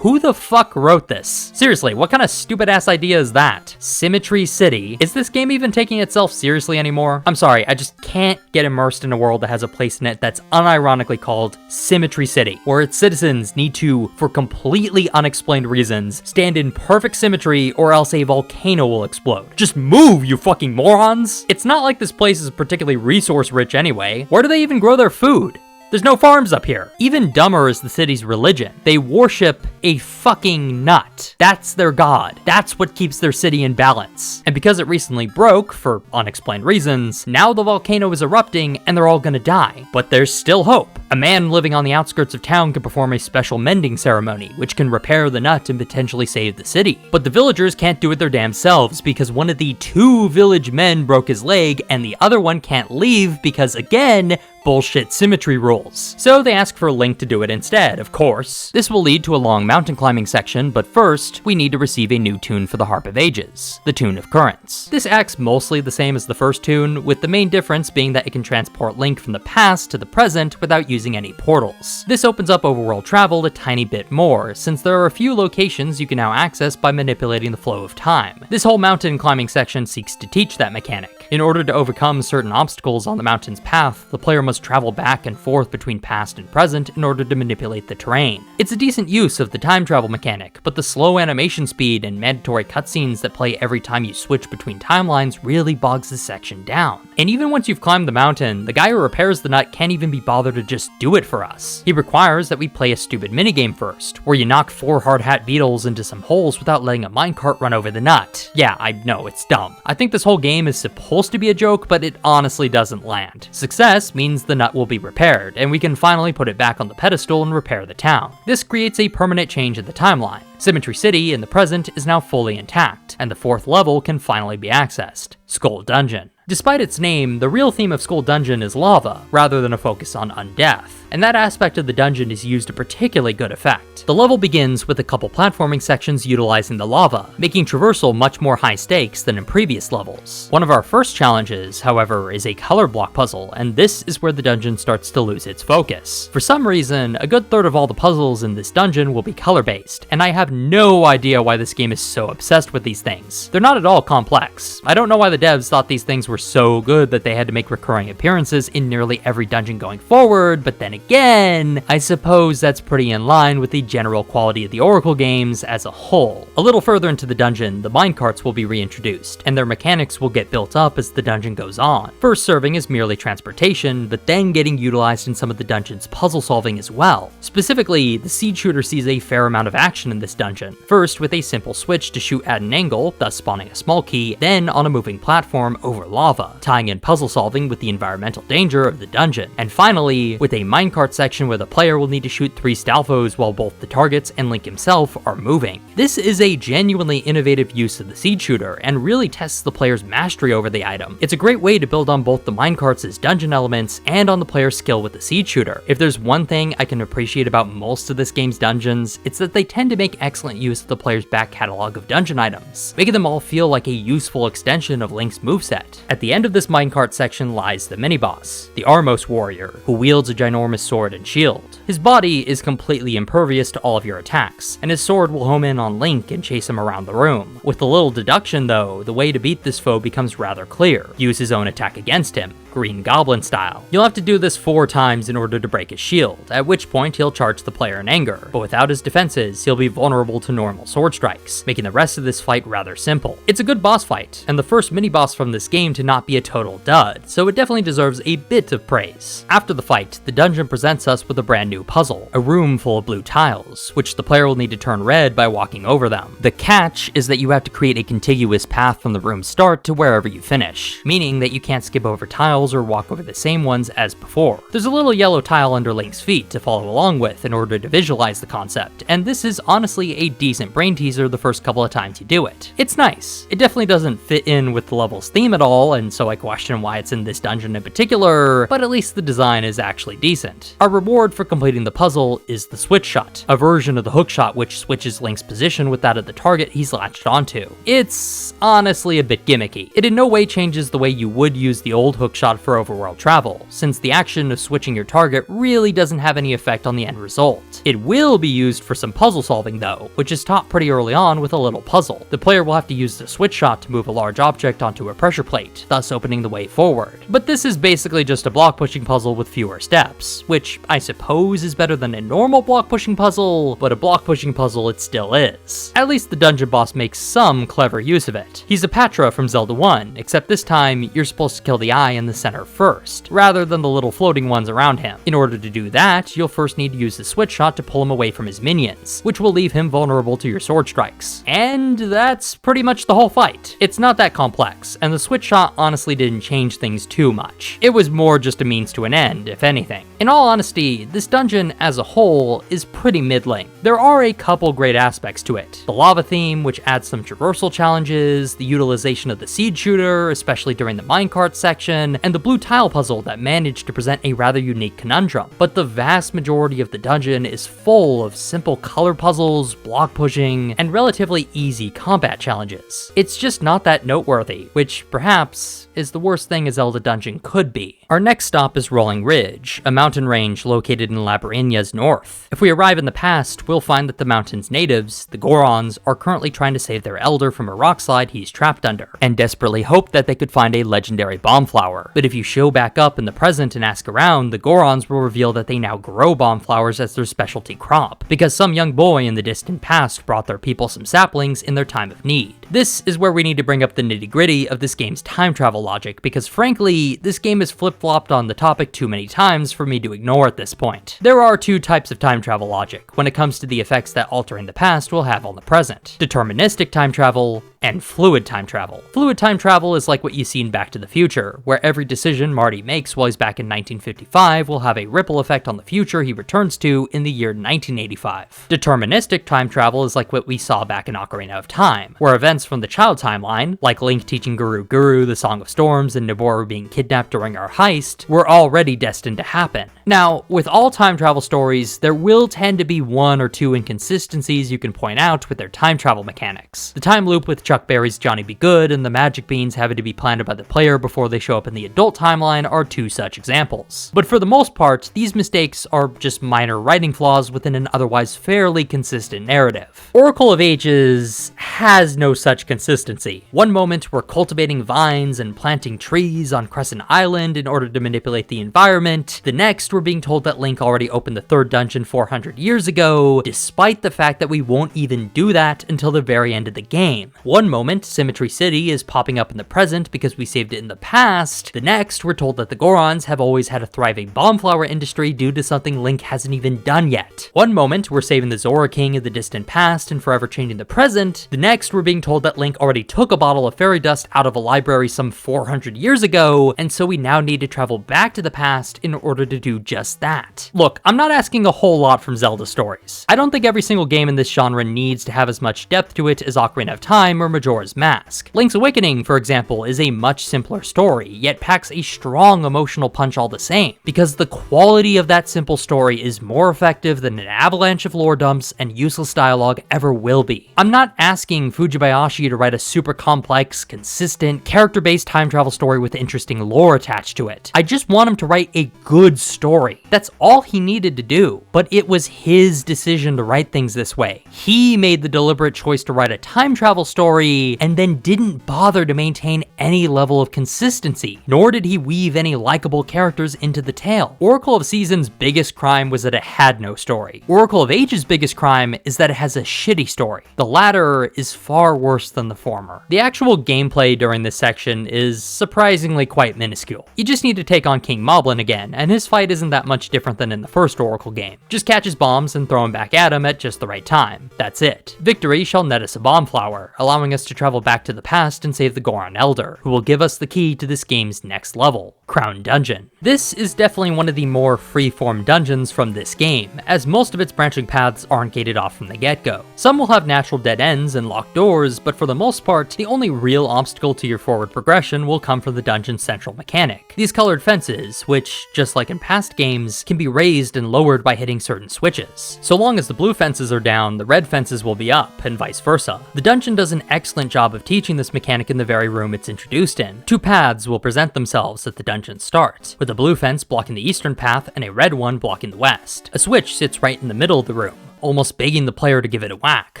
A: Who the fuck wrote this? Seriously, what kind of stupid ass idea is that? Symmetry City. Is this game even taking itself seriously anymore? I'm sorry, I just can't get immersed in a world that has a place in it that's unironically called Symmetry City, where its citizens need to, for completely unexplained reasons, stand in perfect symmetry or else a volcano will explode. Just move, you fucking morons! It's not like this place is particularly resource rich anyway. Where do they even grow their food? There's no farms up here. Even dumber is the city's religion. They worship a fucking nut. That's their god. That's what keeps their city in balance. And because it recently broke, for unexplained reasons, now the volcano is erupting and they're all gonna die. But there's still hope. A man living on the outskirts of town can perform a special mending ceremony, which can repair the nut and potentially save the city. But the villagers can't do it their damn selves because one of the 2 village men broke his leg and the other one can't leave because, again, bullshit symmetry rules. So they ask for Link to do it instead, of course. This will lead to a long mountain climbing section, but first, we need to receive a new tune for the Harp of Ages, the Tune of Currents. This acts mostly the same as the first tune, with the main difference being that it can transport Link from the past to the present without using any portals. This opens up overworld travel a tiny bit more, since there are a few locations you can now access by manipulating the flow of time. This whole mountain climbing section seeks to teach that mechanic. In order to overcome certain obstacles on the mountain's path, the player must travel back and forth between past and present in order to manipulate the terrain. It's a decent use of the time travel mechanic, but the slow animation speed and mandatory cutscenes that play every time you switch between timelines really bogs this section down. And even once you've climbed the mountain, the guy who repairs the nut can't even be bothered to just do it for us. He requires that we play a stupid minigame first, where you knock 4 hard hat beetles into some holes without letting a minecart run over the nut. Yeah, I know, it's dumb. I think this whole game is supposed to be a joke, but it honestly doesn't land. Success means the nut will be repaired, and we can finally put it back on the pedestal and repair the town. This creates a permanent change in the timeline. Symmetry City in the present is now fully intact, and the 4th level can finally be accessed, Skull Dungeon. Despite its name, the real theme of Skull Dungeon is lava, rather than a focus on Undeath, and that aspect of the dungeon is used to particularly good effect. The level begins with a couple platforming sections utilizing the lava, making traversal much more high stakes than in previous levels. One of our first challenges, however, is a color block puzzle, and this is where the dungeon starts to lose its focus. For some reason, a good third of all the puzzles in this dungeon will be color-based, and I have no idea why this game is so obsessed with these things. They're not at all complex. I don't know why the devs thought these things were so good that they had to make recurring appearances in nearly every dungeon going forward, but then again, I suppose that's pretty in line with the general quality of the Oracle games as a whole. A little further into the dungeon, the minecarts will be reintroduced, and their mechanics will get built up as the dungeon goes on. First serving as merely transportation, but then getting utilized in some of the dungeon's puzzle solving as well. Specifically, the seed shooter sees a fair amount of action in this dungeon. First with a simple switch to shoot at an angle, thus spawning a small key, then on a moving platform over lava, tying in puzzle solving with the environmental danger of the dungeon. And finally, with a minecart section where the player will need to shoot 3 Stalfos while both the targets and Link himself are moving. This is a genuinely innovative use of the seed shooter and really tests the player's mastery over the item. It's a great way to build on both the minecarts as dungeon elements and on the player's skill with the seed shooter. If there's one thing I can appreciate about most of this game's dungeons, it's that they tend to make excellent use of the player's back catalog of dungeon items, making them all feel like a useful extension of Link's moveset. At the end of this minecart section lies the mini-boss, the Armos warrior, who wields a ginormous sword and shield. His body is completely impervious to all of your attacks, and his sword will home in on Link and chase him around the room. With a little deduction though, the way to beat this foe becomes rather clear. Use his own attack against him, Green Goblin style. You'll have to do this 4 times in order to break his shield, at which point he'll charge the player in anger, but without his defenses, he'll be vulnerable to normal sword strikes, making the rest of this fight rather simple. It's a good boss fight, and the first mini-boss from this game to not be a total dud, so it definitely deserves a bit of praise. After the fight, the dungeon presents us with a brand new puzzle, a room full of blue tiles, which the player will need to turn red by walking over them. The catch is that you have to create a contiguous path from the room's start to wherever you finish, meaning that you can't skip over tiles or walk over the same ones as before. There's a little yellow tile under Link's feet to follow along with in order to visualize the concept, and this is honestly a decent brain teaser the first couple of times you do it. It's nice. It definitely doesn't fit in with the level's theme at all, and so I question why it's in this dungeon in particular, but at least the design is actually decent. Our reward for completing the puzzle is the switch shot, a version of the hook shot which switches Link's position with that of the target he's latched onto. It's honestly a bit gimmicky. It in no way changes the way you would use the old hook shot for overworld travel, since the action of switching your target really doesn't have any effect on the end result. It will be used for some puzzle solving though, which is taught pretty early on with a little puzzle. The player will have to use the switch shot to move a large object onto a pressure plate, thus opening the way forward. But this is basically just a block pushing puzzle with fewer steps, which I suppose is better than a normal block pushing puzzle, but a block pushing puzzle it still is. At least the dungeon boss makes some clever use of it. He's a Patra from Zelda 1, except this time you're supposed to kill the eye in the center first, rather than the little floating ones around him. In order to do that, you'll first need to use the switch shot to pull him away from his minions, which will leave him vulnerable to your sword strikes. And that's pretty much the whole fight. It's not that complex, and the switch shot honestly didn't change things too much. It was more just a means to an end, if anything. In all honesty, this dungeon dungeon as a whole is pretty middling. There are a couple great aspects to it. The lava theme, which adds some traversal challenges, the utilization of the seed shooter, especially during the minecart section, and the blue tile puzzle that managed to present a rather unique conundrum. But the vast majority of the dungeon is full of simple color puzzles, block pushing, and relatively easy combat challenges. It's just not that noteworthy, which perhaps is the worst thing a Zelda dungeon could be. Our next stop is Rolling Ridge, a mountain range located in Labrynna's north. If we arrive in the past, we'll find that the mountain's natives, the Gorons, are currently trying to save their elder from a rockslide he's trapped under, and desperately hope that they could find a legendary bomb flower. But if you show back up in the present and ask around, the Gorons will reveal that they now grow bomb flowers as their specialty crop, because some young boy in the distant past brought their people some saplings in their time of need. This is where we need to bring up the nitty-gritty of this game's time travel logic, because frankly, this game has flip-flopped on the topic too many times for me to ignore at this point. There are two types of time travel logic when it comes to the effects that altering the past will have on the present: deterministic time travel and fluid time travel. Fluid time travel is like what you see in Back to the Future, where every decision Marty makes while he's back in 1955 will have a ripple effect on the future he returns to in the year 1985. Deterministic time travel is like what we saw back in Ocarina of Time, where events from the child timeline, like Link teaching Guru Guru the Song of Storms and Naboru being kidnapped during our heist, were already destined to happen. Now, with all time travel stories, there will tend to be one or two inconsistencies you can point out with their time travel mechanics. The time loop with Chuck Berry's Johnny Be Good and the magic beans having to be planted by the player before they show up in the adult timeline are two such examples. But for the most part, these mistakes are just minor writing flaws within an otherwise fairly consistent narrative. Oracle of Ages has no such consistency. One moment we're cultivating vines and planting trees on Crescent Island in order to manipulate the environment. The next, we're being told that Link already opened the third dungeon 400 years ago, despite the fact that we won't even do that until the very end of the game. One moment, Symmetry City is popping up in the present because we saved it in the past. The next, we're told that the Gorons have always had a thriving bombflower industry due to something Link hasn't even done yet. One moment, we're saving the Zora King in the distant past and forever changing the present. The next, we're being told that Link already took a bottle of fairy dust out of a library some 400 years ago, and so we now need to travel back to the past in order to do just that. Look, I'm not asking a whole lot from Zelda stories. I don't think every single game in this genre needs to have as much depth to it as Ocarina of Time or Majora's Mask. Link's Awakening, for example, is a much simpler story, yet packs a strong emotional punch all the same, because the quality of that simple story is more effective than an avalanche of lore dumps and useless dialogue ever will be. I'm not asking Fujibayashi to write a super complex, consistent, character-based time travel story with interesting lore attached to it. I just want him to write a good story. That's all he needed to do, but it was his decision to write things this way. He made the deliberate choice to write a time travel story and then didn't bother to maintain any level of consistency, nor did he weave any likable characters into the tale. Oracle of Seasons' biggest crime was that it had no story. Oracle of Ages' biggest crime is that it has a shitty story. The latter is far worse than the former. The actual gameplay during this section is surprisingly quite minuscule. You just need to take on King Moblin again, and his fight isn't that much different than in the first Oracle game. Just catch his bombs and throw him back at him at just the right time. That's it. Victory shall net us a bomb flower, allowing us to travel back to the past and save the Goron Elder, who will give us the key to this game's next level, Crown Dungeon. This is definitely one of the more free-form dungeons from this game, as most of its branching paths aren't gated off from the get-go. Some will have natural dead ends and locked doors, but for the most part, the only real obstacle to your forward progression will come from the dungeon's central mechanic. These colored fences, which, just like in past games, can be raised and lowered by hitting certain switches. So long as the blue fences are down, the red fences will be up, and vice versa. The dungeon does an excellent job of teaching this mechanic in the very room it's introduced in. Two paths will present themselves at the dungeon start, with a blue fence blocking the eastern path and a red one blocking the west. A switch sits right in the middle of the room, almost begging the player to give it a whack,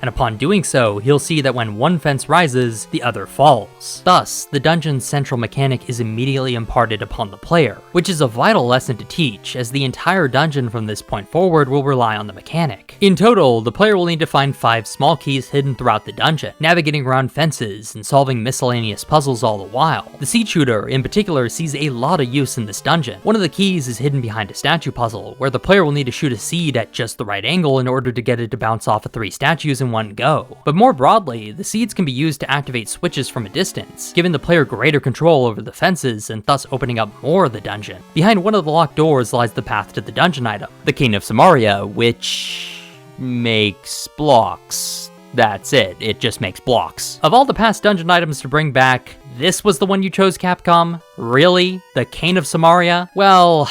A: and upon doing so, he'll see that when one fence rises, the other falls. Thus, the dungeon's central mechanic is immediately imparted upon the player, which is a vital lesson to teach, as the entire dungeon from this point forward will rely on the mechanic. In total, the player will need to find 5 small keys hidden throughout the dungeon, navigating around fences and solving miscellaneous puzzles all the while. The seed shooter, in particular, sees a lot of use in this dungeon. One of the keys is hidden behind a statue puzzle, where the player will need to shoot a seed at just the right angle in order order to get it to bounce off of 3 statues in one go. But more broadly, the seeds can be used to activate switches from a distance, giving the player greater control over the fences and thus opening up more of the dungeon. Behind one of the locked doors lies the path to the dungeon item, the Cane of Samaria, which makes blocks. That's it just makes blocks. Of all the past dungeon items to bring back, this was the one you chose, Capcom? Really? The Cane of Samaria? Well,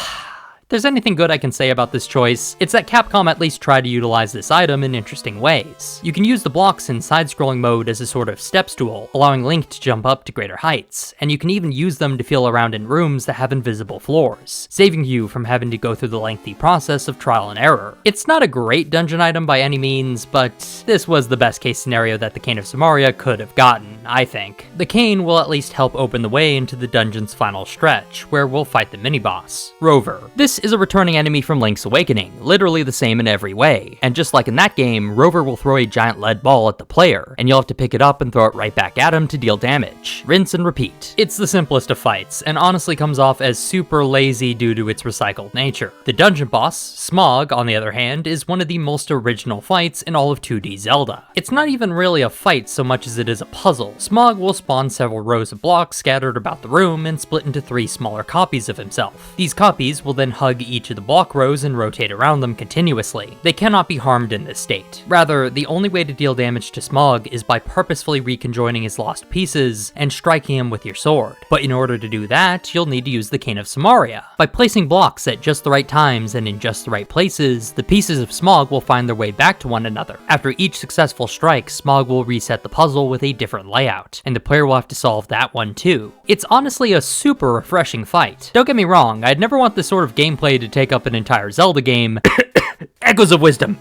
A: if there's anything good I can say about this choice, it's that Capcom at least tried to utilize this item in interesting ways. You can use the blocks in side-scrolling mode as a sort of step stool, allowing Link to jump up to greater heights, and you can even use them to feel around in rooms that have invisible floors, saving you from having to go through the lengthy process of trial and error. It's not a great dungeon item by any means, but this was the best case scenario that the Cane of Samaria could have gotten, I think. The cane will at least help open the way into the dungeon's final stretch, where we'll fight the mini-boss, Rover. This is a returning enemy from Link's Awakening, literally the same in every way, and just like in that game, Rover will throw a giant lead ball at the player, and you'll have to pick it up and throw it right back at him to deal damage. Rinse and repeat. It's the simplest of fights, and honestly comes off as super lazy due to its recycled nature. The dungeon boss, Smog, on the other hand, is one of the most original fights in all of 2D Zelda. It's not even really a fight so much as it is a puzzle. Smog will spawn several rows of blocks scattered about the room and split into 3 smaller copies of himself. These copies will then hug each of the block rows and rotate around them continuously. They cannot be harmed in this state. Rather, the only way to deal damage to Smog is by purposefully reconjoining his lost pieces and striking him with your sword. But in order to do that, you'll need to use the Cane of Samaria. By placing blocks at just the right times and in just the right places, the pieces of Smog will find their way back to one another. After each successful strike, Smog will reset the puzzle with a different layout, and the player will have to solve that one too. It's honestly a super refreshing fight. Don't get me wrong, I'd never want this sort of gameplay to take up an entire Zelda game. Echoes of wisdom.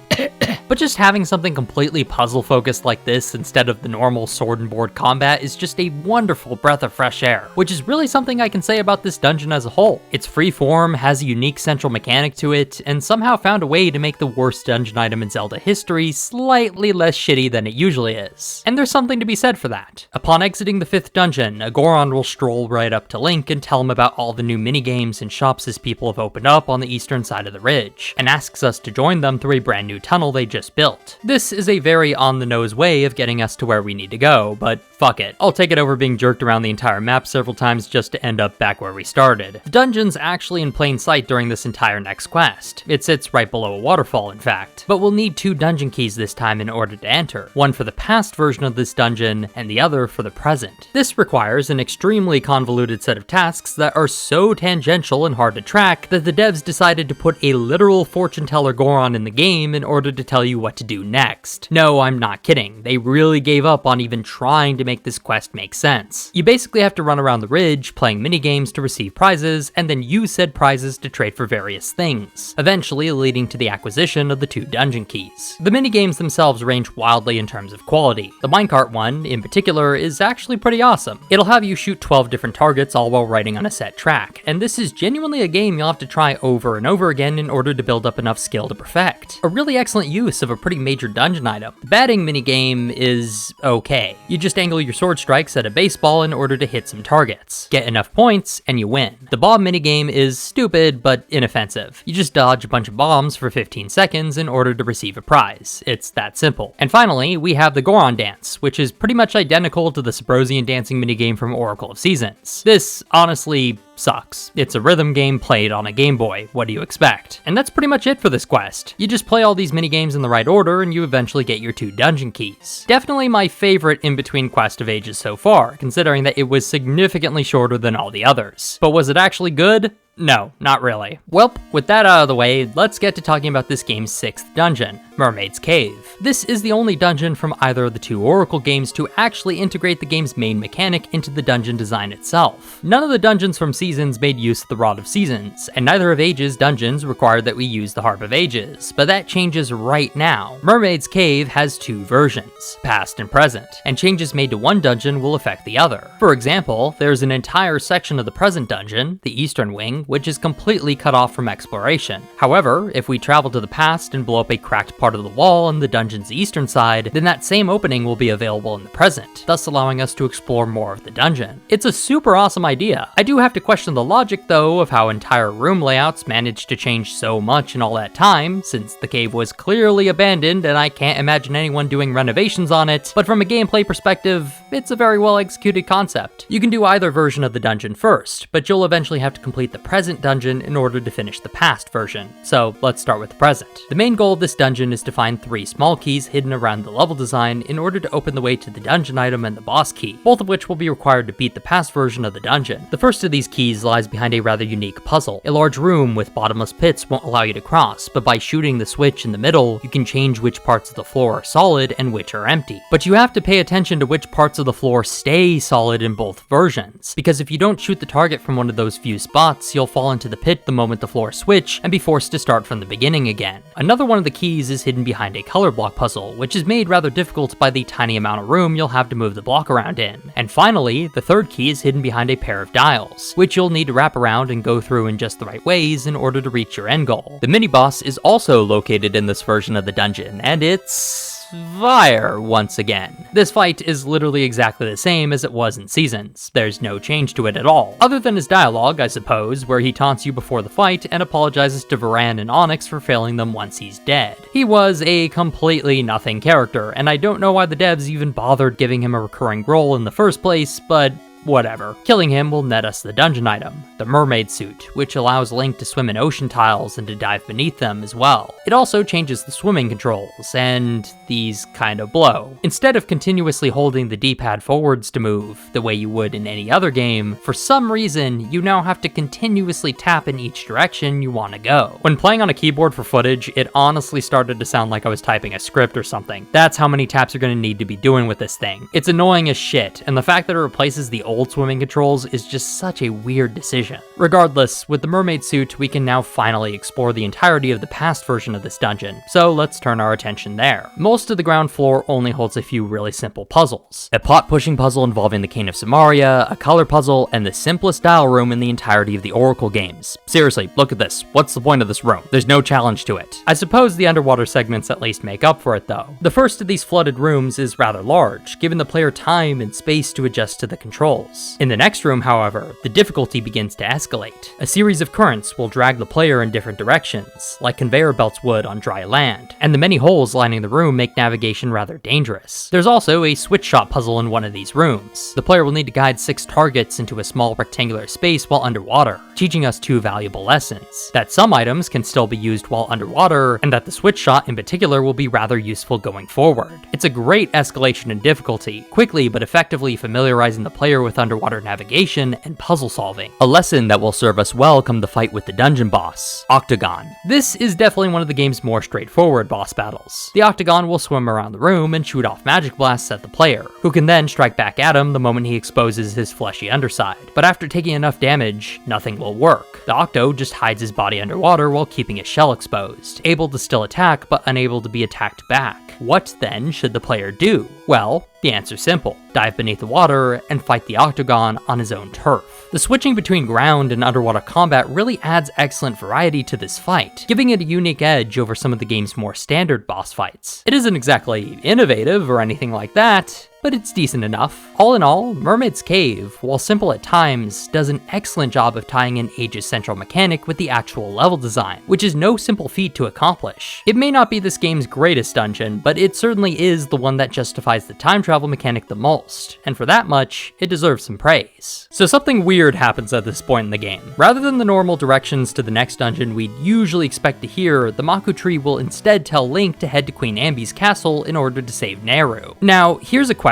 A: But just having something completely puzzle-focused like this instead of the normal sword and board combat is just a wonderful breath of fresh air, which is really something I can say about this dungeon as a whole. It's freeform, has a unique central mechanic to it, and somehow found a way to make the worst dungeon item in Zelda history slightly less shitty than it usually is. And there's something to be said for that. Upon exiting the 5th dungeon, a Goron will stroll right up to Link and tell him about all the new minigames and shops his people have opened up on the eastern side of the ridge, and asks us to join them through a brand new tunnel they just built. This is a very on-the-nose way of getting us to where we need to go, but fuck it. I'll take it over being jerked around the entire map several times just to end up back where we started. The dungeon's actually in plain sight during this entire next quest. It sits right below a waterfall, in fact. But we'll need 2 dungeon keys this time in order to enter. One for the past version of this dungeon, and the other for the present. This requires an extremely convoluted set of tasks that are so tangential and hard to track that the devs decided to put a literal fortune teller Goron in the game in order to tell you what to do next. No, I'm not kidding. They really gave up on even trying to make this quest make sense. You basically have to run around the ridge, playing minigames to receive prizes, and then use said prizes to trade for various things, eventually leading to the acquisition of the 2 dungeon keys. The minigames themselves range wildly in terms of quality. The minecart one, in particular, is actually pretty awesome. It'll have you shoot 12 different targets all while riding on a set track, and this is genuinely a game you'll have to try over and over again in order to build up enough skill to perfect. A really excellent use of a pretty major dungeon item. The batting minigame is okay. You just angle your sword strikes at a baseball in order to hit some targets. Get enough points, and you win. The bomb minigame is stupid, but inoffensive. You just dodge a bunch of bombs for 15 seconds in order to receive a prize. It's that simple. And finally, we have the Goron dance, which is pretty much identical to the Sabrosian dancing minigame from Oracle of Seasons. This, honestly, sucks. It's a rhythm game played on a Game Boy. What do you expect? And that's pretty much it for this quest. You just play all these minigames in the right order and you eventually get your 2 dungeon keys. Definitely my favorite in-between quest of ages so far, considering that it was significantly shorter than all the others. But was it actually good? No, not really. Well, with that out of the way, let's get to talking about this game's 6th dungeon, Mermaid's Cave. This is the only dungeon from either of the 2 Oracle games to actually integrate the game's main mechanic into the dungeon design itself. None of the dungeons from Seasons made use of the Rod of Seasons, and neither of Ages dungeons required that we use the Harp of Ages, but that changes right now. Mermaid's Cave has 2 versions, past and present, and changes made to one dungeon will affect the other. For example, there's an entire section of the present dungeon, the eastern wing, which is completely cut off from exploration. However, if we travel to the past and blow up a cracked part of the wall on the dungeon's eastern side, then that same opening will be available in the present, thus allowing us to explore more of the dungeon. It's a super awesome idea. I do have to question the logic though of how entire room layouts managed to change so much in all that time, since the cave was clearly abandoned and I can't imagine anyone doing renovations on it, but from a gameplay perspective, it's a very well executed concept. You can do either version of the dungeon first, but you'll eventually have to complete the present dungeon in order to finish the past version. So let's start with the present. The main goal of this dungeon is to find 3 small keys hidden around the level design in order to open the way to the dungeon item and the boss key, both of which will be required to beat the past version of the dungeon. The first of these keys lies behind a rather unique puzzle. A large room with bottomless pits won't allow you to cross, but by shooting the switch in the middle, you can change which parts of the floor are solid and which are empty. But you have to pay attention to which parts of the floor stay solid in both versions, because if you don't shoot the target from one of those few spots, you'll fall into the pit the moment the floor switch and be forced to start from the beginning again. Another one of the keys is hidden behind a color block puzzle, which is made rather difficult by the tiny amount of room you'll have to move the block around in. And finally, the third key is hidden behind a pair of dials, which you'll need to wrap around and go through in just the right ways in order to reach your end goal. The mini-boss is also located in this version of the dungeon, and it's fire once again. This fight is literally exactly the same as it was in Seasons. There's no change to it at all, other than his dialogue, I suppose, where he taunts you before the fight and apologizes to Veran and Onox for failing them once he's dead. He was a completely nothing character, and I don't know why the devs even bothered giving him a recurring role in the first place, but whatever. Killing him will net us the dungeon item, the Mermaid suit, which allows Link to swim in ocean tiles and to dive beneath them as well. It also changes the swimming controls, and these kind of blow. Instead of continuously holding the D-pad forwards to move, the way you would in any other game, for some reason, you now have to continuously tap in each direction you want to go. When playing on a keyboard for footage, it honestly started to sound like I was typing a script or something. That's how many taps you're going to need to be doing with this thing. It's annoying as shit, and the fact that it replaces the old swimming controls is just such a weird decision. Regardless, with the Mermaid suit, we can now finally explore the entirety of the past version of this dungeon, so let's turn our attention there. Most of the ground floor only holds a few really simple puzzles. A plot-pushing puzzle involving the Cane of Samaria, a color puzzle, and the simplest dial room in the entirety of the Oracle games. Seriously, look at this. What's the point of this room? There's no challenge to it. I suppose the underwater segments at least make up for it though. The first of these flooded rooms is rather large, giving the player time and space to adjust to the controls. In the next room, however, the difficulty begins to escalate. A series of currents will drag the player in different directions, like conveyor belts would on dry land, and the many holes lining the room make navigation rather dangerous. There's also a switch shot puzzle in one of these rooms. The player will need to guide 6 targets into a small rectangular space while underwater, teaching us 2 valuable lessons: that some items can still be used while underwater, and that the switch shot in particular will be rather useful going forward. It's a great escalation in difficulty, quickly but effectively familiarizing the player with underwater navigation and puzzle solving. A lesson that will serve us well come the fight with the dungeon boss, Octagon. This is definitely one of the game's more straightforward boss battles. The Octagon will swim around the room and shoot off magic blasts at the player, who can then strike back at him the moment he exposes his fleshy underside. But after taking enough damage, nothing will work. The Octo just hides his body underwater while keeping his shell exposed, able to still attack but unable to be attacked back. What then should the player do? Well, the answer's simple. Dive beneath the water and fight the Octagon on his own turf. The switching between ground and underwater combat really adds excellent variety to this fight, giving it a unique edge over some of the game's more standard boss fights. It isn't exactly innovative or anything like that, but it's decent enough. All in all, Mermaid's Cave, while simple at times, does an excellent job of tying in Age's central mechanic with the actual level design, which is no simple feat to accomplish. It may not be this game's greatest dungeon, but it certainly is the one that justifies the time travel mechanic the most, and for that much, it deserves some praise. So something weird happens at this point in the game. Rather than the normal directions to the next dungeon we'd usually expect to hear, the Maku tree will instead tell Link to head to Queen Ambi's castle in order to save Nayru. Now, here's a question.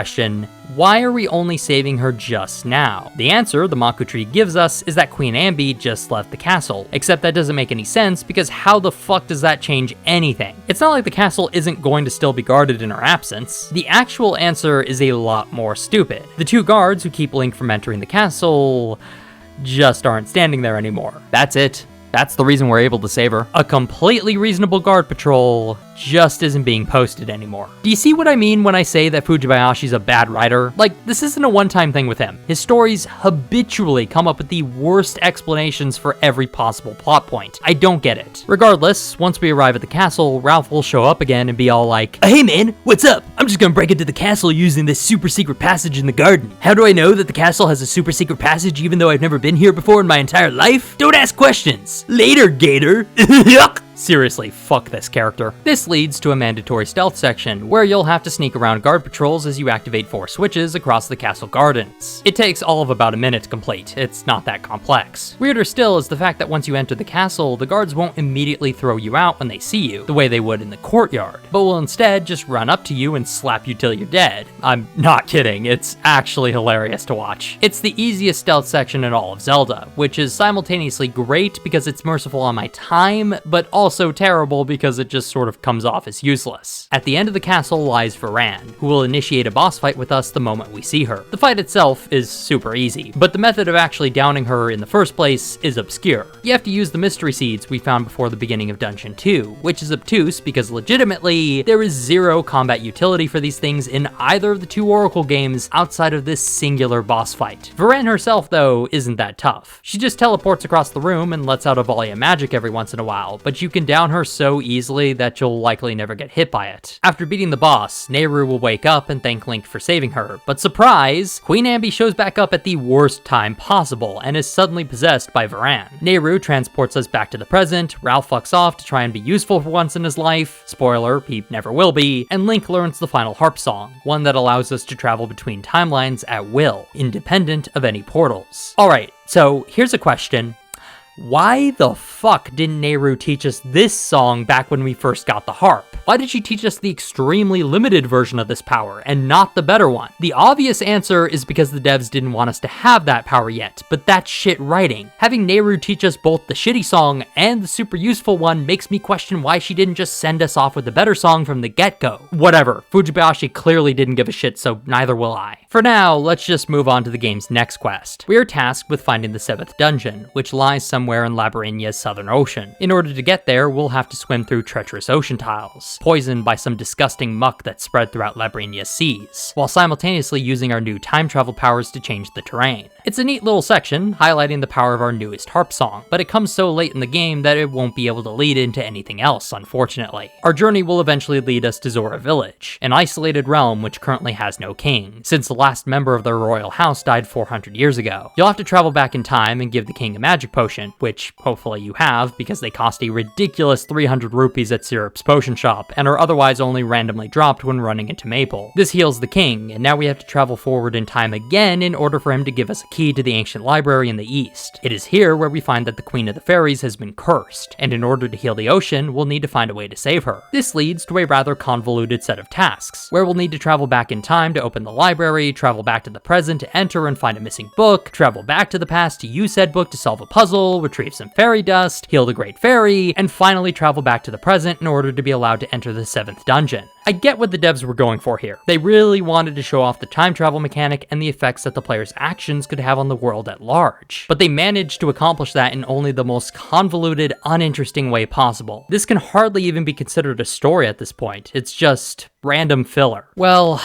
A: Why are we only saving her just now? The answer the Maku tree gives us is that Queen Ambi just left the castle, except that doesn't make any sense because how the fuck does that change anything? It's not like the castle isn't going to still be guarded in her absence. The actual answer is a lot more stupid. The 2 guards who keep Link from entering the castle just aren't standing there anymore. That's it. That's the reason we're able to save her. A completely reasonable guard patrol just isn't being posted anymore. Do you see what I mean when I say that Fujibayashi's a bad writer? Like, this isn't a one-time thing with him. His stories habitually come up with the worst explanations for every possible plot point. I don't get it. Regardless, once we arrive at the castle, Ralph will show up again and be all like, "Hey man, what's up? I'm just gonna break into the castle using this super secret passage in the garden. How do I know that the castle has a super secret passage even though I've never been here before in my entire life? Don't ask questions. Later, Gator." Yuck. Seriously, fuck this character. This leads to a mandatory stealth section, where you'll have to sneak around guard patrols as you activate 4 switches across the castle gardens. It takes all of about a minute to complete, it's not that complex. Weirder still is the fact that once you enter the castle, the guards won't immediately throw you out when they see you, the way they would in the courtyard, but will instead just run up to you and slap you till you're dead. I'm not kidding, it's actually hilarious to watch. It's the easiest stealth section in all of Zelda, which is simultaneously great because it's merciful on my time, but also terrible because it just sort of comes off as useless. At the end of the castle lies Veran, who will initiate a boss fight with us the moment we see her. The fight itself is super easy, but the method of actually downing her in the first place is obscure. You have to use the mystery seeds we found before the beginning of Dungeon 2, which is obtuse because legitimately, there is zero combat utility for these things in either of the 2 Oracle games outside of this singular boss fight. Veran herself, though, isn't that tough. She just teleports across the room and lets out a volley of magic every once in a while, but you can down her so easily that you'll likely never get hit by it. After beating the boss, Nayru will wake up and thank Link for saving her, but surprise! Queen Ambi shows back up at the worst time possible and is suddenly possessed by Veran. Nayru transports us back to the present, Ralph fucks off to try and be useful for once in his life, spoiler, he never will be, and Link learns the final harp song, one that allows us to travel between timelines at will, independent of any portals. Alright, so here's a question. Why the fuck didn't Nayru teach us this song back when we first got the harp? Why did she teach us the extremely limited version of this power, and not the better one? The obvious answer is because the devs didn't want us to have that power yet, but that's shit writing. Having Nayru teach us both the shitty song and the super useful one makes me question why she didn't just send us off with the better song from the get-go. Whatever, Fujibayashi clearly didn't give a shit, so neither will I. For now, let's just move on to the game's next quest. We are tasked with finding the 7th dungeon, which lies somewhere in Labrynna's southern ocean. In order to get there, we'll have to swim through treacherous ocean tiles, poisoned by some disgusting muck that spread throughout Labrynna's seas, while simultaneously using our new time travel powers to change the terrain. It's a neat little section, highlighting the power of our newest harp song, but it comes so late in the game that it won't be able to lead into anything else, unfortunately. Our journey will eventually lead us to Zora Village, an isolated realm which currently has no king, since the last member of their royal house died 400 years ago. You'll have to travel back in time and give the king a magic potion, which hopefully you have, because they cost a ridiculous 300 rupees at Syrup's potion shop, and are otherwise only randomly dropped when running into Maple. This heals the king, and now we have to travel forward in time again in order for him to give us a key to the ancient library in the east. It is here where we find that the Queen of the Fairies has been cursed, and in order to heal the ocean, we'll need to find a way to save her. This leads to a rather convoluted set of tasks, where we'll need to travel back in time to open the library, travel back to the present to enter and find a missing book, travel back to the past to use said book to solve a puzzle, retrieve some fairy dust, heal the Great Fairy, and finally travel back to the present in order to be allowed to enter the 7th dungeon. I get what the devs were going for here. They really wanted to show off the time travel mechanic and the effects that the player's actions could have on the world at large. But they managed to accomplish that in only the most convoluted, uninteresting way possible. This can hardly even be considered a story at this point. It's just random filler. Well,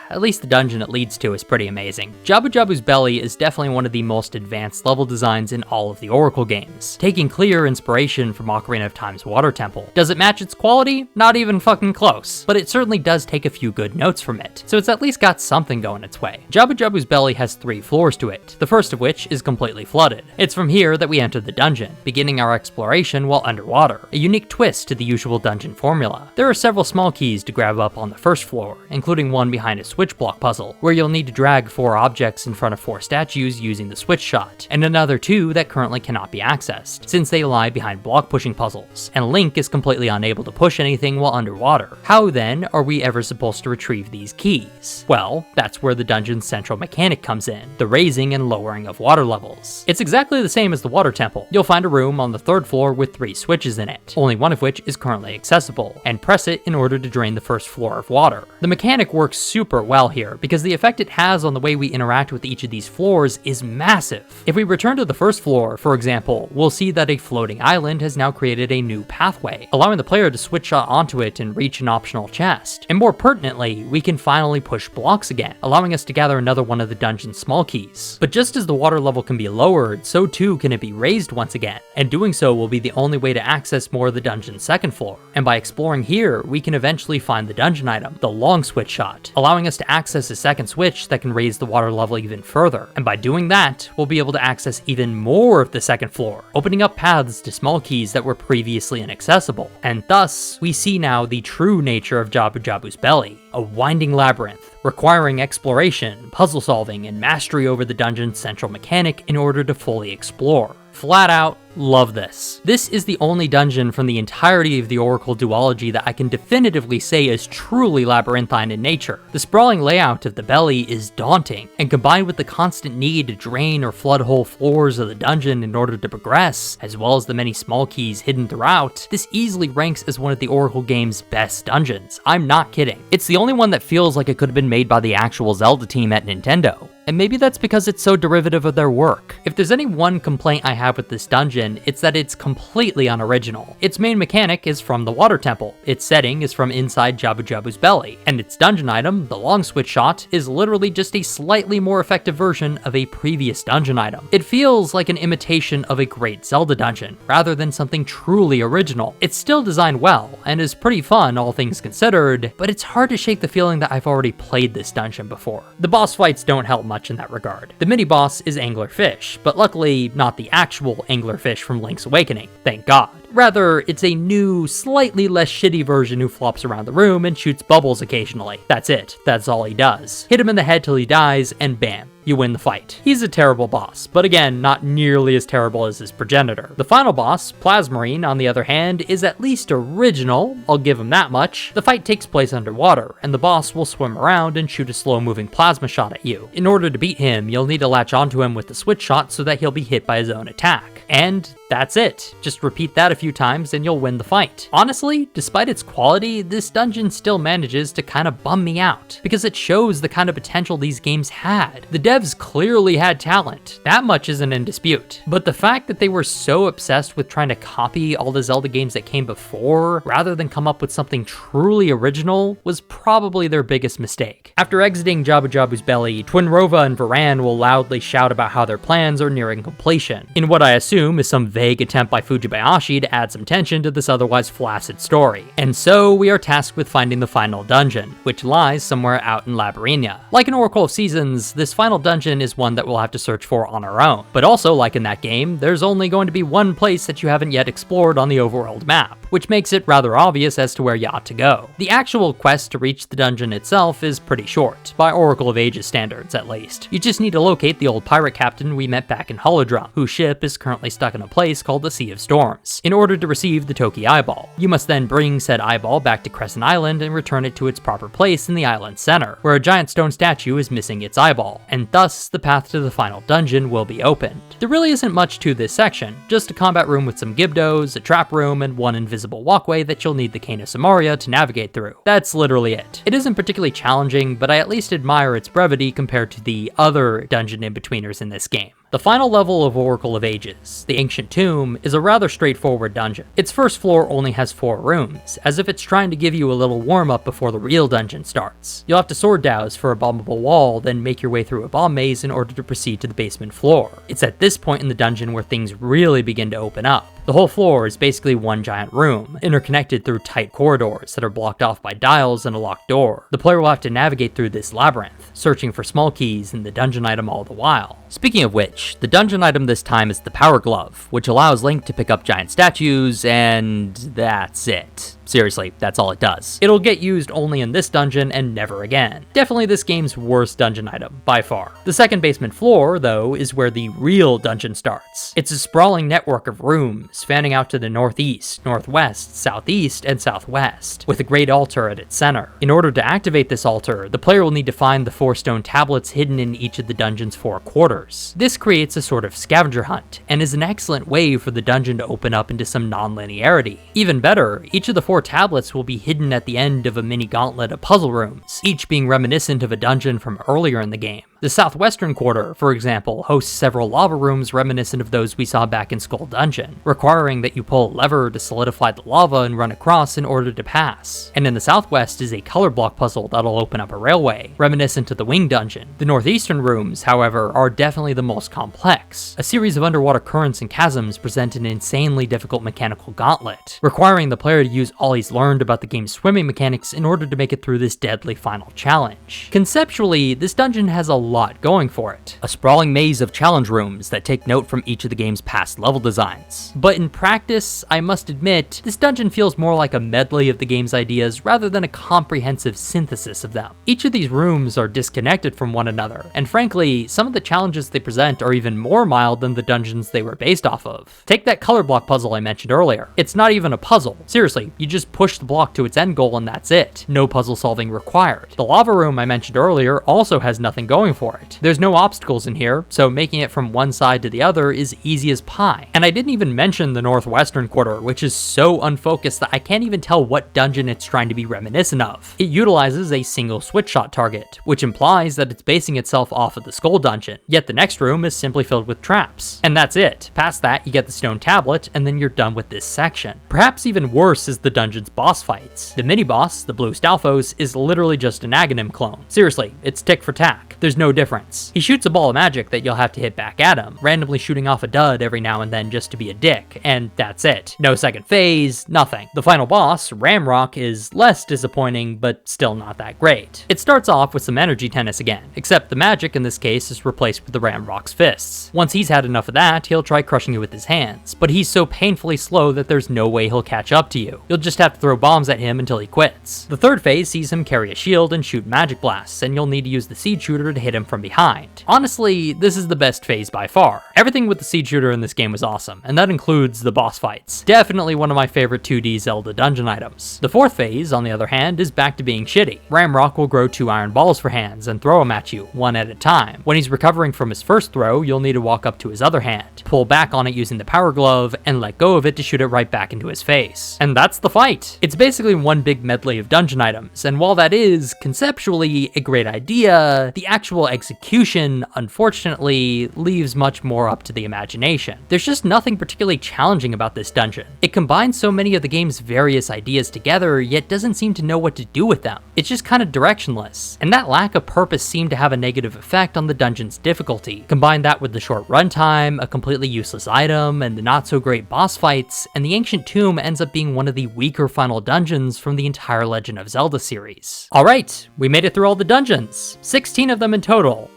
A: at least the dungeon it leads to is pretty amazing. Jabu-Jabu's belly is definitely one of the most advanced level designs in all of the Oracle games, taking clear inspiration from Ocarina of Time's Water Temple. Does it match its quality? Not even fucking close, but it certainly does take a few good notes from it, so it's at least got something going its way. Jabu-Jabu's belly has 3 floors to it, the first of which is completely flooded. It's from here that we enter the dungeon, beginning our exploration while underwater, a unique twist to the usual dungeon formula. There are several small keys to grab up on the first floor, including one behind a switch block puzzle, where you'll need to drag 4 objects in front of 4 statues using the switch shot, and another 2 that currently cannot be accessed, since they lie behind block pushing puzzles, and Link is completely unable to push anything while underwater. How then are we ever supposed to retrieve these keys? Well, that's where the dungeon's central mechanic comes in, the raising and lowering of water levels. It's exactly the same as the Water Temple. You'll find a room on the 3rd floor with 3 switches in it, only one of which is currently accessible, and press it in order to drain the first floor of water. The mechanic works super well here, because the effect it has on the way we interact with each of these floors is massive. If we return to the first floor, for example, we'll see that a floating island has now created a new pathway, allowing the player to switch shot onto it and reach an optional chest. And more pertinently, we can finally push blocks again, allowing us to gather another one of the dungeon's small keys. But just as the water level can be lowered, so too can it be raised once again, and doing so will be the only way to access more of the dungeon's second floor. And by exploring here, we can eventually find the dungeon item, the long switch shot, allowing us to access a second switch that can raise the water level even further. And by doing that, we'll be able to access even more of the second floor, opening up paths to small keys that were previously inaccessible. And thus, we see now the true nature of Jabu-Jabu's belly, a winding labyrinth, requiring exploration, puzzle solving, and mastery over the dungeon's central mechanic in order to fully explore. Flat out, love this. This is the only dungeon from the entirety of the Oracle Duology that I can definitively say is truly labyrinthine in nature. The sprawling layout of the belly is daunting, and combined with the constant need to drain or flood whole floors of the dungeon in order to progress, as well as the many small keys hidden throughout, this easily ranks as one of the Oracle game's best dungeons. I'm not kidding. It's the only one that feels like it could have been made by the actual Zelda team at Nintendo. And maybe that's because it's so derivative of their work. If there's any one complaint I have with this dungeon, it's that it's completely unoriginal. Its main mechanic is from the water temple, its setting is from inside Jabu-Jabu's belly, and its dungeon item, the long switch shot, is literally just a slightly more effective version of a previous dungeon item. It feels like an imitation of a great Zelda dungeon, rather than something truly original. It's still designed well, and is pretty fun all things considered, but it's hard to shake the feeling that I've already played this dungeon before. The boss fights don't help much in that regard. The mini-boss is Anglerfish, but luckily not the actual Anglerfish from Link's Awakening, thank God. Rather, it's a new, slightly less shitty version who flops around the room and shoots bubbles occasionally. That's it, that's all he does. Hit him in the head till he dies, and bam, you win the fight. He's a terrible boss, but again, not nearly as terrible as his progenitor. The final boss, Plasmarine, on the other hand, is at least original, I'll give him that much. The fight takes place underwater, and the boss will swim around and shoot a slow-moving plasma shot at you. In order to beat him, you'll need to latch onto him with the switch shot so that he'll be hit by his own attack. And that's it. Just repeat that a few times and you'll win the fight. Honestly, despite its quality, this dungeon still manages to kind of bum me out, because it shows the kind of potential these games had. The devs clearly had talent, that much isn't in dispute, but the fact that they were so obsessed with trying to copy all the Zelda games that came before, rather than come up with something truly original, was probably their biggest mistake. After exiting Jabu-Jabu's belly, Twinrova and Veran will loudly shout about how their plans are nearing completion, in what I assume is some vague attempt by Fujibayashi to add some tension to this otherwise flaccid story. And so we are tasked with finding the final dungeon, which lies somewhere out in Labrynna. Like in Oracle of Seasons, this final dungeon is one that we'll have to search for on our own. But also, like in that game, there's only going to be one place that you haven't yet explored on the Overworld map, which makes it rather obvious as to where you ought to go. The actual quest to reach the dungeon itself is pretty short, by Oracle of Ages standards at least. You just need to locate the old pirate captain we met back in Holodrum, whose ship is currently stuck in a place called the Sea of Storms, in order to receive the Tokey eyeball. You must then bring said eyeball back to Crescent Island and return it to its proper place in the island's center, where a giant stone statue is missing its eyeball, and thus the path to the final dungeon will be opened. There really isn't much to this section, just a combat room with some Gibdos, a trap room, and one invisible walkway that you'll need the Cane of Samaria to navigate through. That's literally it. It isn't particularly challenging, but I at least admire its brevity compared to the other dungeon in-betweeners in this game. The final level of Oracle of Ages, the Ancient Tomb, is a rather straightforward dungeon. Its first floor only has 4 rooms, as if it's trying to give you a little warm-up before the real dungeon starts. You'll have to sword douse for a bombable wall, then make your way through a bomb maze in order to proceed to the basement floor. It's at this point in the dungeon where things really begin to open up. The whole floor is basically one giant room, interconnected through tight corridors that are blocked off by dials and a locked door. The player will have to navigate through this labyrinth, searching for small keys and the dungeon item all the while. Speaking of which, the dungeon item this time is the Power Glove, which allows Link to pick up giant statues, and that's it. Seriously, that's all it does. It'll get used only in this dungeon and never again. Definitely this game's worst dungeon item, by far. The second basement floor, though, is where the real dungeon starts. It's a sprawling network of rooms, fanning out to the northeast, northwest, southeast, and southwest, with a great altar at its center. In order to activate this altar, the player will need to find the 4 stone tablets hidden in each of the dungeon's 4 quarters. This creates creates a sort of scavenger hunt, and is an excellent way for the dungeon to open up into some non-linearity. Even better, each of the 4 tablets will be hidden at the end of a mini gauntlet of puzzle rooms, each being reminiscent of a dungeon from earlier in the game. The southwestern quarter, for example, hosts several lava rooms reminiscent of those we saw back in Skull Dungeon, requiring that you pull a lever to solidify the lava and run across in order to pass. And in the southwest is a color block puzzle that'll open up a railway, reminiscent of the Wing Dungeon. The northeastern rooms, however, are definitely the most complex. A series of underwater currents and chasms present an insanely difficult mechanical gauntlet, requiring the player to use all he's learned about the game's swimming mechanics in order to make it through this deadly final challenge. Conceptually, this dungeon has a lot going for it. A sprawling maze of challenge rooms that take note from each of the game's past level designs. But in practice, I must admit, this dungeon feels more like a medley of the game's ideas rather than a comprehensive synthesis of them. Each of these rooms are disconnected from one another, and frankly, some of the challenges they present are even more mild than the dungeons they were based off of. Take that color block puzzle I mentioned earlier. It's not even a puzzle. Seriously, you just push the block to its end goal and that's it. No puzzle solving required. The lava room I mentioned earlier also has nothing going for it. There's no obstacles in here, so making it from one side to the other is easy as pie. And I didn't even mention the northwestern quarter, which is so unfocused that I can't even tell what dungeon it's trying to be reminiscent of. It utilizes a single switch shot target, which implies that it's basing itself off of the Skull Dungeon, yet the next room is simply filled with traps. And that's it. Past that, you get the stone tablet, and then you're done with this section. Perhaps even worse is the dungeon's boss fights. The mini-boss, the Blue Stalfos, is literally just an Aghanim clone. Seriously, it's tick for tack. There's no difference. He shoots a ball of magic that you'll have to hit back at him, randomly shooting off a dud every now and then just to be a dick, and that's it. No second phase, nothing. The final boss, Ramrock, is less disappointing, but still not that great. It starts off with some energy tennis again, except the magic in this case is replaced with the Ramrock's fists. Once he's had enough of that, he'll try crushing you with his hands, but he's so painfully slow that there's no way he'll catch up to you. You'll just have to throw bombs at him until he quits. The third phase sees him carry a shield and shoot magic blasts, and you'll need to use the seed shooter to hit him from behind. Honestly, this is the best phase by far. Everything with the seed shooter in this game was awesome, and that includes the boss fights. Definitely one of my favorite 2D Zelda dungeon items. The fourth phase, on the other hand, is back to being shitty. Ramrock will grow 2 iron balls for hands and throw them at you, one at a time. When he's recovering from his first throw, you'll need to walk up to his other hand, pull back on it using the power glove, and let go of it to shoot it right back into his face. And that's the fight. It's basically one big medley of dungeon items, and while that is, conceptually, a great idea, the actual execution, unfortunately, leaves much more up to the imagination. There's just nothing particularly challenging about this dungeon. It combines so many of the game's various ideas together, yet doesn't seem to know what to do with them. It's just kind of directionless, and that lack of purpose seemed to have a negative effect on the dungeon's difficulty. Combine that with the short runtime, a completely useless item, and the not so great boss fights, and the Ancient Tomb ends up being one of the weaker final dungeons from the entire Legend of Zelda series. Alright, we made it through all the dungeons. 16 of them in total.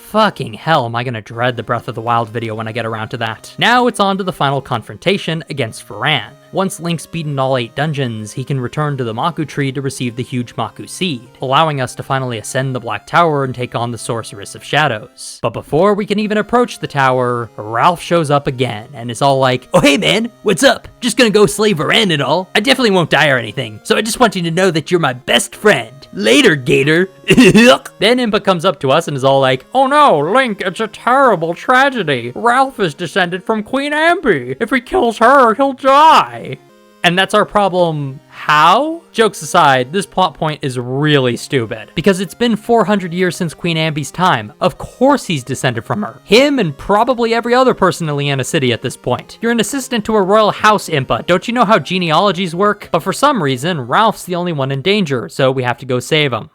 A: Fucking hell, am I gonna dread the Breath of the Wild video when I get around to that. Now it's on to the final confrontation against Veran. Once Link's beaten all 8 dungeons, he can return to the Maku tree to receive the huge Maku seed, allowing us to finally ascend the Black Tower and take on the Sorceress of Shadows. But before we can even approach the tower, Ralph shows up again and is all like, "Oh hey man, what's up? Just gonna go slay Veran and all. I definitely won't die or anything, so I just want you to know that you're my best friend. Later, Gator." Then Impa comes up to us and is all like, "Oh no, Link, it's a terrible tragedy. Ralph is descended from Queen Ambi. If he kills her, he'll die." And that's our problem. How? Jokes aside, this plot point is really stupid, because it's been 400 years since Queen Ambi's time. Of course he's descended from her. Him and probably every other person in Leanna City at this point. You're an assistant to a royal house, Impa. Don't you know how genealogies work? But for some reason, Ralph's the only one in danger, so we have to go save him.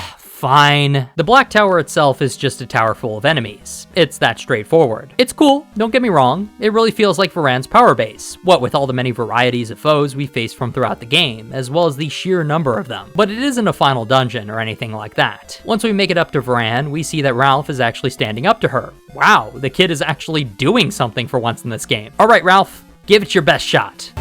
A: Fine. The Black Tower itself is just a tower full of enemies. It's that straightforward. It's cool, don't get me wrong. It really feels like Veran's power base, what with all the many varieties of foes we face from throughout the game, as well as the sheer number of them. But it isn't a final dungeon or anything like that. Once we make it up to Veran, we see that Ralph is actually standing up to her. Wow, the kid is actually doing something for once in this game. Alright Ralph, give it your best shot.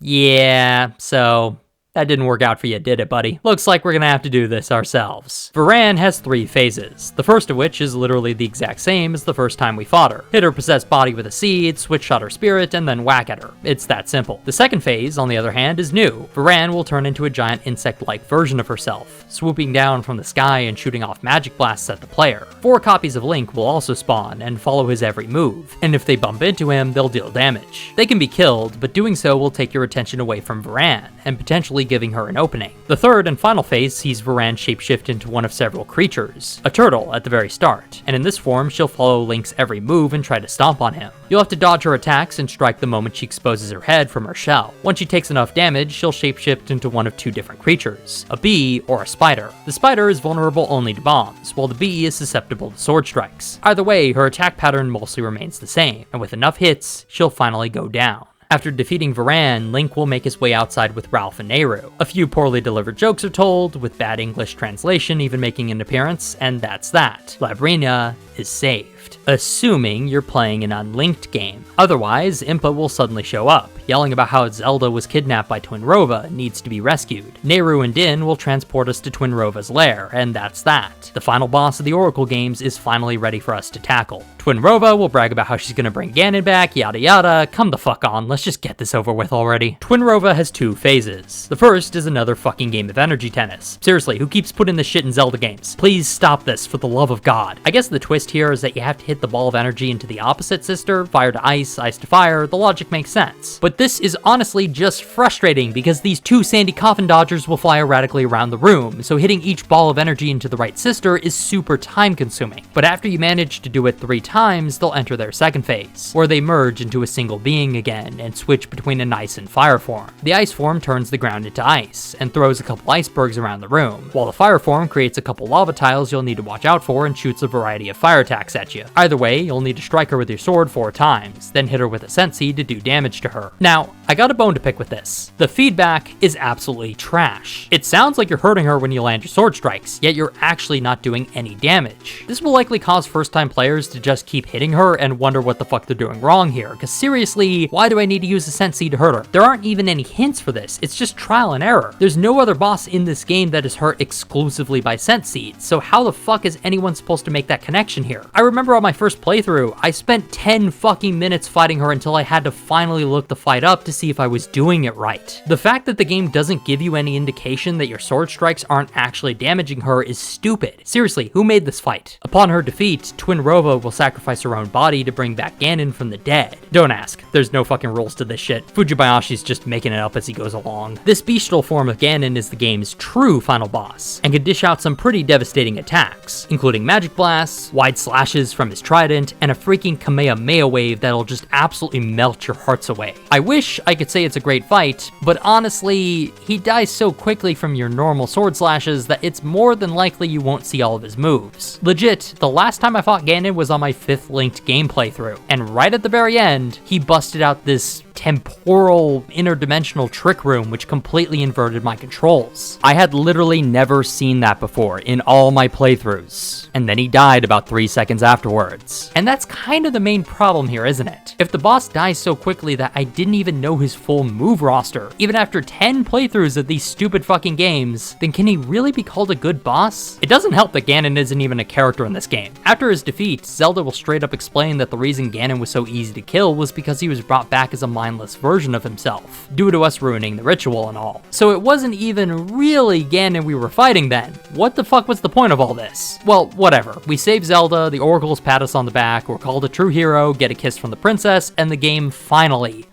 A: Yeah, so That didn't work out for you, did it, buddy? Looks like we're gonna have to do this ourselves. Veran has 3 phases, the first of which is literally the exact same as the first time we fought her. Hit her possessed body with a seed, switch shot her spirit, and then whack at her. It's that simple. The second phase, on the other hand, is new. Veran will turn into a giant insect-like version of herself, swooping down from the sky and shooting off magic blasts at the player. 4 copies of Link will also spawn and follow his every move, and if they bump into him, they'll deal damage. They can be killed, but doing so will take your attention away from Veran, and potentially giving her an opening. The third and final phase sees Veran shapeshift into one of several creatures, a turtle at the very start, and in this form she'll follow Link's every move and try to stomp on him. You'll have to dodge her attacks and strike the moment she exposes her head from her shell. Once she takes enough damage, she'll shapeshift into one of 2 different creatures, a bee or a spider. The spider is vulnerable only to bombs, while the bee is susceptible to sword strikes. Either way, her attack pattern mostly remains the same, and with enough hits, she'll finally go down. After defeating Veran, Link will make his way outside with Ralph and Nayru. A few poorly delivered jokes are told, with bad English translation even making an appearance, and that's that. Labrynna is saved, assuming you're playing an unlinked game. Otherwise, Impa will suddenly show up, yelling about how Zelda was kidnapped by Twinrova and needs to be rescued. Nayru and Din will transport us to Twinrova's lair, and that's that. The final boss of the Oracle games is finally ready for us to tackle. Twinrova will brag about how she's gonna bring Ganon back, yada yada. Come the fuck on, let's just get this over with already. Twinrova has 2 phases. The first is another fucking game of energy tennis. Seriously, who keeps putting this shit in Zelda games? Please stop this, for the love of God. I guess the twist here is that you have to hit the ball of energy into the opposite sister, fire to ice to fire. The logic makes sense. But this is honestly just frustrating because these 2 sandy coffin dodgers will fly erratically around the room, so hitting each ball of energy into the right sister is super time consuming. But after you manage to do it 3 times, they'll enter their second phase, where they merge into a single being again and switch between an ice and fire form. The ice form turns the ground into ice and throws a couple icebergs around the room, while the fire form creates a couple lava tiles you'll need to watch out for and shoots a variety of fire attacks at you. Either way, you'll need to strike her with your sword 4 times, then hit her with a scent seed to do damage to her. Now, I got a bone to pick with this. The feedback is absolutely trash. It sounds like you're hurting her when you land your sword strikes, yet you're actually not doing any damage. This will likely cause first-time players to just keep hitting her and wonder what the fuck they're doing wrong here, because seriously, why do I need to use a scent seed to hurt her? There aren't even any hints for this, it's just trial and error. There's no other boss in this game that is hurt exclusively by scent seeds, so how the fuck is anyone supposed to make that connection here? I remember on my first playthrough, I spent 10 fucking minutes fighting her until I had to finally look the fight up to see if I was doing it right. The fact that the game doesn't give you any indication that your sword strikes aren't actually damaging her is stupid. Seriously, who made this fight? Upon her defeat, Twinrova will sacrifice her own body to bring back Ganon from the dead. Don't ask, there's no fucking rules to this shit. Fujibayashi's just making it up as he goes along. This bestial form of Ganon is the game's true final boss, and can dish out some pretty devastating attacks, including magic blasts, wide slashes from his trident, and a freaking Kamehameha wave that'll just absolutely melt your hearts away. I wish I could say it's a great fight, but honestly, he dies so quickly from your normal sword slashes that it's more than likely you won't see all of his moves. Legit, the last time I fought Ganon was on my 5th linked game playthrough, and right at the very end, he busted out this temporal interdimensional trick room which completely inverted my controls. I had literally never seen that before in all my playthroughs, and then he died about 3 seconds afterwards. And that's kind of the main problem here, isn't it? If the boss dies so quickly that I didn't even know his full move roster, even after 10 playthroughs of these stupid fucking games, then can he really be called a good boss? It doesn't help that Ganon isn't even a character in this game. After his defeat, Zelda will straight up explain that the reason Ganon was so easy to kill was because he was brought back as a mindless version of himself, due to us ruining the ritual and all. So it wasn't even really Ganon we were fighting then. What the fuck was the point of all this? Well, whatever. We save Zelda, the oracles pat us on the back, we're called a true hero, get a kiss from the princess, and the game finally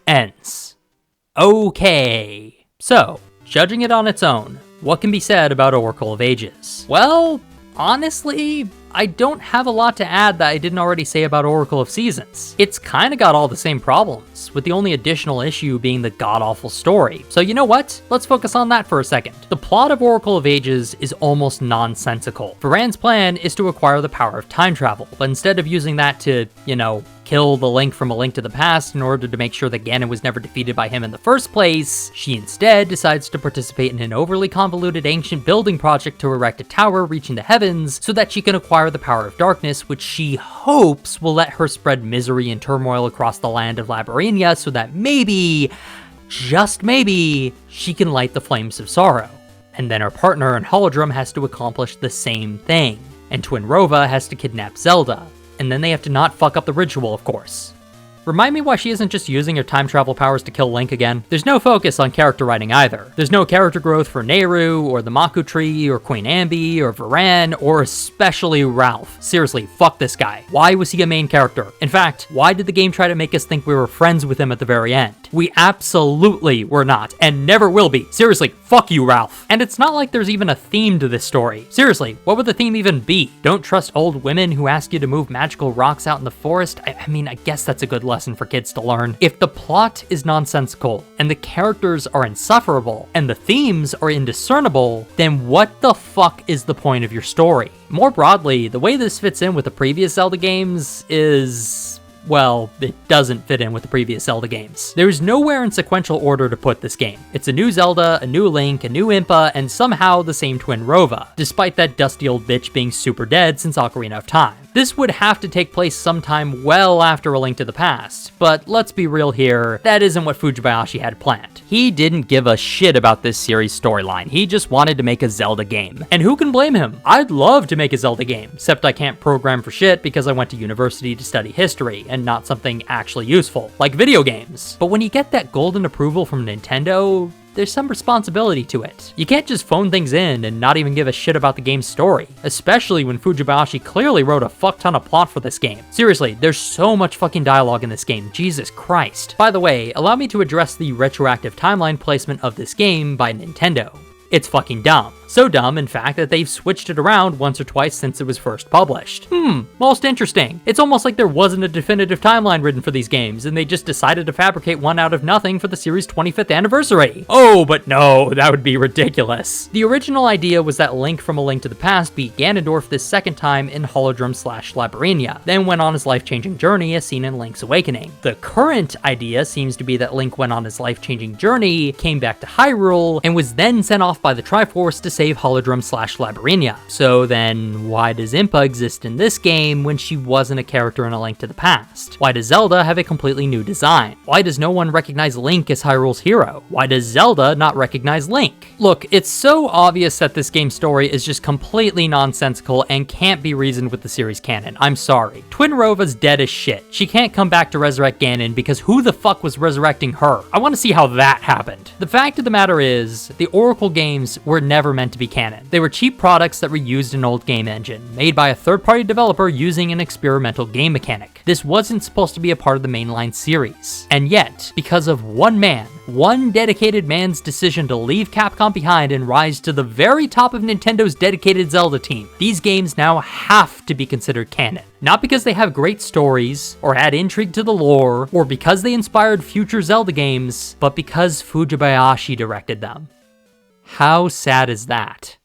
A: ends. Okay. So, judging it on its own, what can be said about Oracle of Ages? Well, honestly, I don't have a lot to add that I didn't already say about Oracle of Seasons. It's kinda got all the same problems, with the only additional issue being the god-awful story. So you know what? Let's focus on that for a second. The plot of Oracle of Ages is almost nonsensical. Veran's plan is to acquire the power of time travel, but instead of using that to, kill the Link from A Link to the Past in order to make sure that Ganon was never defeated by him in the first place, she instead decides to participate in an overly convoluted ancient building project to erect a tower reaching the heavens so that she can acquire the power of darkness, which she hopes will let her spread misery and turmoil across the land of Labrynna so that maybe just maybe, she can light the flames of sorrow. And then her partner in Holodrum has to accomplish the same thing. And Twinrova has to kidnap Zelda. And then they have to not fuck up the ritual, of course. Remind me why she isn't just using her time travel powers to kill Link again? There's no focus on character writing either. There's no character growth for Nayru, or the Maku Tree, or Queen Ambi, or Veran, or especially Ralph. Seriously, fuck this guy. Why was he a main character? In fact, why did the game try to make us think we were friends with him at the very end? We absolutely were not, and never will be. Seriously, fuck you, Ralph. And it's not like there's even a theme to this story. Seriously, what would the theme even be? Don't trust old women who ask you to move magical rocks out in the forest? I mean, I guess that's a good lesson for kids to learn. If the plot is nonsensical, and the characters are insufferable, and the themes are indiscernible, then what the fuck is the point of your story? More broadly, the way this fits in with the previous Zelda games is... well, it doesn't fit in with the previous Zelda games. There's nowhere in sequential order to put this game. It's a new Zelda, a new Link, a new Impa, and somehow the same Twinrova, despite that dusty old bitch being super dead since Ocarina of Time. This would have to take place sometime well after A Link to the Past, but let's be real here, that isn't what Fujibayashi had planned. He didn't give a shit about this series' storyline, he just wanted to make a Zelda game. And who can blame him? I'd love to make a Zelda game, except I can't program for shit because I went to university to study history, and not something actually useful, like video games. But when you get that golden approval from Nintendo, there's some responsibility to it. You can't just phone things in and not even give a shit about the game's story, especially when Fujibayashi clearly wrote a fuck ton of plot for this game. Seriously, there's so much fucking dialogue in this game, Jesus Christ. By the way, allow me to address the retroactive timeline placement of this game by Nintendo. It's fucking dumb. So dumb, in fact, that they've switched it around once or twice since it was first published. Most interesting. It's almost like there wasn't a definitive timeline written for these games, and they just decided to fabricate one out of nothing for the series' 25th anniversary. Oh, but no, that would be ridiculous. The original idea was that Link from A Link to the Past beat Ganondorf this second time in Holodrum/Labrynna, then went on his life-changing journey as seen in Link's Awakening. The current idea seems to be that Link went on his life-changing journey, came back to Hyrule, and was then sent off by the Triforce to save Holodrum/Labrynna. So then, why does Impa exist in this game when she wasn't a character in A Link to the Past? Why does Zelda have a completely new design? Why does no one recognize Link as Hyrule's hero? Why does Zelda not recognize Link? Look, it's so obvious that this game's story is just completely nonsensical and can't be reasoned with the series canon. I'm sorry. Twinrova's dead as shit. She can't come back to resurrect Ganon because who the fuck was resurrecting her? I want to see how that happened. The fact of the matter is, the Oracle games were never meant to be canon. They were cheap products that reused an old game engine, made by a third-party developer using an experimental game mechanic. This wasn't supposed to be a part of the mainline series. And yet, because of one man, one dedicated man's decision to leave Capcom behind and rise to the very top of Nintendo's dedicated Zelda team, these games now have to be considered canon. Not because they have great stories, or add intrigue to the lore, or because they inspired future Zelda games, but because Fujibayashi directed them. How sad is that?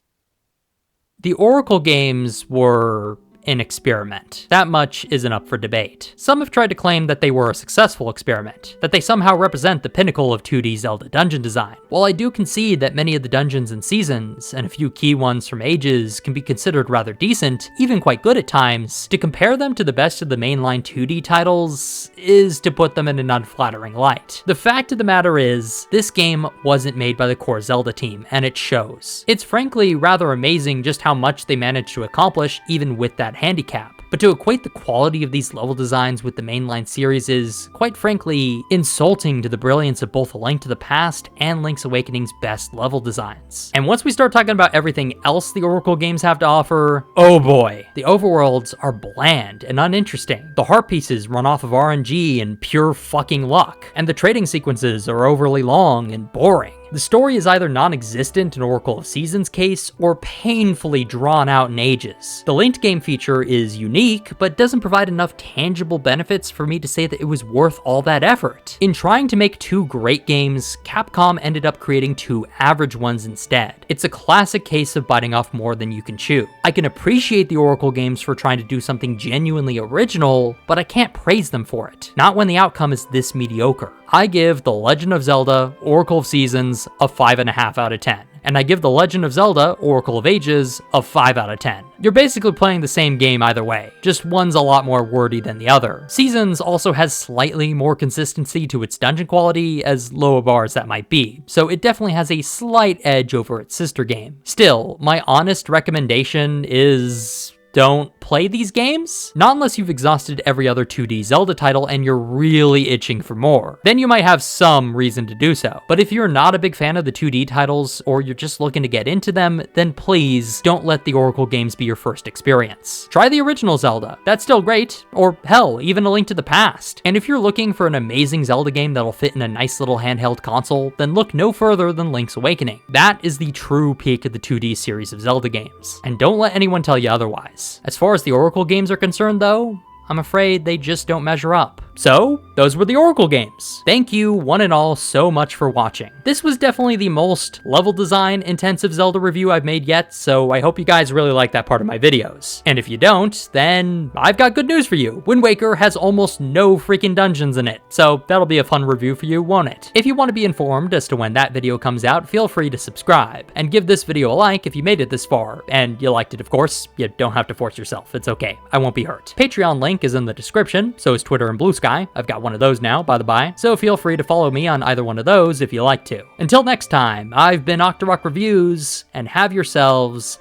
A: The Oracle games were an experiment. That much isn't up for debate. Some have tried to claim that they were a successful experiment, that they somehow represent the pinnacle of 2D Zelda dungeon design. While I do concede that many of the dungeons and seasons, and a few key ones from Ages, can be considered rather decent, even quite good at times, to compare them to the best of the mainline 2D titles is to put them in an unflattering light. The fact of the matter is, this game wasn't made by the core Zelda team, and it shows. It's frankly rather amazing just how much they managed to accomplish even with that handicap. But to equate the quality of these level designs with the mainline series is, quite frankly, insulting to the brilliance of both A Link to the Past and Link's Awakening's best level designs. And once we start talking about everything else the Oracle games have to offer, oh boy, the overworlds are bland and uninteresting. The heart pieces run off of RNG and pure fucking luck, and the trading sequences are overly long and boring. The story is either non-existent in Oracle of Seasons' case, or painfully drawn out in Ages. The linked game feature is unique, but doesn't provide enough tangible benefits for me to say that it was worth all that effort. In trying to make two great games, Capcom ended up creating two average ones instead. It's a classic case of biting off more than you can chew. I can appreciate the Oracle games for trying to do something genuinely original, but I can't praise them for it. Not when the outcome is this mediocre. I give The Legend of Zelda Oracle of Seasons a 5.5 out of 10. and I give The Legend of Zelda Oracle of Ages a 5 out of 10. You're basically playing the same game either way, just one's a lot more wordy than the other. Seasons also has slightly more consistency to its dungeon quality, as low a bar as that might be, so it definitely has a slight edge over its sister game. Still, my honest recommendation is don't play these games? Not unless you've exhausted every other 2D Zelda title and you're really itching for more. Then you might have some reason to do so. But if you're not a big fan of the 2D titles, or you're just looking to get into them, then please don't let the Oracle games be your first experience. Try the original Zelda, that's still great, or hell, even A Link to the Past. And if you're looking for an amazing Zelda game that'll fit in a nice little handheld console, then look no further than Link's Awakening. That is the true peak of the 2D series of Zelda games. And don't let anyone tell you otherwise. As far as the Oracle games are concerned though, I'm afraid they just don't measure up. So, those were the Oracle games. Thank you, one and all, so much for watching. This was definitely the most level design intensive Zelda review I've made yet, so I hope you guys really like that part of my videos. And if you don't, then I've got good news for you. Wind Waker has almost no freaking dungeons in it, so that'll be a fun review for you, won't it? If you want to be informed as to when that video comes out, feel free to subscribe, and give this video a like if you made it this far, and you liked it of course. You don't have to force yourself, it's okay, I won't be hurt. Patreon link is in the description, so is Twitter and Blue Sky. I've got one of those now, by the by, so feel free to follow me on either one of those if you like to. Until next time, I've been Octorok Reviews, and have yourselves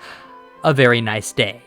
A: a very nice day.